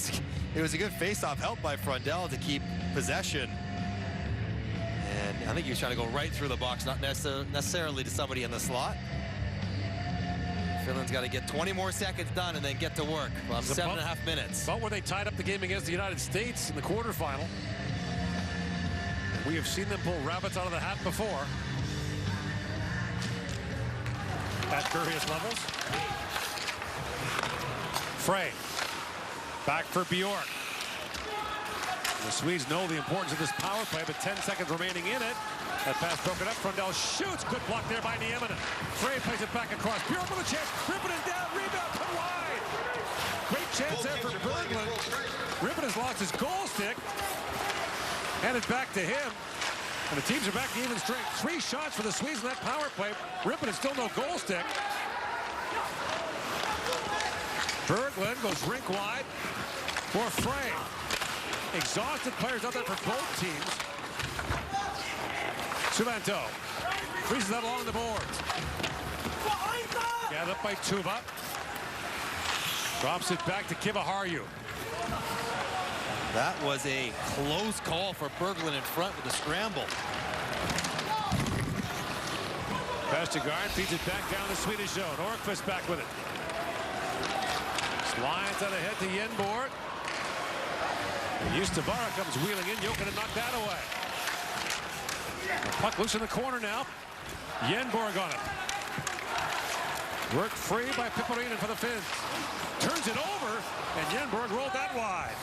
Speaker 3: It was a good face-off help by Frundell to keep possession. And I think he was trying to go right through the box, not necessarily to somebody in the slot. Finland's got to get 20 more seconds done and then get to work. Well, 7.5 minutes.
Speaker 2: About where they tied up the game against the United States in the quarterfinal. We have seen them pull rabbits out of the hat before at various levels. Frey back for Bjork. The Swedes know the importance of this power play, but 10 seconds remaining in it. That pass broken up. Frundell shoots. Good block there by Nieminen. Frey plays it back across. Bjork with a chance. Ripping it down. Rebound. Put wide. Great chance there for Berglund. Rippin has lost his goal stick. Handed back to him. And the teams are back to even strength. 3 shots for the Swedes in that power play. Rippin is still no goal stick. Berglund goes rink wide for Frey. Exhausted players out there for both teams. Savanto freezes that along the boards. Gathered up by Tuva. Drops it back to Kivaharju.
Speaker 3: That was a close call for Berglund in front with a scramble.
Speaker 2: Vestergaard feeds it back down the Swedish zone. Orkvist back with it. Slides out ahead to Yenborg. Ustavara comes wheeling in. Jokinen knocked that away. The puck loose in the corner now. Yenborg on it. Worked free by Piparinen for the Finns. Turns it over, and Yenborg rolled that wide.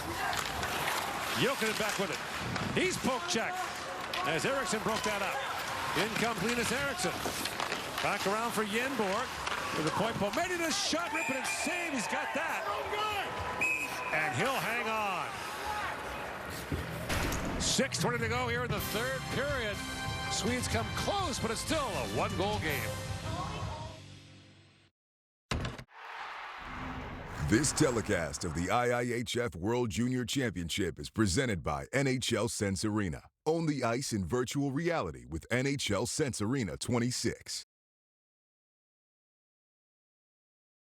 Speaker 2: Jokinen back with it. He's poke checked as Eriksson broke that up. In comes Linus Eriksson. Back around for Yenborg with a point pull. Made it a shot, ripping and save. He's got that. And he'll hang on. 6:20 to go here in the third period. Swedes come close, but it's still a 1-goal game.
Speaker 13: This telecast of the IIHF World Junior Championship is presented by NHL Sense Arena. Own the ice in virtual reality with NHL Sense Arena 26.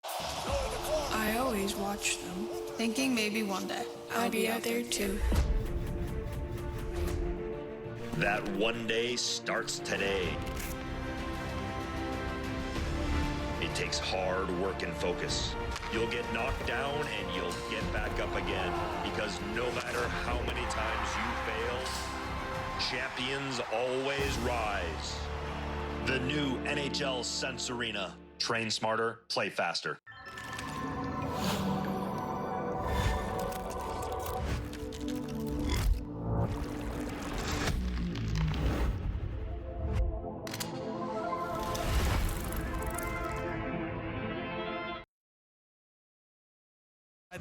Speaker 5: I always watch them, thinking maybe one day I'll be out there too.
Speaker 21: That one day starts today. It takes hard work and focus. You'll get knocked down and you'll get back up again, because no matter how many times you fail, champions always rise. The new NHL Sense Arena. Train smarter, play faster.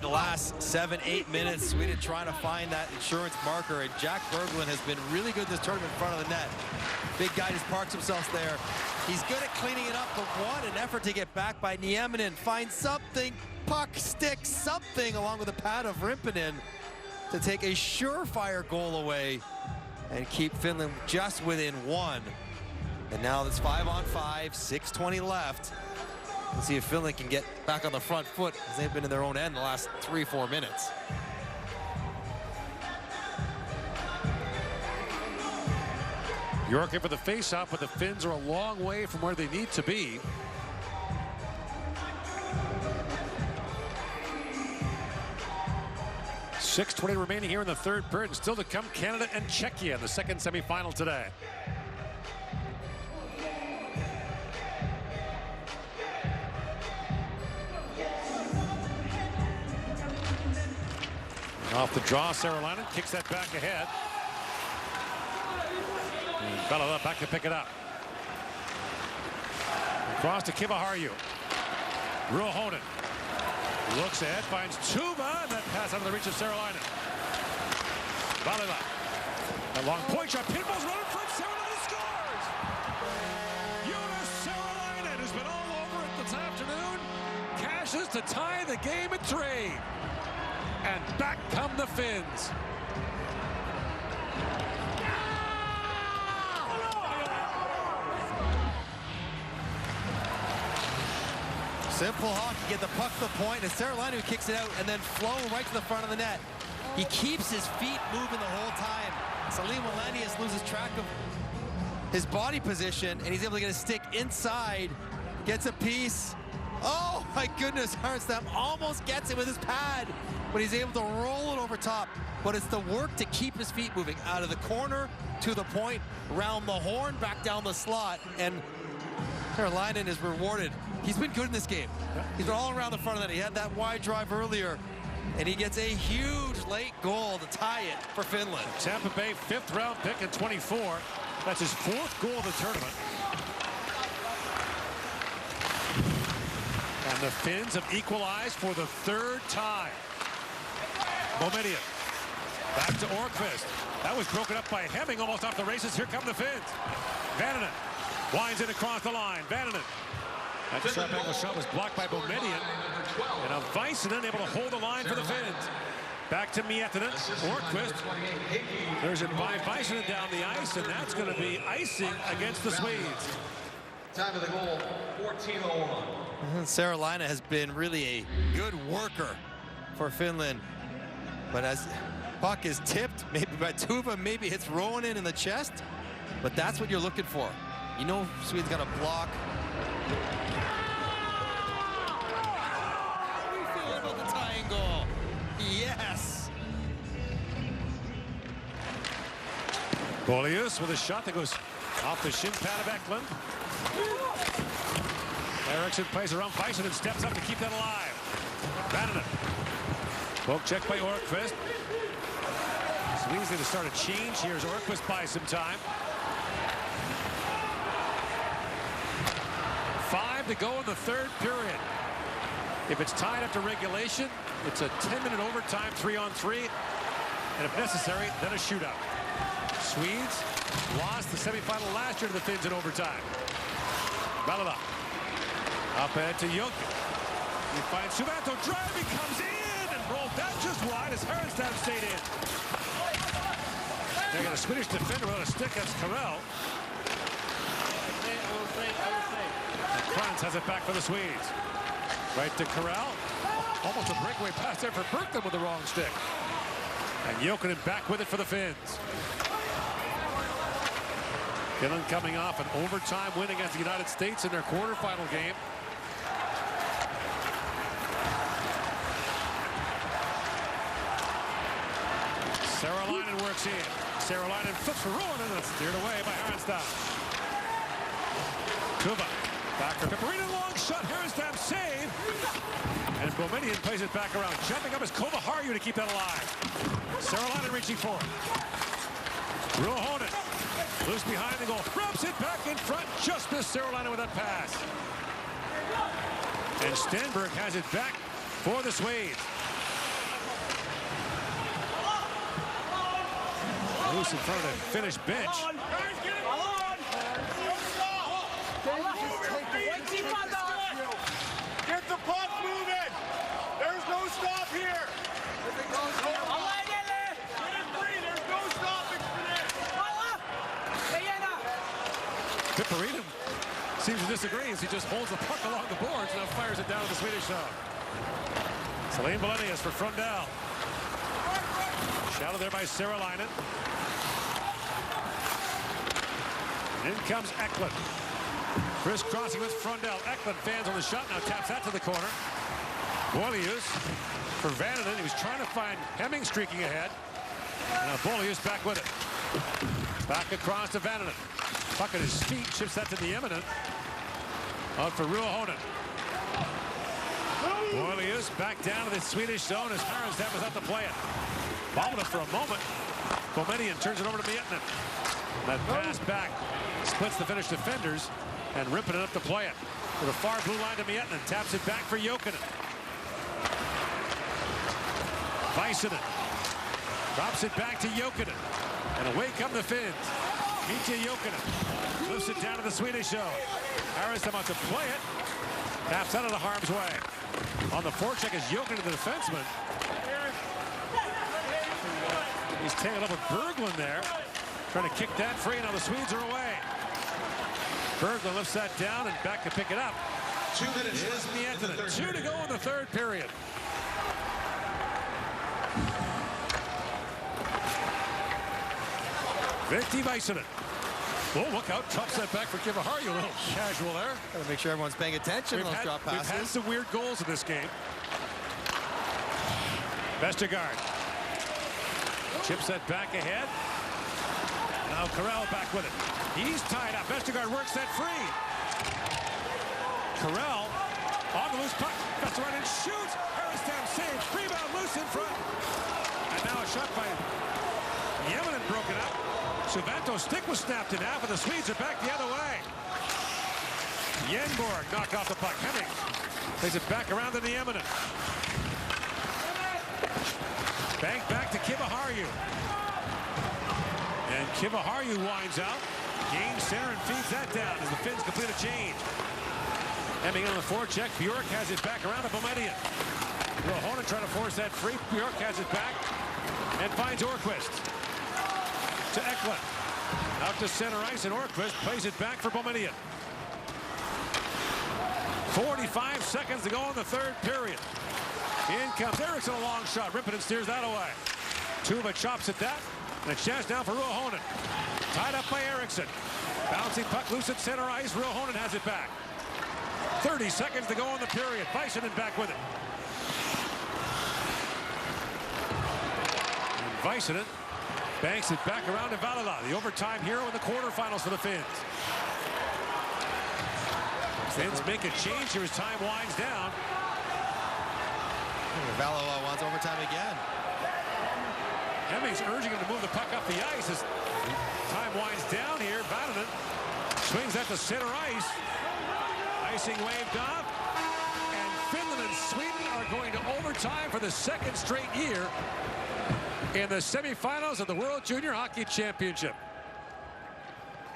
Speaker 3: The last 7-8 minutes, Sweden trying to find that insurance marker, and Jack Berglund has been really good this tournament in front of the net. Big guy just parks himself there. He's good at cleaning it up, but what an effort to get back by Nieminen. Find something, puck, stick, something along with the pad of Rimpinen to take a surefire goal away and keep Finland just within 1. And now it's 5-on-5, 6:20 left. Let's see if Finland can get back on the front foot, as they've been in their own end the last 3-4 minutes.
Speaker 2: York in for the face-off, but the Finns are a long way from where they need to be. .620 remaining here in the third period, and still to come Canada and Czechia in the second semifinal today. Off the draw, Saralainen kicks that back ahead. Bella back to pick it up. Across to Kivaharju. Ruohonen looks ahead, finds Tuva, and that pass out of the reach of Saralainen. Valila. A long point shot. Pinball's running front. Saralainen scores! Jonas Saralainen, who's been all over it this afternoon, cashes to tie the game at 3. And back come the Finns.
Speaker 3: Simple hockey, get the puck to the point, and Saralainen kicks it out and then flow right to the front of the net. He keeps his feet moving the whole time. Salim Wallenius loses track of his body position, and he's able to get a stick inside, gets a piece. Oh my goodness, Harnstam almost gets it with his pad, but he's able to roll it over top. But it's the work to keep his feet moving out of the corner to the point, around the horn, back down the slot, and Saralainen is rewarded. He's been good in this game. He's been all around the front of that. He had that wide drive earlier, and he gets a huge late goal to tie it for Finland.
Speaker 2: Tampa Bay 5th round pick at 24. That's his 4th goal of the tournament. And the Finns have equalized for the 3rd time. Boumedian back to Orkvist. That was broken up by Hemming, almost off the races. Here come the Finns. Vannanen winds it across the line. Vannanen. That sharp angle shot was blocked by Boumedian. And a Väisänen able to hold the line for the Finns. Back to Miettinen. Orkvist. There's it by Väisänen down the ice, and that's going to be icing against the Swedes.
Speaker 18: Time of the goal, 14:01.
Speaker 3: Saralainen has been really a good worker for Finland. But as puck is tipped, maybe by Tuva, maybe hits Ruohonen in the chest. But that's what you're looking for. You know Sweden's got a block. How are we feeling about the tying goal? Yes.
Speaker 2: Boelius with a shot that goes off the shin pad of Eklund. Eriksson plays around Väisänen and steps up to keep that alive. Vannanen. Poke check by Orkvist. Sweden's going to start a change here as Orkvist buys some time. 5 to go in the 3rd period. If it's tied after regulation, it's a 10-minute overtime, 3-on-3. And if necessary, then a shootout. Swedes lost the semifinal last year to the Finns in overtime. Valila. Up ahead to Junker. He finds Suvanto driving, comes in and rolled that just wide as Harenstam stayed in. They got a Swedish defender with a stick. That's Karel. Krantz has it back for the Swedes. Right to Karel. Almost a breakaway pass there for Berkman with the wrong stick. And Jokinen back with it for the Finns. Finland coming off an overtime win against the United States in their quarterfinal game. Saralainen works in. Saralainen flips for Ruohonen, and it's steered away by Harenstam. Tuva back for Pipparinen, long shot. Harenstam save. And Boumedian plays it back around. Jumping up is Kivaharju to keep that alive. Saralainen reaching for it. Ruohonen loose behind the goal. Rubs it back in front. Just missed Saralainen with that pass. And Stenberg has it back for the Swedes. Loose in front of the Finnish bench.
Speaker 4: Get the puck moving! There's no stop here! There's no stopping for this!
Speaker 2: Pipparinen seems to disagree as he just holds the puck along the boards and now fires it down to the Swedish zone. Salim Wallenius for Frundell. Shouted there by Saralainen. In comes Eklund. Crisscrossing with Frundell. Eklund fans on the shot, now taps that to the corner. Boelius for Vannanen. He was trying to find Hemming streaking ahead. And now Boelius back with it. Back across to Vannanen. Puck at his feet, chips that to the eminent. Out for Ruohonen. Boilius back down to the Swedish zone as Harrison was out to play it. Bobbled it for a moment. Boumedienne turns it over to Miettinen. That pass back splits the Finnish defenders, and Rippinen up to play it. To the far blue line to Miettinen. Taps it back for Jokinen. Väisänen drops it back to Jokinen. And away come the Finns. Mika Jokinen lifts it down to the Swedish zone. Harrison about to play it. Taps out of the harm's way. On the forecheck is Jokinen, the defenseman. He's taken up with Berglund there. Trying to kick that free. Now the Swedes are away. Berglund lifts that down and back to pick it up.
Speaker 18: 2 minutes.
Speaker 2: Here's Miettinen. 2 to go in the third period. Victor Väisänen. Oh, look out. Tough setback for Kiviharju. A little casual there.
Speaker 3: Gotta make sure everyone's paying attention to those drop passes.
Speaker 2: We've had some weird goals in this game. Vestergaard. Chips that back ahead. Now Carell back with it. He's tied up. Vestergaard works that free. Carell on the loose puck. Vestergaard and shoots. Harristam saves. Rebound loose in front. And now a shot by Jeminen broken up. Suvanto's stick was snapped in half, and the Swedes are back the other way. Yenborg knocked off the puck. Hemmings plays it back around to the Jeminen. Bank back to Kiviharju. And Kiviharju winds out. Gains center and feeds that down as the Finns complete a change. Hemming on the forecheck. Bjork has it back around to Boumedienne. Ruohonen trying to force that free. Bjork has it back and finds Orquist. To Eklund. Out to center ice, and Orquist plays it back for Boumedienne. 45 seconds to go in the third period. In comes Eriksson, a long shot. Rippinen steers that away. Tuva chops at that, and a chance now for Ruohonen. Tied up by Eriksson. Bouncing puck loose at center ice. Ruohonen has it back. 30 seconds to go in the period. Väisänen back with it. And Väisänen banks it back around to Valila, the overtime hero in the quarterfinals for the Finns. Finns make a change here as time winds down.
Speaker 3: Valila wants overtime again.
Speaker 2: Hemmings urging him to move the puck up the ice as time winds down here. Väisänen swings that to center ice. Icing waved off. And Finland and Sweden are going to overtime for the second straight year in the semifinals of the World Junior Hockey Championship.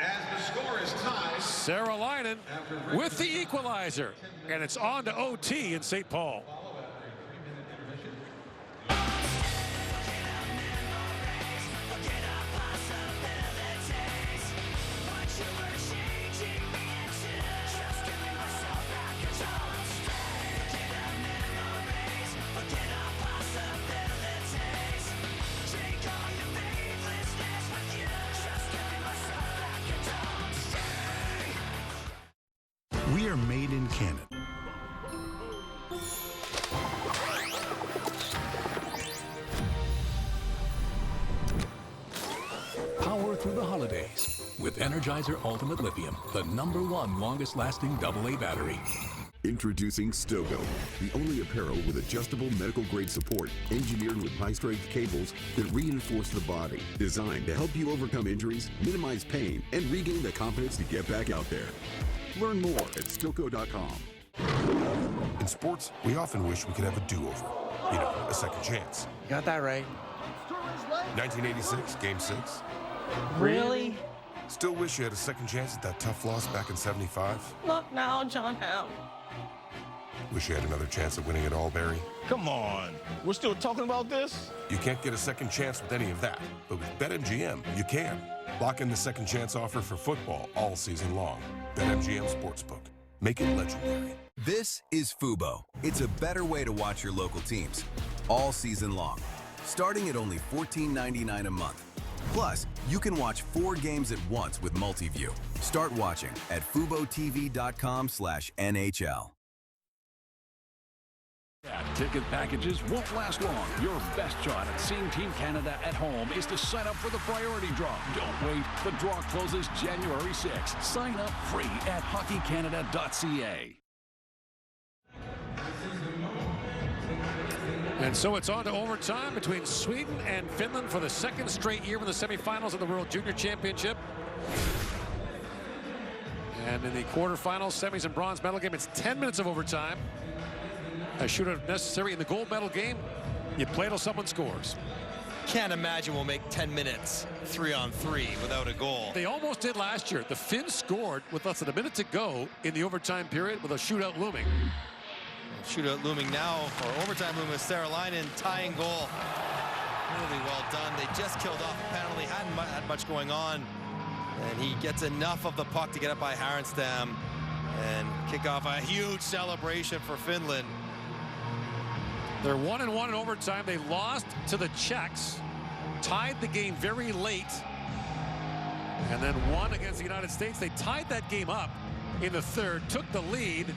Speaker 18: As the score is tied,
Speaker 2: Saarelainen with the equalizer, and it's on to OT in St. Paul.
Speaker 10: We are made in Canada. Power through the holidays with Energizer Ultimate Lithium, the #1 longest-lasting AA battery.
Speaker 19: Introducing Stogo, the only apparel with adjustable medical-grade support engineered with high-strength cables that reinforce the body, designed to help you overcome injuries, minimize pain, and regain the confidence to get back out there. Learn more at Stoco.com.
Speaker 22: In sports, we often wish we could have a do-over. You know, a second chance.
Speaker 17: Got that right.
Speaker 22: 1986, Game 6.
Speaker 17: Really?
Speaker 22: Still wish you had a second chance at that tough loss back in 75?
Speaker 5: Look now, John Howe.
Speaker 22: Wish you had another chance at winning it all, Barry?
Speaker 4: Come on. We're still talking about this?
Speaker 22: You can't get a second chance with any of that. But with BetMGM, you can. Lock in the second chance offer for football all season long. BetMGM Sportsbook. Make it legendary.
Speaker 23: This is Fubo. It's a better way to watch your local teams all season long, starting at only $14.99 a month. Plus, you can watch 4 games at once with Multiview. Start watching at FuboTV.com/NHL.
Speaker 10: Ticket packages won't last long. Your best shot at seeing Team Canada at home is to sign up for the priority draw. Don't wait. The draw closes January 6th. Sign up free at hockeycanada.ca.
Speaker 2: And so it's on to overtime between Sweden and Finland for the second straight year in the semifinals of the World Junior Championship. And in the quarterfinals, semis, and bronze medal game, it's 10 minutes of overtime. A shootout if necessary. In the gold medal game, you play till someone scores.
Speaker 3: Can't imagine we'll make 10 minutes 3-on-3 without a goal.
Speaker 2: They almost did last year. The Finns scored with less than a minute to go in the overtime period with a shootout looming.
Speaker 3: Shootout looming now, or overtime looming with Saralainen, tying goal. Really well done. They just killed off a penalty, hadn't had much going on. And he gets enough of the puck to get up by Härenstam and kick off a huge celebration for Finland.
Speaker 2: They're 1-1 in overtime. They lost to the Czechs, tied the game very late, and then won against the United States. They tied that game up in the third, took the lead.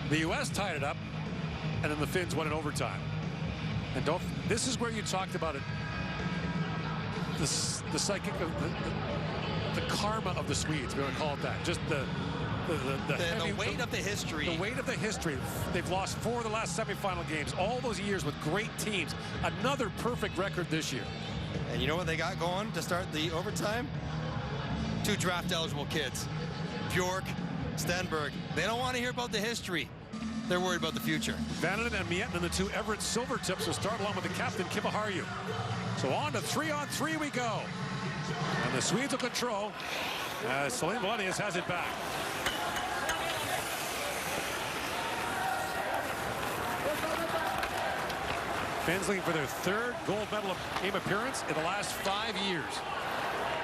Speaker 2: The U.S. tied it up, and then the Finns won in overtime. And this is where you talked about it. The psychic of the karma of the Swedes, we want to call it that. Just the
Speaker 3: weight of the history.
Speaker 2: The weight of the history. They've lost 4 of the last semifinal games. All those years with great teams. Another perfect record this year.
Speaker 3: And you know what they got going to start the overtime? 2 draft-eligible kids. Bjork, Stenberg. They don't want to hear about the history. They're worried about the future.
Speaker 2: Vananen and Miettinen, the 2 Everett Silvertips, will start along with the captain, Kiviharju. So on to 3-on-3 we go. And the Swedes will control as Celine Valenius has it back. Finns looking for their 3rd gold medal game appearance in the last 5 years.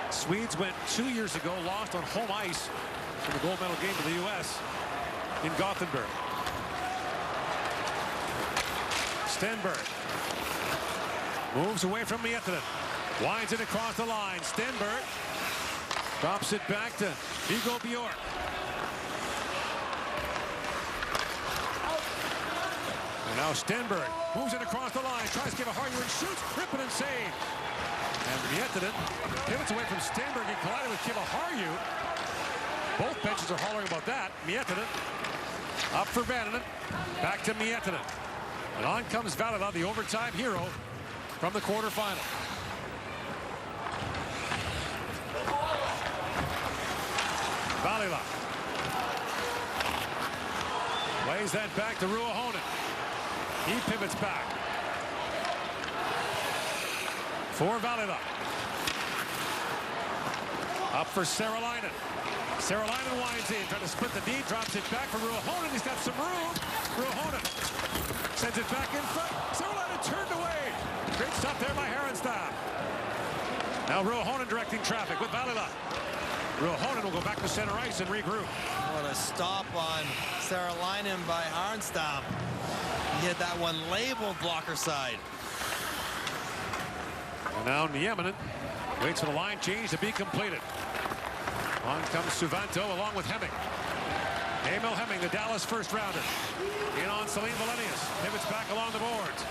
Speaker 2: Swedes went 2 years ago, lost on home ice in the gold medal game to the U.S. in Gothenburg. Stenberg moves away from Miettinen. Winds it across the line. Stenberg drops it back to Viggo Bjork. And now Stenberg moves it across the line, tries to give a Harju and shoots, Crippen and save. And Miettinen pivots away from Stenberg and collided with Kiviharju. Both benches are hollering about that. Miettinen up for Vananen, back to Miettinen. And on comes Valila, the overtime hero from the quarterfinal. Valila plays that back to Ruohonen. He pivots back for Valila. Up for Saralainen. Saralainen winds in, trying to split the D, drops it back for Ruohonen. He's got some room. Ruohonen sends it back in front. Saralainen turned away. Great stop there by Härenstam. Now Ruohonen directing traffic with Valila. Ruohonen will go back to center ice and regroup.
Speaker 3: What a stop on Saralainen by Härenstam. He had that one labeled blocker side.
Speaker 2: And now Nieminen waits for the line change to be completed. On comes Suvanto along with Hemming. Emil Hemming, the Dallas first rounder. In on Celine Valenius. Pivots back along the boards.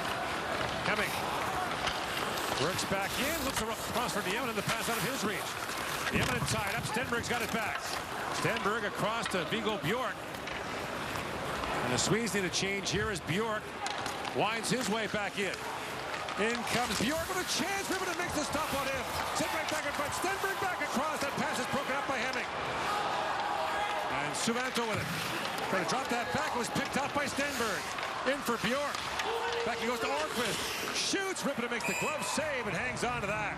Speaker 2: Hemming works back in. Looks across for Nieminen. The pass out of his reach. Nieminen tied up. Stenberg's got it back. Stenberg across to Viggo Bjork. And the Swedes need a change here as Bjork winds his way back in. In comes Bjork with a chance. Ribbon makes the stop on him. Sent right back in front. Stenberg back across. That pass is broken up by Hemming. And Suvanto with it. Trying to drop that back. It was picked up by Stenberg. In for Bjork. Back he goes to Orquist. Shoots. Ribbon makes the glove save and hangs on to that.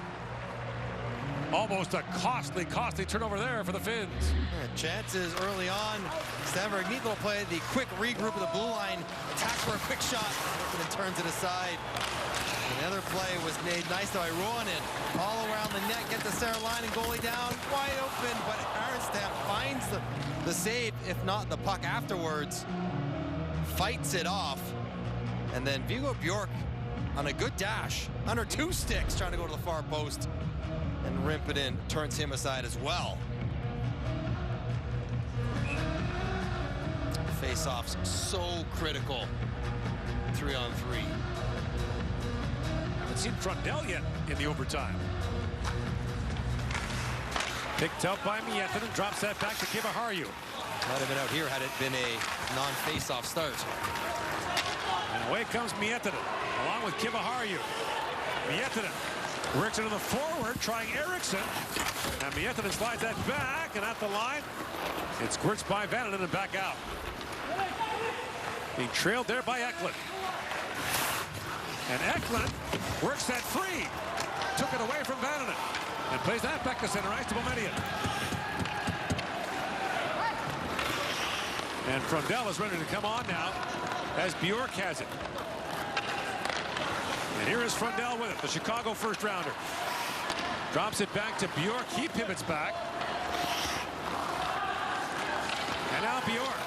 Speaker 2: Almost a costly turnover there for the Finns.
Speaker 3: Chances early on. Stenberg, neat little play. The quick regroup of the blue line. Attacks for a quick shot. And then turns it aside. And the other play was made nice by Ruohonen. All around the net. Get the center line and goalie down. Wide open. But Härenstam finds the save. If not the puck afterwards. Fights it off. And then Viggo Bjork on a good dash. Under 2 sticks trying to go to the far post. And rimp it in, turns him aside as well. Face-offs so critical. 3-on-3.
Speaker 2: Haven't seen Trundell yet in the overtime. Picked up by Miettinen, drops that back to Kiviharju.
Speaker 3: Might have been out here had it been a non-face-off start.
Speaker 2: And away comes Miettinen. along with Kiviharju. Miettinen works into the forward, trying Eriksson. And Miettinen slides that back, and at the line, it squirts by Vananen and back out. Being trailed there by Eklund. And Eklund works that free. Took it away from Vananen. And plays that back to center ice to Boumedian. And Frundell is ready to come on now as Bjork has it. And here is Frundell with it, the Chicago first rounder. Drops it back to Bjork. He pivots back. And now Bjork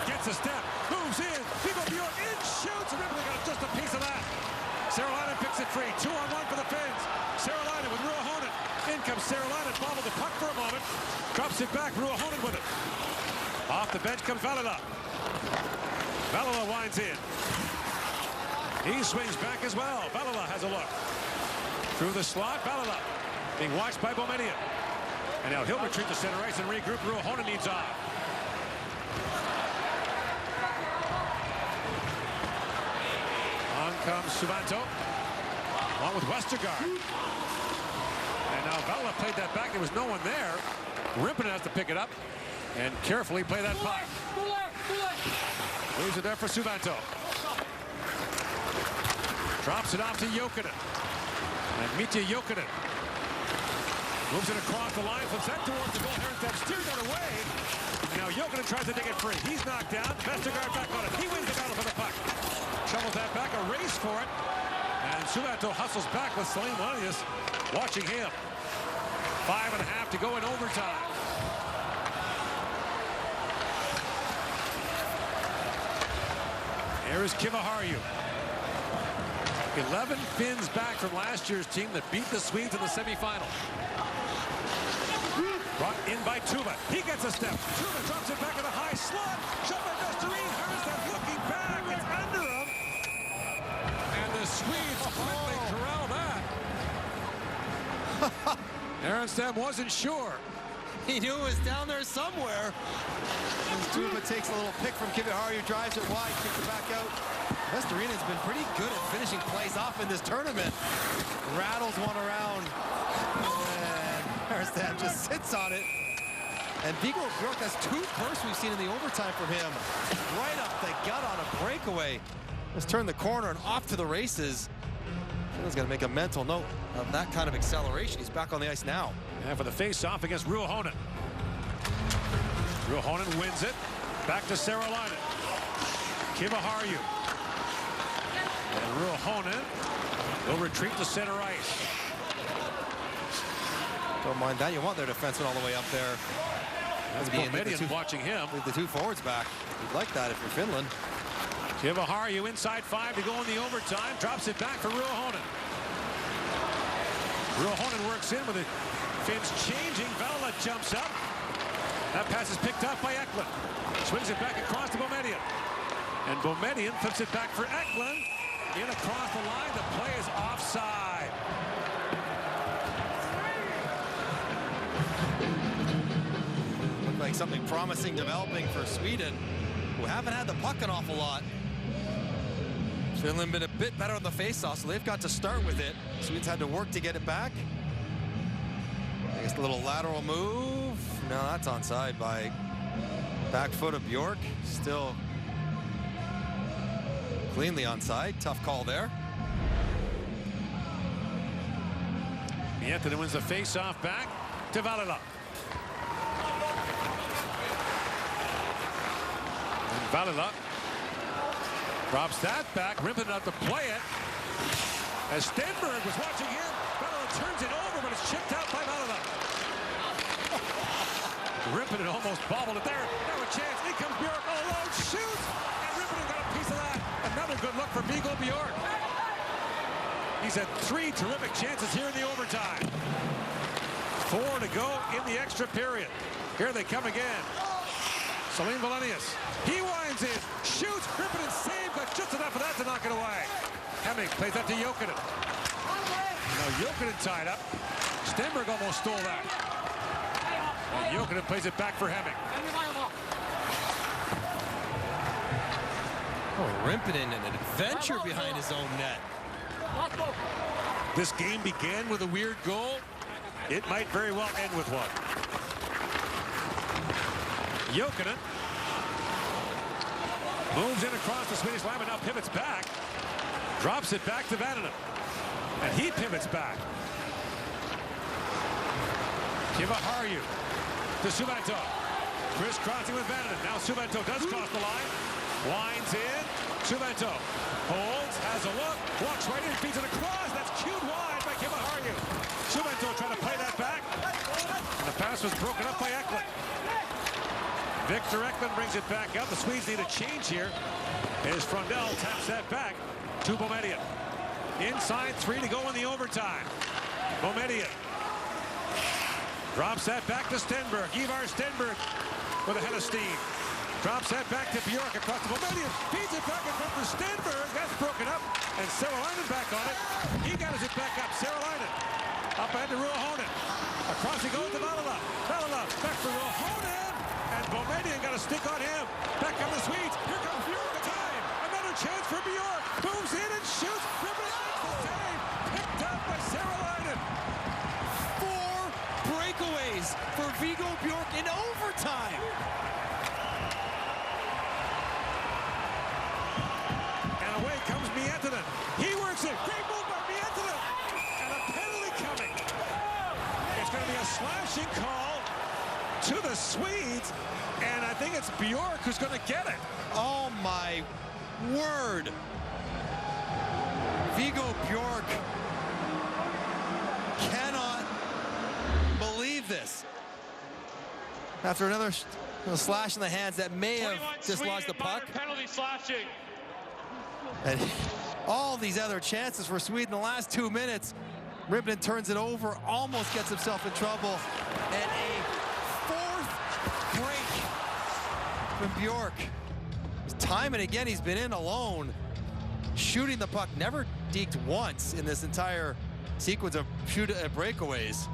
Speaker 2: gets a step, moves in. People Bjork in, shoots, and Ripley got just a piece of that. Serolainen picks it free. 2-on-1 for the Finns. Serolainen with Ruohonen. In comes Serolainen, bobbled the puck for a moment. Drops it back, Ruohonen with it. Off the bench comes Valila. Valila winds in. He swings back as well. Valila has a look. Through the slot, Valila being watched by Boumedian. And now he'll retreat to center ice and regroup. Ruohonen needs off. On comes Suvanto, along with Westergaard. And now Valila played that back. There was no one there. Rippinen has to pick it up and carefully play that puck. Leaves it there for Suvanto. Drops it off to Jokinen. And Mitja Jokinen moves it across the line, flips that towards the goal. Herentz steers that away. And now Jokinen tries to dig it free. He's knocked down. Vestergaard back on it. He wins the battle for the puck. Shovels that back, a race for it. And Suvanto hustles back with Salim Lanius watching him. 5.5 to go in overtime. Here is Kiviharju. 11 Finns back from last year's team that beat the Swedes in the semifinal. Brought in by Tuva. He gets a step. Tuva drops it back in a high slot. Shot by Vesterine. Herstad looking back. It's under him. And the Swedes quickly corral that. Herstad wasn't sure.
Speaker 3: He knew it was down there somewhere. As Tuva takes a little pick from Kiviharju, drives it wide, kicks it back out. Vesterine has been pretty good at finishing plays off in this tournament. Rattles one around. And Herstad just sits on it. And Viggo Bjork, that's 2 bursts we've seen in the overtime from him. Right up the gut on a breakaway. Just turned the corner and off to the races. Finland's got to make a mental note of that kind of acceleration. He's back on the ice now.
Speaker 2: And for the face-off against Ruohonen. Ruohonen wins it. Back to Serolainen. Kiviharju. And Ruohonen will retreat to center ice.
Speaker 3: Don't mind that. You want their defenseman all the way up there.
Speaker 2: That's Boumedian watching him.
Speaker 3: With the 2 forwards back. You'd like that if you're Finland.
Speaker 2: Kiviharju inside 5 to go in the overtime. Drops it back for Ruohonen. Ruohonen works in with it. Finns changing. Valila jumps up. That pass is picked up by Eklund. Swings it back across to Boumedian. And Boumedian flips it back for Eklund. In across the line. The play is offside.
Speaker 3: Looked like something promising developing for Sweden, who haven't had the puck an awful lot. Finland been a bit better on the faceoff, so they've got to start with it. Swedes had to work to get it back. I guess a little lateral move. No, that's onside by back foot of Bjork. Still cleanly onside. Tough call there.
Speaker 2: Miettinen wins the face-off back to Valila. And Valila drops that back. Rippinen out to play it. As Stenberg was watching him, Valila turns it over, but it's chipped out by Valila. Rippinen almost bobbled it there. Now a chance. In comes Bjork alone. Shoots. And Rippinen got a piece of that. Another good look for Viggo Bjork. He's had 3 terrific chances here in the overtime. 4 to go in the extra period. Here they come again. Salim Valenius. He winds in. Shoots. Rippinen saved, but just enough of that to knock it away. Hemming plays that to Jokinen. Now Jokinen tied up. Stenberg almost stole that. And Jokinen plays it back for Hemming.
Speaker 3: Oh, Rimpinen, an adventure behind his own net.
Speaker 2: This game began with a weird goal. It might very well end with one. Jokinen moves in across the Swedish line, but now pivots back. Drops it back to Vananen. And he pivots back. Kivaharju to Suvanto. Crisscrossing with Vananen. Now Suvanto does cross the line. Winds in. Suvanto holds, has a look, walks right in, feeds it across. That's cued wide by Kivaharju. Suvanto trying to play that back. And the pass was broken up by Eklund. Victor Eklund brings it back up. The Swedes need a change here as Frondell taps that back to Boumedienne. Inside 3 to go in the overtime. Boumedienne drops that back to Stenberg. Ivar Stenberg with a head of steam. Drops that back to Bjork across the Boumedienne. Feeds it back in front to Stenberg. That's broken up. And Serolainen back on it. He got it back up. Serolainen up ahead to Ruohonen. Across he goes to Valala. Valala back for Ruohonen. And Boumedienne got a stick on him. Back on the Swedes. Here comes Bjork. Time. Another chance for Bjork. Moves in and shoots. Rippon makes the save. Picked up by Serolainen.
Speaker 3: 4 breakaways for Viggo Bjork in overtime.
Speaker 2: And away comes Miettinen. He works it. Great move by Miettinen. And a penalty coming. It's going to be a slashing call to the Swedes. And I think it's Bjork who's going to get it.
Speaker 3: Oh my word. Viggo Bjork cannot believe this. After another slash in the hands that may have dislodged the puck.
Speaker 4: Penalty slashing.
Speaker 3: And all these other chances for Sweden in the last 2 minutes. Rippon turns it over, almost gets himself in trouble. And a 4th break from Bjork. Time and again, he's been in alone, shooting the puck. Never deked once in this entire sequence of breakaways.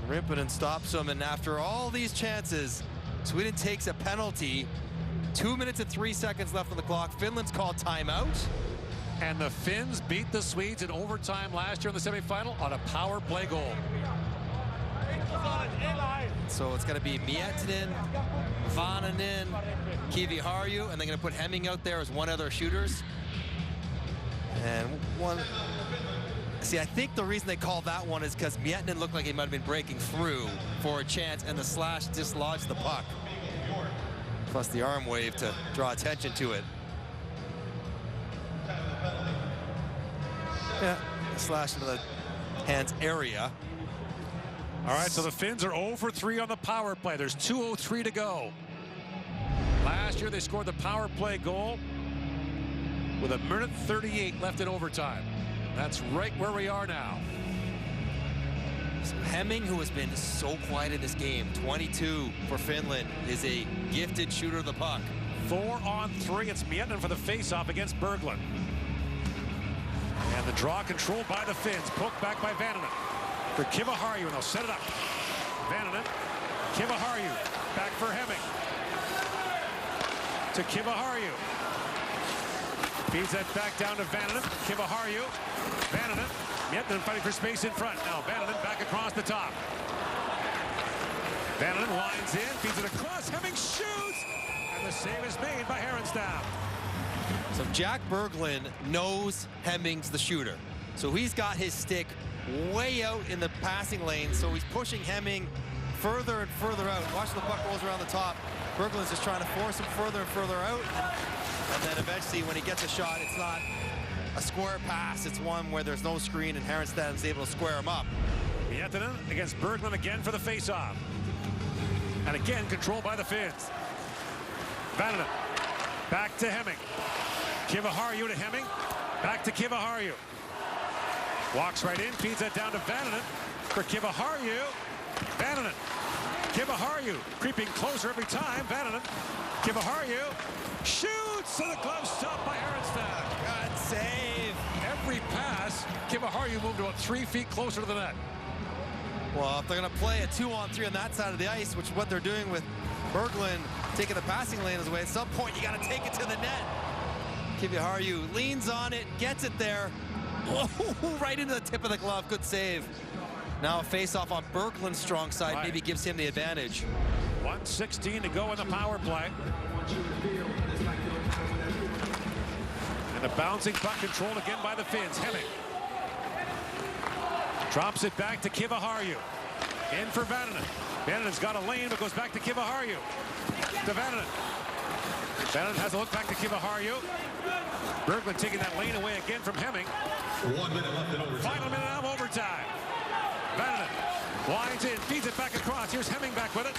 Speaker 3: Rimpinen stops him, and after all these chances, Sweden takes a penalty. 2 minutes and 3 seconds left on the clock. Finland's called timeout.
Speaker 2: And the Finns beat the Swedes in overtime last year in the semifinal on a power play goal.
Speaker 3: So it's going to be Miettinen, Vananen, Kiviharju, and they're going to put Hemming out there as one of their shooters. And one. See, I think the reason they called that one is because Miettinen looked like he might have been breaking through for a chance, and the slash dislodged the puck. Plus the arm wave to draw attention to it. Yeah, slash into the hands area.
Speaker 2: All right, so the Finns are 0 for 3 on the power play. There's 2:03 to go. Last year they scored the power play goal with 1:38 left in overtime. That's right where we are now.
Speaker 3: So Hemming, who has been so quiet in this game, 22 for Finland, is a gifted shooter of the puck.
Speaker 2: 4-on-3. It's Miettinen for the faceoff against Berglund. And the draw controlled by the Finns. Poked back by Vananen. For Kivaharju, and they'll set it up. Vananen, Kivaharju, back for Hemming. To Kivaharju. Feeds that back down to Vananen. Kivaharju, Vananen, Miettinen fighting for space in front. Now Vananen back across the top. Vananen winds in, feeds it across. Hemming shoots, and the save is made by Herenstam.
Speaker 3: So Jack Berglund knows Hemming's the shooter. So he's got his stick way out in the passing lane, so he's pushing Hemming further and further out. Watch the puck rolls around the top. Berglund's just trying to force him further and further out. And then eventually when he gets a shot, it's not a square pass. It's one where there's no screen and Herenstam's able to square him up.
Speaker 2: Miettinen against Berglund again for the faceoff. And again controlled by the Finns. Vananen back to Hemming. Kivaharju to Hemming. Back to Kivaharju. Walks right in, feeds that down to Vananen for Kivaharju. Vananen. Kivaharju creeping closer every time. Vananen. Kivaharju shoots, and the glove stopped by Herenstam.
Speaker 3: God save.
Speaker 2: Every pass, Kivaharju moved about 3 feet closer to the net.
Speaker 3: Well, if they're going to play a 2-on-3 on that side of the ice, which is what they're doing with Berglund taking the passing lane his way, at some point you got to take it to the net. Kiviharju leans on it, gets it there. Oh, right into the tip of the glove. Good save. Now a face-off on Berglund's strong side maybe gives him the advantage.
Speaker 2: 1:16 to go in the power play. And a bouncing puck controlled again by the Finns. Hemming drops it back to Kiviharju. In for Vananen. Vananen's got a lane, but goes back to Kiviharju. To Vananen. Vananen has a look back to Kiviharju. Berglund taking that lane away again from Hemming.
Speaker 18: 1 minute left in overtime.
Speaker 2: Final minute of overtime. Vananen winds in, feeds it back across. Here's Hemming back with it.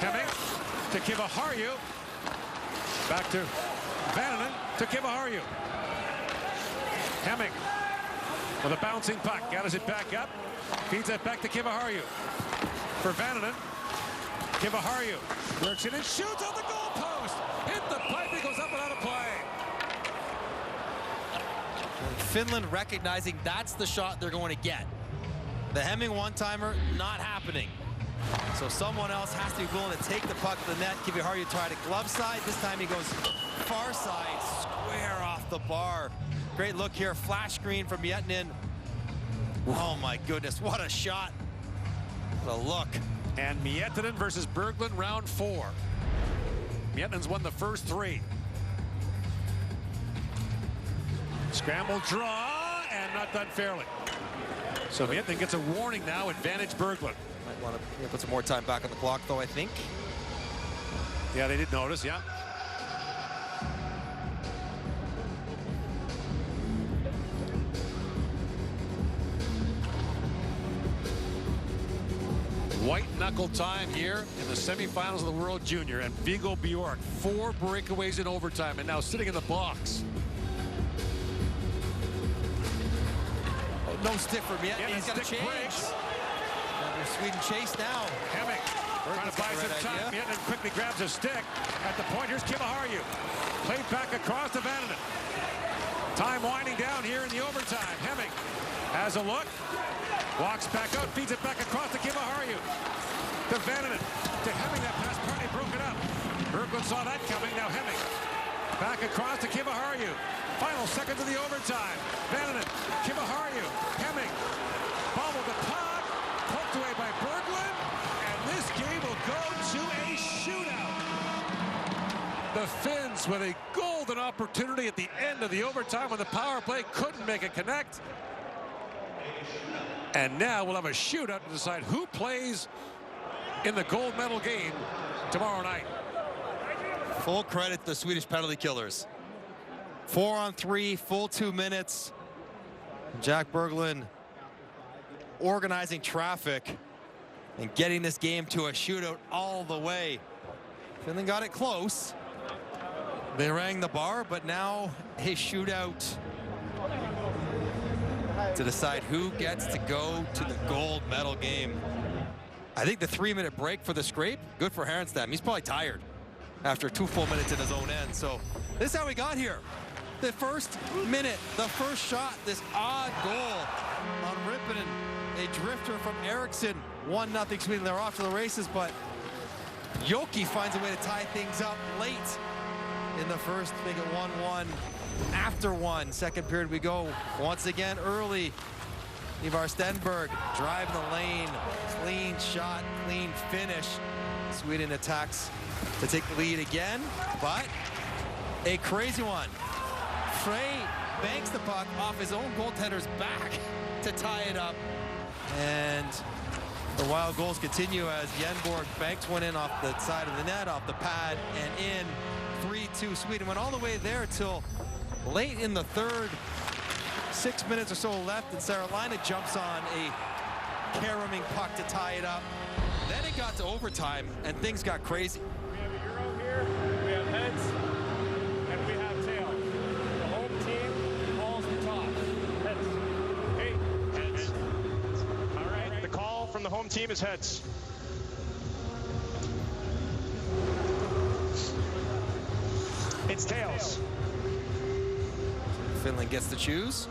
Speaker 2: Hemming to Kiviharju. Back to Vananen to Kiviharju. Hemming with a bouncing puck. Gathers it back up. Feeds it back to Kiviharju. For Vananen. Kiviharju works it and shoots on the goal post. Hit the pipe. He goes up and out of play.
Speaker 3: Finland recognizing that's the shot they're going to get. The Hemming one-timer, not happening. So someone else has to be willing to take the puck to the net. Kiviharju tried a glove side. This time he goes far side, square off the bar. Great look here. Flash screen from Miettinen. Oh my goodness, what a shot. What a look.
Speaker 2: And Miettinen versus Berglund, round 4. Miettinen's won the first 3. Scramble draw, and not done fairly. So Miettinen gets a warning now, advantage Berglund.
Speaker 3: Might want to put some more time back on the clock, though, I think.
Speaker 2: Yeah, they did notice, yeah. White knuckle time here in the semifinals of the World Junior, and Viggo Bjork 4 breakaways in overtime and now sitting in the box.
Speaker 3: Oh, no stick for Miettinen.
Speaker 2: Yeah,
Speaker 3: he's got to change. Under Sweden chase now.
Speaker 2: Hemming trying to buy some time. Miettinen quickly grabs a stick at the point. Here's Kiviharju. Played back across to Vananen. Time winding down here in the overtime. Hemming has a look. Walks back out, feeds it back across to Kiviharju. To Vananen. To Hemming, that pass partly broken up. Berglund saw that coming, now Hemming. Back across to Kiviharju. Final seconds of the overtime. Vananen, Kiviharju, Hemming. Bobbled the puck, poked away by Berglund, and this game will go to a shootout. The Finns with a golden opportunity at the end of the overtime when the power play couldn't make it connect. And now we'll have a shootout to decide who plays in the gold medal game tomorrow night.
Speaker 3: Full credit to the Swedish penalty killers. 4-on-3, full 2 minutes. Jack Berglund organizing traffic and getting this game to a shootout all the way. Finland got it close. They rang the bar, but now a shootout to decide who gets to go to the gold medal game. I think the 3-minute break for the scrape, good for Härenstam. He's probably tired after 2 full minutes in his own end. So this is how we got here. The first minute, the first shot, this odd goal on Rippinen. A drifter from Eriksson. 1-0 Sweden. They're off to the races, but Joki finds a way to tie things up late in the first, make it 1-1. After 1, second period we go. Once again early. Ivar Stenberg driving the lane. Clean shot, clean finish. Sweden attacks to take the lead again, but a crazy one. Frey banks the puck off his own goaltender's back to tie it up. And the wild goals continue as Jenborg banks one in off the side of the net, off the pad, and in. 3-2 Sweden. Went all the way there till late in the third. 6 minutes or so left, and Saralainen jumps on a caroming puck to tie it up. Then it got to overtime, and things got crazy.
Speaker 4: We have a Euro here, we have heads, and we have tails. The home team calls the toss. Heads. Hey, heads. All right, the call from the home team is heads. It's tails.
Speaker 3: Finland gets to choose.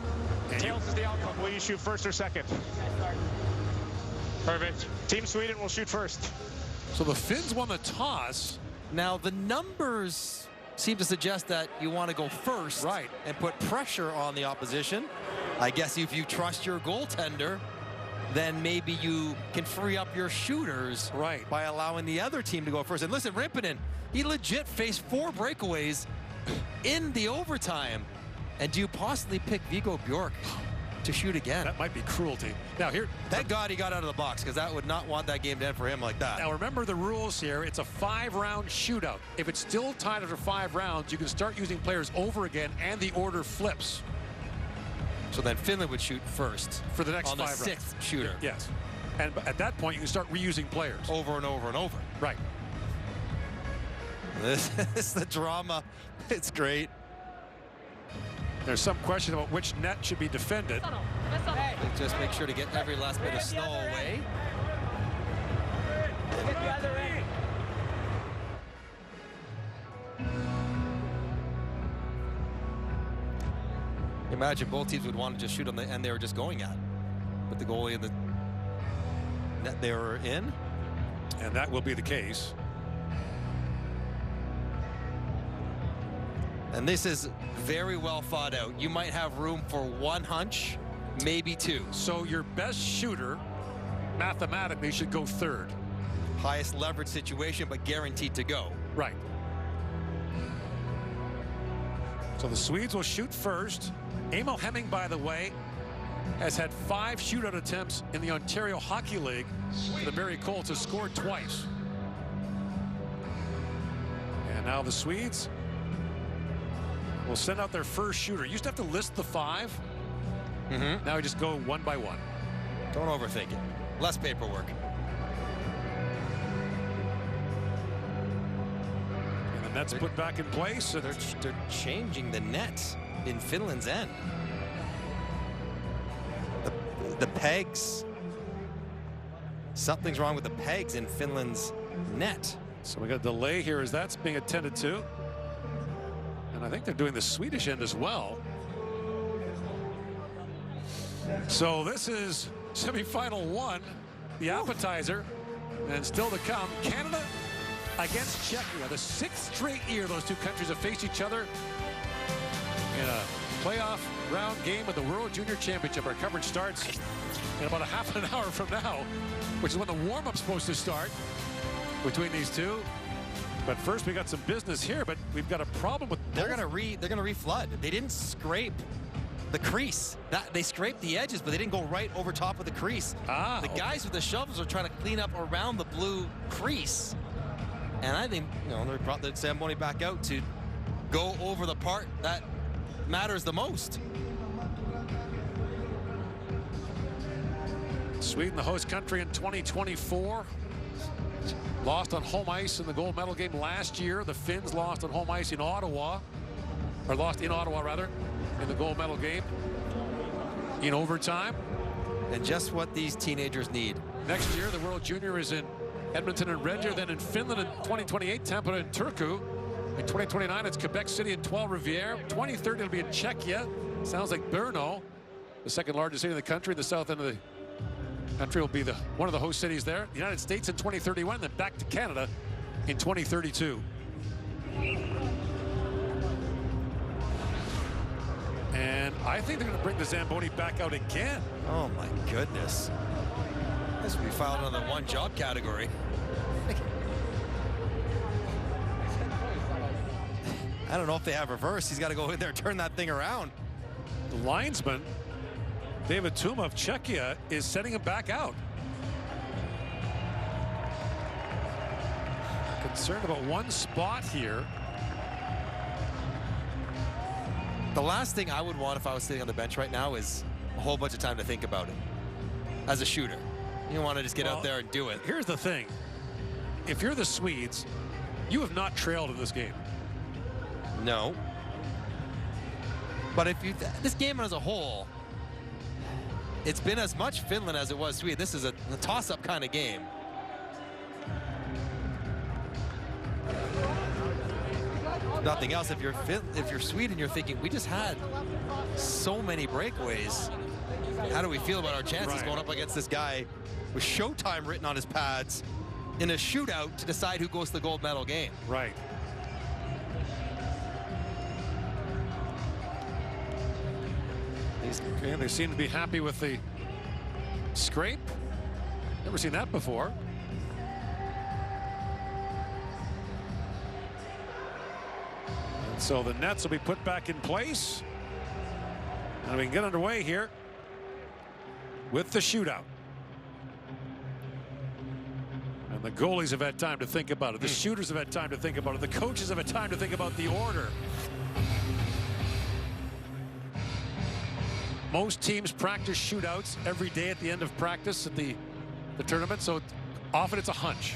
Speaker 4: Tails is the outcome. Will you shoot first or second? Perfect. Team Sweden will shoot first.
Speaker 2: So the Finns won the toss.
Speaker 3: Now the numbers seem to suggest that you want to go first,
Speaker 2: right,
Speaker 3: and put pressure on the opposition. I guess if you trust your goaltender, then maybe you can free up your shooters,
Speaker 2: right,
Speaker 3: by allowing the other team to go first. And listen, Rimpinen, he legit faced 4 breakaways in the overtime. And do you possibly pick Viggo Bjork to shoot again?
Speaker 2: That might be cruelty. Now here,
Speaker 3: thank God he got out of the box, because that would not want that game to end for him like that.
Speaker 2: Now remember the rules here. It's a 5-round shootout. If it's still tied after 5 rounds, you can start using players over again, and the order flips.
Speaker 3: So then Finland would shoot first
Speaker 2: for the next 5 rounds.
Speaker 3: On the 6th shooter.
Speaker 2: Yes. And at that point, you can start reusing players.
Speaker 3: Over and over and over.
Speaker 2: Right.
Speaker 3: This is the drama. It's great.
Speaker 2: There's some question about which net should be defended.
Speaker 3: Just make sure to get every last bit of snow away. Imagine both teams would want to just shoot on the end they were just going at, with the goalie in the net they were in.
Speaker 2: And that will be the case.
Speaker 3: And this is very well thought out. You might have room for 1 hunch, maybe 2.
Speaker 2: So your best shooter mathematically should go 3rd.
Speaker 3: Highest leverage situation, but guaranteed to go.
Speaker 2: Right. So the Swedes will shoot first. Emil Hemming, by the way, has had 5 shootout attempts in the Ontario Hockey League. The Barrie Colts has scored twice. And now the Swedes will send out their first shooter. Used to have to list the 5. Now we just go 1 by 1.
Speaker 3: Don't overthink it. Less paperwork.
Speaker 2: And the net's put back in place.
Speaker 3: They're changing the net in Finland's end. The pegs. Something's wrong with the pegs in Finland's net.
Speaker 2: So we got a delay here as that's being attended to. And I think they're doing the Swedish end as well. So this is semifinal 1, the appetizer, and still to come, Canada against Czechia. The 6th straight year those two countries have faced each other in a playoff round game of the World Junior Championship. Our coverage starts in about a half an hour from now, which is when the warm-up's supposed to start between these two. But first we got some business here, but we've got a problem with
Speaker 3: they're gonna reflood. They didn't scrape the crease. They scraped the edges, but they didn't go right over top of the crease. The guys with the shovels are trying to clean up around the blue crease. And I think, you know, they brought the Zamboni back out to go over the part that matters the most.
Speaker 2: Sweden, the host country in 2024. Lost on home ice in the gold medal game last year. The Finns lost on home ice in Ottawa, or lost in Ottawa rather, in the gold medal game in overtime.
Speaker 3: And just what these teenagers need.
Speaker 2: Next year, the World Junior is in Edmonton and Red Deer, then in Finland in 2028, Tampere and Turku. In 2029, it's Quebec City and Trois-Rivières. 2030, it'll be in Czechia. Sounds like Brno, the 2nd largest city in the country, the south end of the country, will be one of the host cities there. The United States in 2031, then back to Canada in 2032. And I think they're going to bring the Zamboni back out again.
Speaker 3: Oh my goodness. This will be filed under the 1 job category. I don't know if they have reverse. He's got to go in there and turn that thing around.
Speaker 2: The linesman, David Tuma of Czechia, is sending him back out. Concerned about one spot here.
Speaker 3: The last thing I would want if I was sitting on the bench right now is a whole bunch of time to think about it. As a shooter, you want to just get out there and do it.
Speaker 2: Here's the thing. If you're the Swedes, you have not trailed in this game.
Speaker 3: No. But if you, this game as a whole, it's been as much Finland as it was Sweden. This is a toss-up kind of game. Nothing else. If you're Sweden, you're thinking, we just had so many breakaways. How do we feel about our chances going up against this guy with Showtime written on his pads in a shootout to decide who goes to the gold medal game?
Speaker 2: Right.
Speaker 3: games.
Speaker 2: Okay, and they seem to be happy with the scrape. Never seen that before. And so the nets will be put back in place. And we can get underway here with the shootout. And the goalies have had time to think about it. The shooters have had time to think about it. The coaches have had time to think about the order. Most teams practice shootouts every day at the end of practice at the tournament, so often it's a hunch.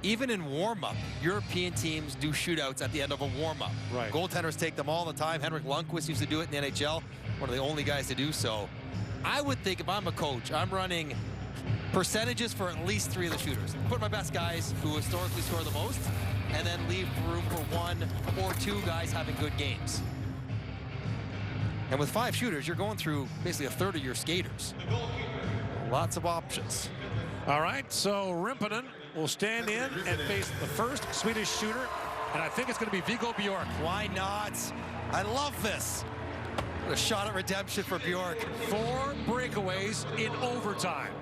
Speaker 3: Even in warm-up, European teams do shootouts at the end of a warm-up.
Speaker 2: Right.
Speaker 3: Goaltenders take them all the time. Henrik Lundqvist used to do it in the NHL, one of the only guys to do so. I would think if I'm a coach, I'm running percentages for at least 3 of the shooters. Put my best guys who historically score the most, and then leave room for 1 or 2 guys having good games. And with 5 shooters, you're going through basically a third of your skaters. Lots of options.
Speaker 2: All right, so Rimpinen will stand in and face the first Swedish shooter, and I think it's going to be Viggo Bjork.
Speaker 3: Why not? I love this. What a shot at redemption for Bjork.
Speaker 2: 4 breakaways in overtime.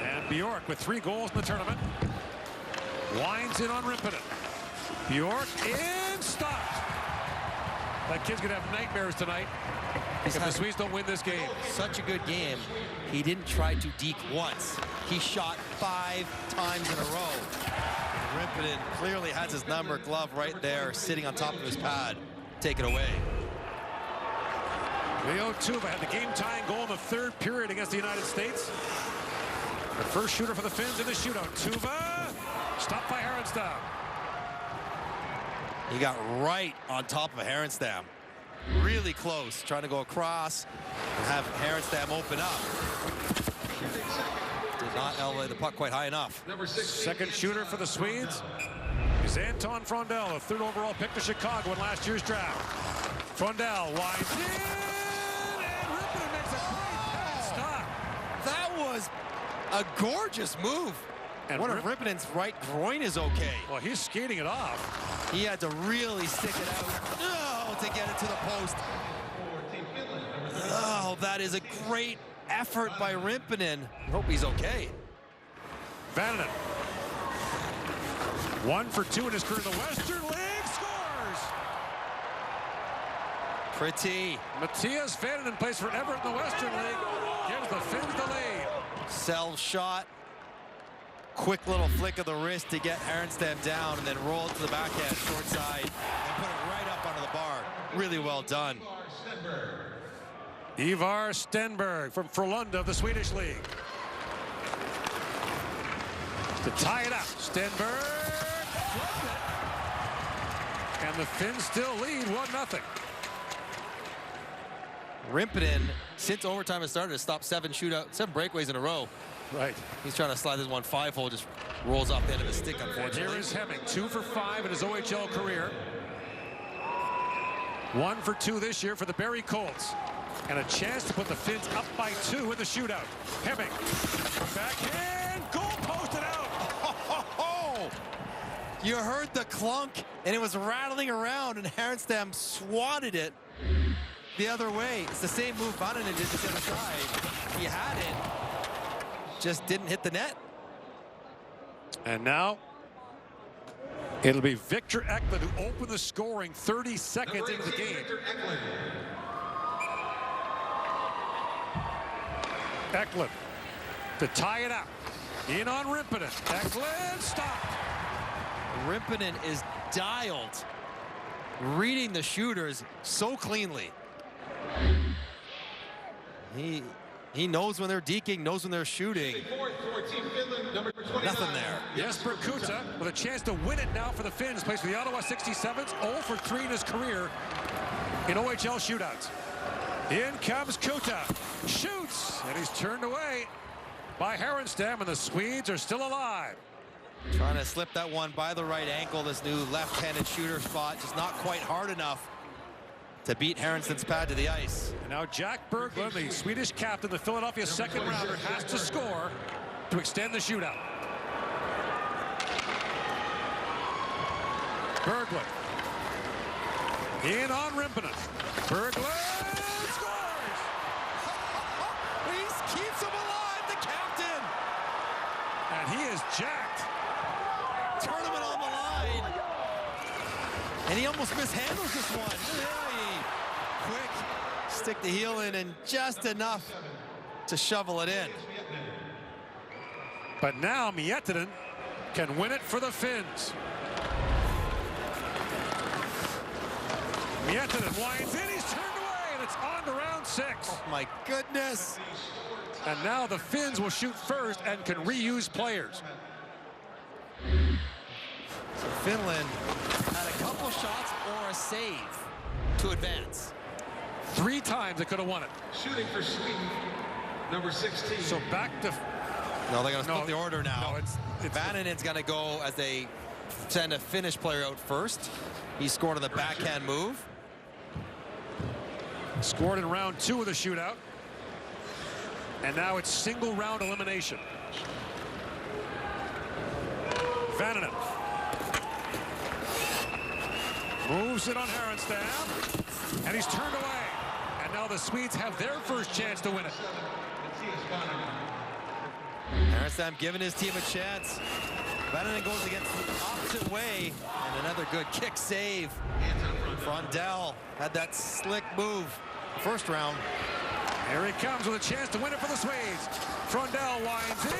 Speaker 2: And Bjork with 3 goals in the tournament. Winds in on Rimpinen. Bjork in, stopped. That kid's gonna have nightmares tonight if the Swedes don't win this game.
Speaker 3: Such a good game. He didn't try to deke once. He shot 5 times in a row. Rimpinen clearly has his number glove right there, sitting on top of his pad. Take it away.
Speaker 2: Leo Tuva had the game-tying goal in the 3rd period against the United States. The first shooter for the Finns in the shootout. Tuva, stopped by Härenstam.
Speaker 3: He got right on top of Härenstam. Really close, trying to go across and have Härenstam open up. Did not elevate the puck quite high enough.
Speaker 2: Second shooter for the Swedes is Anton Frondell, a 3rd overall pick to Chicago in last year's draft. Frondell winds in, and Rimpinen makes a great pad stop.
Speaker 3: That was a gorgeous move. And one of Rimpinen's right groin is okay.
Speaker 2: Well, he's skating it off.
Speaker 3: He had to really stick it out to get it to the post. Oh, that is a great effort by Rimpinen. I hope he's okay.
Speaker 2: Vananen. 1 for 2 in his career in the Western League, scores!
Speaker 3: Pretty.
Speaker 2: Matthias Vananen plays for Everett in the Western League. Gives the Finns the lead.
Speaker 3: Cell shot. Quick little flick of the wrist to get Härenstam down, and then roll it to the backhand, short side, and put it right up onto the bar. Really well done.
Speaker 2: Ivar Stenberg from Frölunda of the Swedish League. To tie it up, Stenberg. And the Finns still lead 1-0.
Speaker 3: Rimpinen, since overtime has started, has stopped 7 breakaways in a row.
Speaker 2: Right.
Speaker 3: He's trying to slide this one 5-hole, just rolls off the end of his stick, unfortunately.
Speaker 2: And here is Hemming, 2 for 5 in his OHL career. 1 for 2 this year for the Barrie Colts. And a chance to put the Finns up by 2 in the shootout. Hemming, backhand, goal posted out.
Speaker 3: You heard the clunk, and it was rattling around, and Härenstam swatted it the other way. It's the same move Vananen did to the other side. He had it. Just didn't hit the net.
Speaker 2: And now it'll be Victor Eklund who opened the scoring 30 seconds into the game. Eklund to tie it up. In on Rimpinen. Eklund stopped.
Speaker 3: Rimpinen is dialed, reading the shooters so cleanly. He knows when they're deking, knows when they're shooting. Nothing there.
Speaker 2: Jesper Kuta with a chance to win it now for the Finns. Plays for the Ottawa 67s. 0 for 3 in his career in OHL shootouts. In comes Kuta. Shoots. And he's turned away by Härenstam, and the Swedes are still alive.
Speaker 3: Trying to slip that one by the right ankle. This new left-handed shooter spot. Just not quite hard enough to beat Härenstam's pad to the ice.
Speaker 2: And now Jack Berglund, the Swedish captain, the Philadelphia second rounder, has to score to extend the shootout. Berglund. In on Rimpinen. Berglund scores!
Speaker 3: He keeps him alive, the captain!
Speaker 2: And he is jacked.
Speaker 3: Tournament on the line. And he almost mishandles this one. Really quick, stick the heel in and just enough to shovel it in.
Speaker 2: But now Miettinen can win it for the Finns. Miettinen winds in, he's turned away, and it's on to round 6.
Speaker 3: Oh my goodness.
Speaker 2: And now the Finns will shoot first and can reuse players.
Speaker 3: So Finland had a couple shots or a save to advance.
Speaker 2: 3 times they could have won it.
Speaker 18: Shooting for Sweden, number 16.
Speaker 2: So back to...
Speaker 3: No, they're going to split the order now.
Speaker 2: No, it's
Speaker 3: Vanninen's going to go as they send a Finnish player out first. He scored on the backhand move.
Speaker 2: Scored in round 2 of the shootout. And now it's single round elimination. Vanninen moves it on Härenstam, and he's turned away. And now the Swedes have their first chance to win it.
Speaker 3: Härenstam giving his team a chance. Vanninen goes against the opposite way, and another good kick save. Frondell had that slick move first round.
Speaker 2: Here he comes with a chance to win it for the Swedes. Frondell winds in.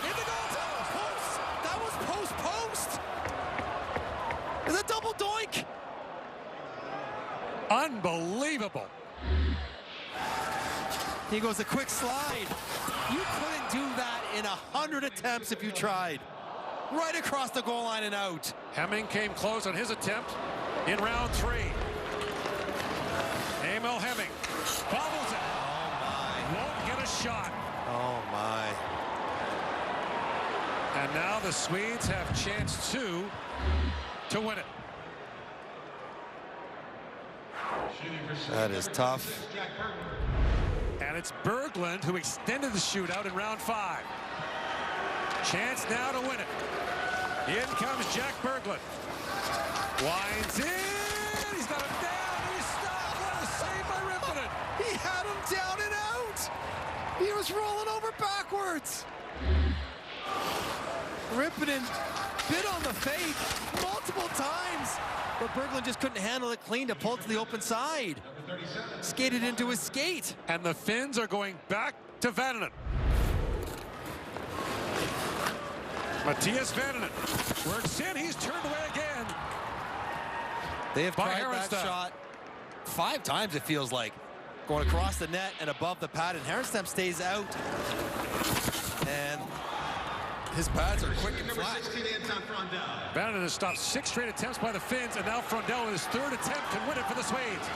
Speaker 3: Hit the goal post. That was post. It's a double doink.
Speaker 2: Unbelievable.
Speaker 3: He goes a quick slide. You couldn't do that in 100 attempts if you tried. Right across the goal line and out.
Speaker 2: Hemming came close on his attempt in round 3. Emil Hemming bobbles it.
Speaker 3: Oh my.
Speaker 2: Won't get a shot.
Speaker 3: Oh my.
Speaker 2: And now the Swedes have chance 2 to win it.
Speaker 3: That is tough.
Speaker 2: And it's Berglund who extended the shootout in round 5. Chance now to win it. In comes Jack Berglund. Winds in. He's got him down. He's stopped. What a save by Rimpinen.
Speaker 3: He had him down and out. He was rolling over backwards. Rimpinen bit on the fake multiple times. But Berglund just couldn't handle it clean to pull it to the open side. Skated into his skate.
Speaker 2: And the Finns are going back to Vanninen. Mattias Vanninen works in. He's turned away again.
Speaker 3: They have
Speaker 2: by
Speaker 3: tried that
Speaker 2: Härenstam.
Speaker 3: shot 5 times, it feels like. Going across the net and above the pad, and Härenstam stays out. And his pads are quick and flat.
Speaker 2: Vanninen has stopped 6 straight attempts by the Finns, and now Frondell with his 3rd attempt can win it for the Swedes.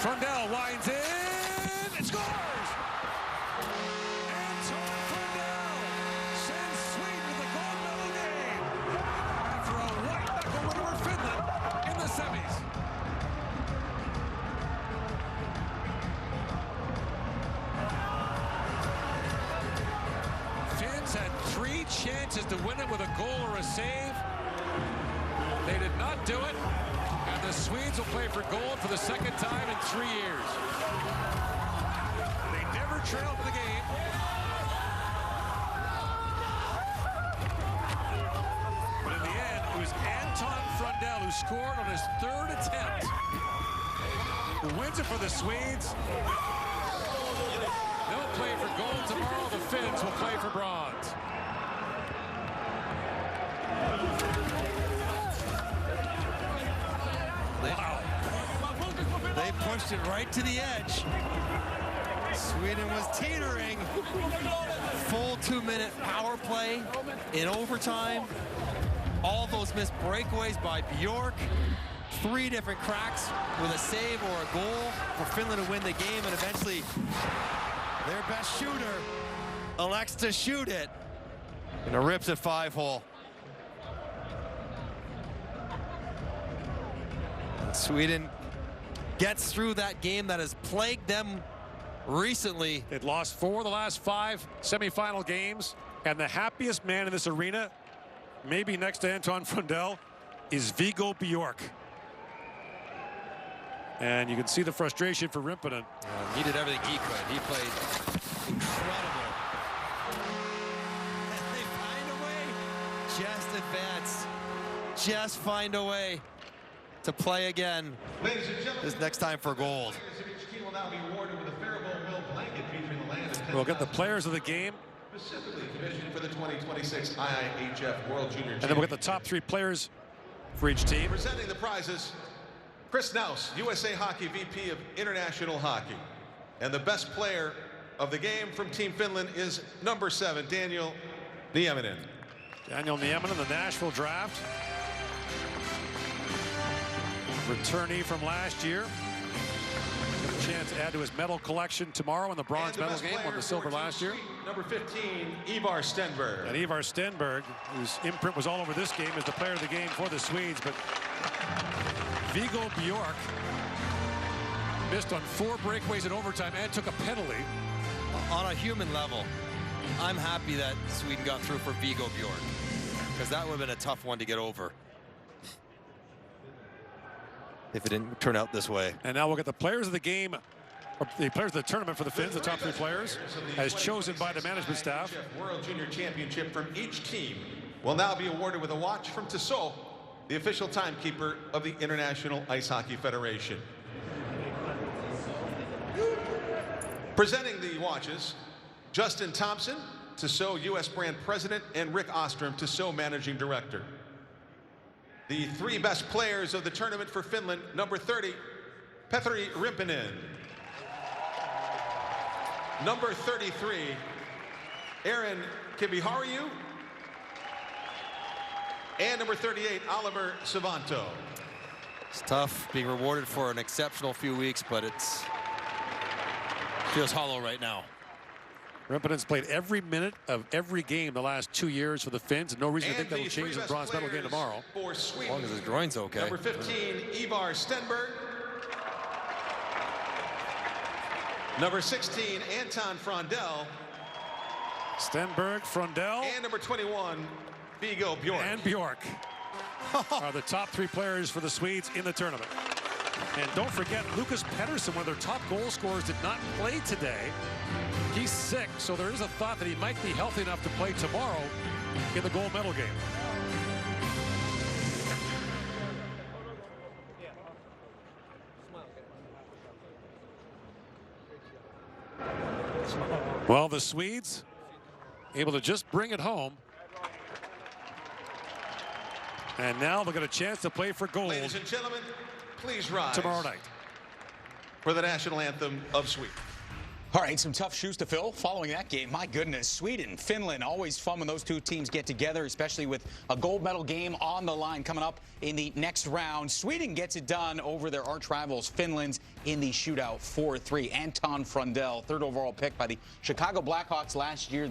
Speaker 2: Frondell winds in and scores! Anton Frondell sends Sweden to the gold medal game after a white-knuckle win over Finland in the semis. Finns had 3 chances to win it with a goal or a save. They did not do it, and the Swedes will play for gold for the 2nd time in 3 years. They never trailed the game. But in the end, it was Anton Frondell who scored on his 3rd attempt, who wins it for the Swedes. They'll play for gold tomorrow. The Finns will play for bronze. Wow.
Speaker 3: They pushed it right to the edge. Sweden was teetering. Full 2-minute power play in overtime. All those missed breakaways by Bjork. 3 different cracks with a save or a goal for Finland to win the game, and eventually their best shooter elects to shoot it and it rips it 5-hole. Sweden gets through that game that has plagued them recently.
Speaker 2: They'd lost 4 of the last 5 semifinal games, And the happiest man in this arena, maybe next to Anton Frundell, is Viggo Bjork. And you can see the frustration for Rimpinen.
Speaker 3: He did everything he could. He played incredible. And they find a way. Just advance. Just find a way to play again. This next time for gold.
Speaker 2: We'll get the players of the game.
Speaker 18: Specifically commissioned for the 2026 IIHF World Junior
Speaker 2: And then we'll get the top 3 players for each team.
Speaker 18: Presenting the prizes, Chris Naus, USA Hockey VP of International Hockey. And the best player of the game from Team Finland is number 7, Daniel Nieminen.
Speaker 2: Daniel Nieminen, the Nashville draft. Returnee from last year. Got a chance to add to his medal collection tomorrow in the bronze medal game, won the silver last year.
Speaker 18: Number 15, Ivar Stenberg.
Speaker 2: And Ivar Stenberg, whose imprint was all over this game, is the player of the game for the Swedes. But Viggo Bjork missed on 4 breakaways in overtime and took a penalty.
Speaker 3: On a human level, I'm happy that Sweden got through for Viggo Bjork, because that would have been a tough one to get over if it didn't turn out this way.
Speaker 2: And now we'll get the players of the game, or the players of the tournament for the Finns, the top 3 players, as chosen by the management staff.
Speaker 18: World Junior Championship from each team will now be awarded with a watch from Tissot, the official timekeeper of the International Ice Hockey Federation. Presenting the watches, Justin Thompson, Tissot U.S. Brand President, and Rick Ostrom, Tissot Managing Director. The 3 best players of the tournament for Finland, number 30, Petteri Rimpinen. Number 33, Aaron Kiviharju. And number 38, Oliver Savanto.
Speaker 3: It's tough being rewarded for an exceptional few weeks, but it feels hollow right now.
Speaker 2: Rimpinen's played every minute of every game the last 2 years for the Finns, and no reason to think that will change the bronze medal game tomorrow.
Speaker 3: As long as his groin's okay.
Speaker 18: Number 15, Ivar Stenberg. Number 16, Anton Frundell.
Speaker 2: Stenberg, Frundell.
Speaker 18: And number 21, Viggo Bjork.
Speaker 2: And Bjork are the top 3 players for the Swedes in the tournament. And don't forget, Lucas Pettersson, one of their top goal scorers, did not play today. He's sick, so there is a thought that he might be healthy enough to play tomorrow in the gold medal game. Well, the Swedes able to just bring it home. And now they'll get a chance to play for gold.
Speaker 18: Ladies and gentlemen, please rise
Speaker 2: tomorrow night
Speaker 18: for the national anthem of Sweden.
Speaker 6: All right, some tough shoes to fill following that game. My goodness, Sweden, Finland, always fun when those 2 teams get together, especially with a gold medal game on the line coming up in the next round. Sweden gets it done over their arch rivals, Finland, in the shootout 4-3. Anton Frundell, 3rd overall pick by the Chicago Blackhawks last year.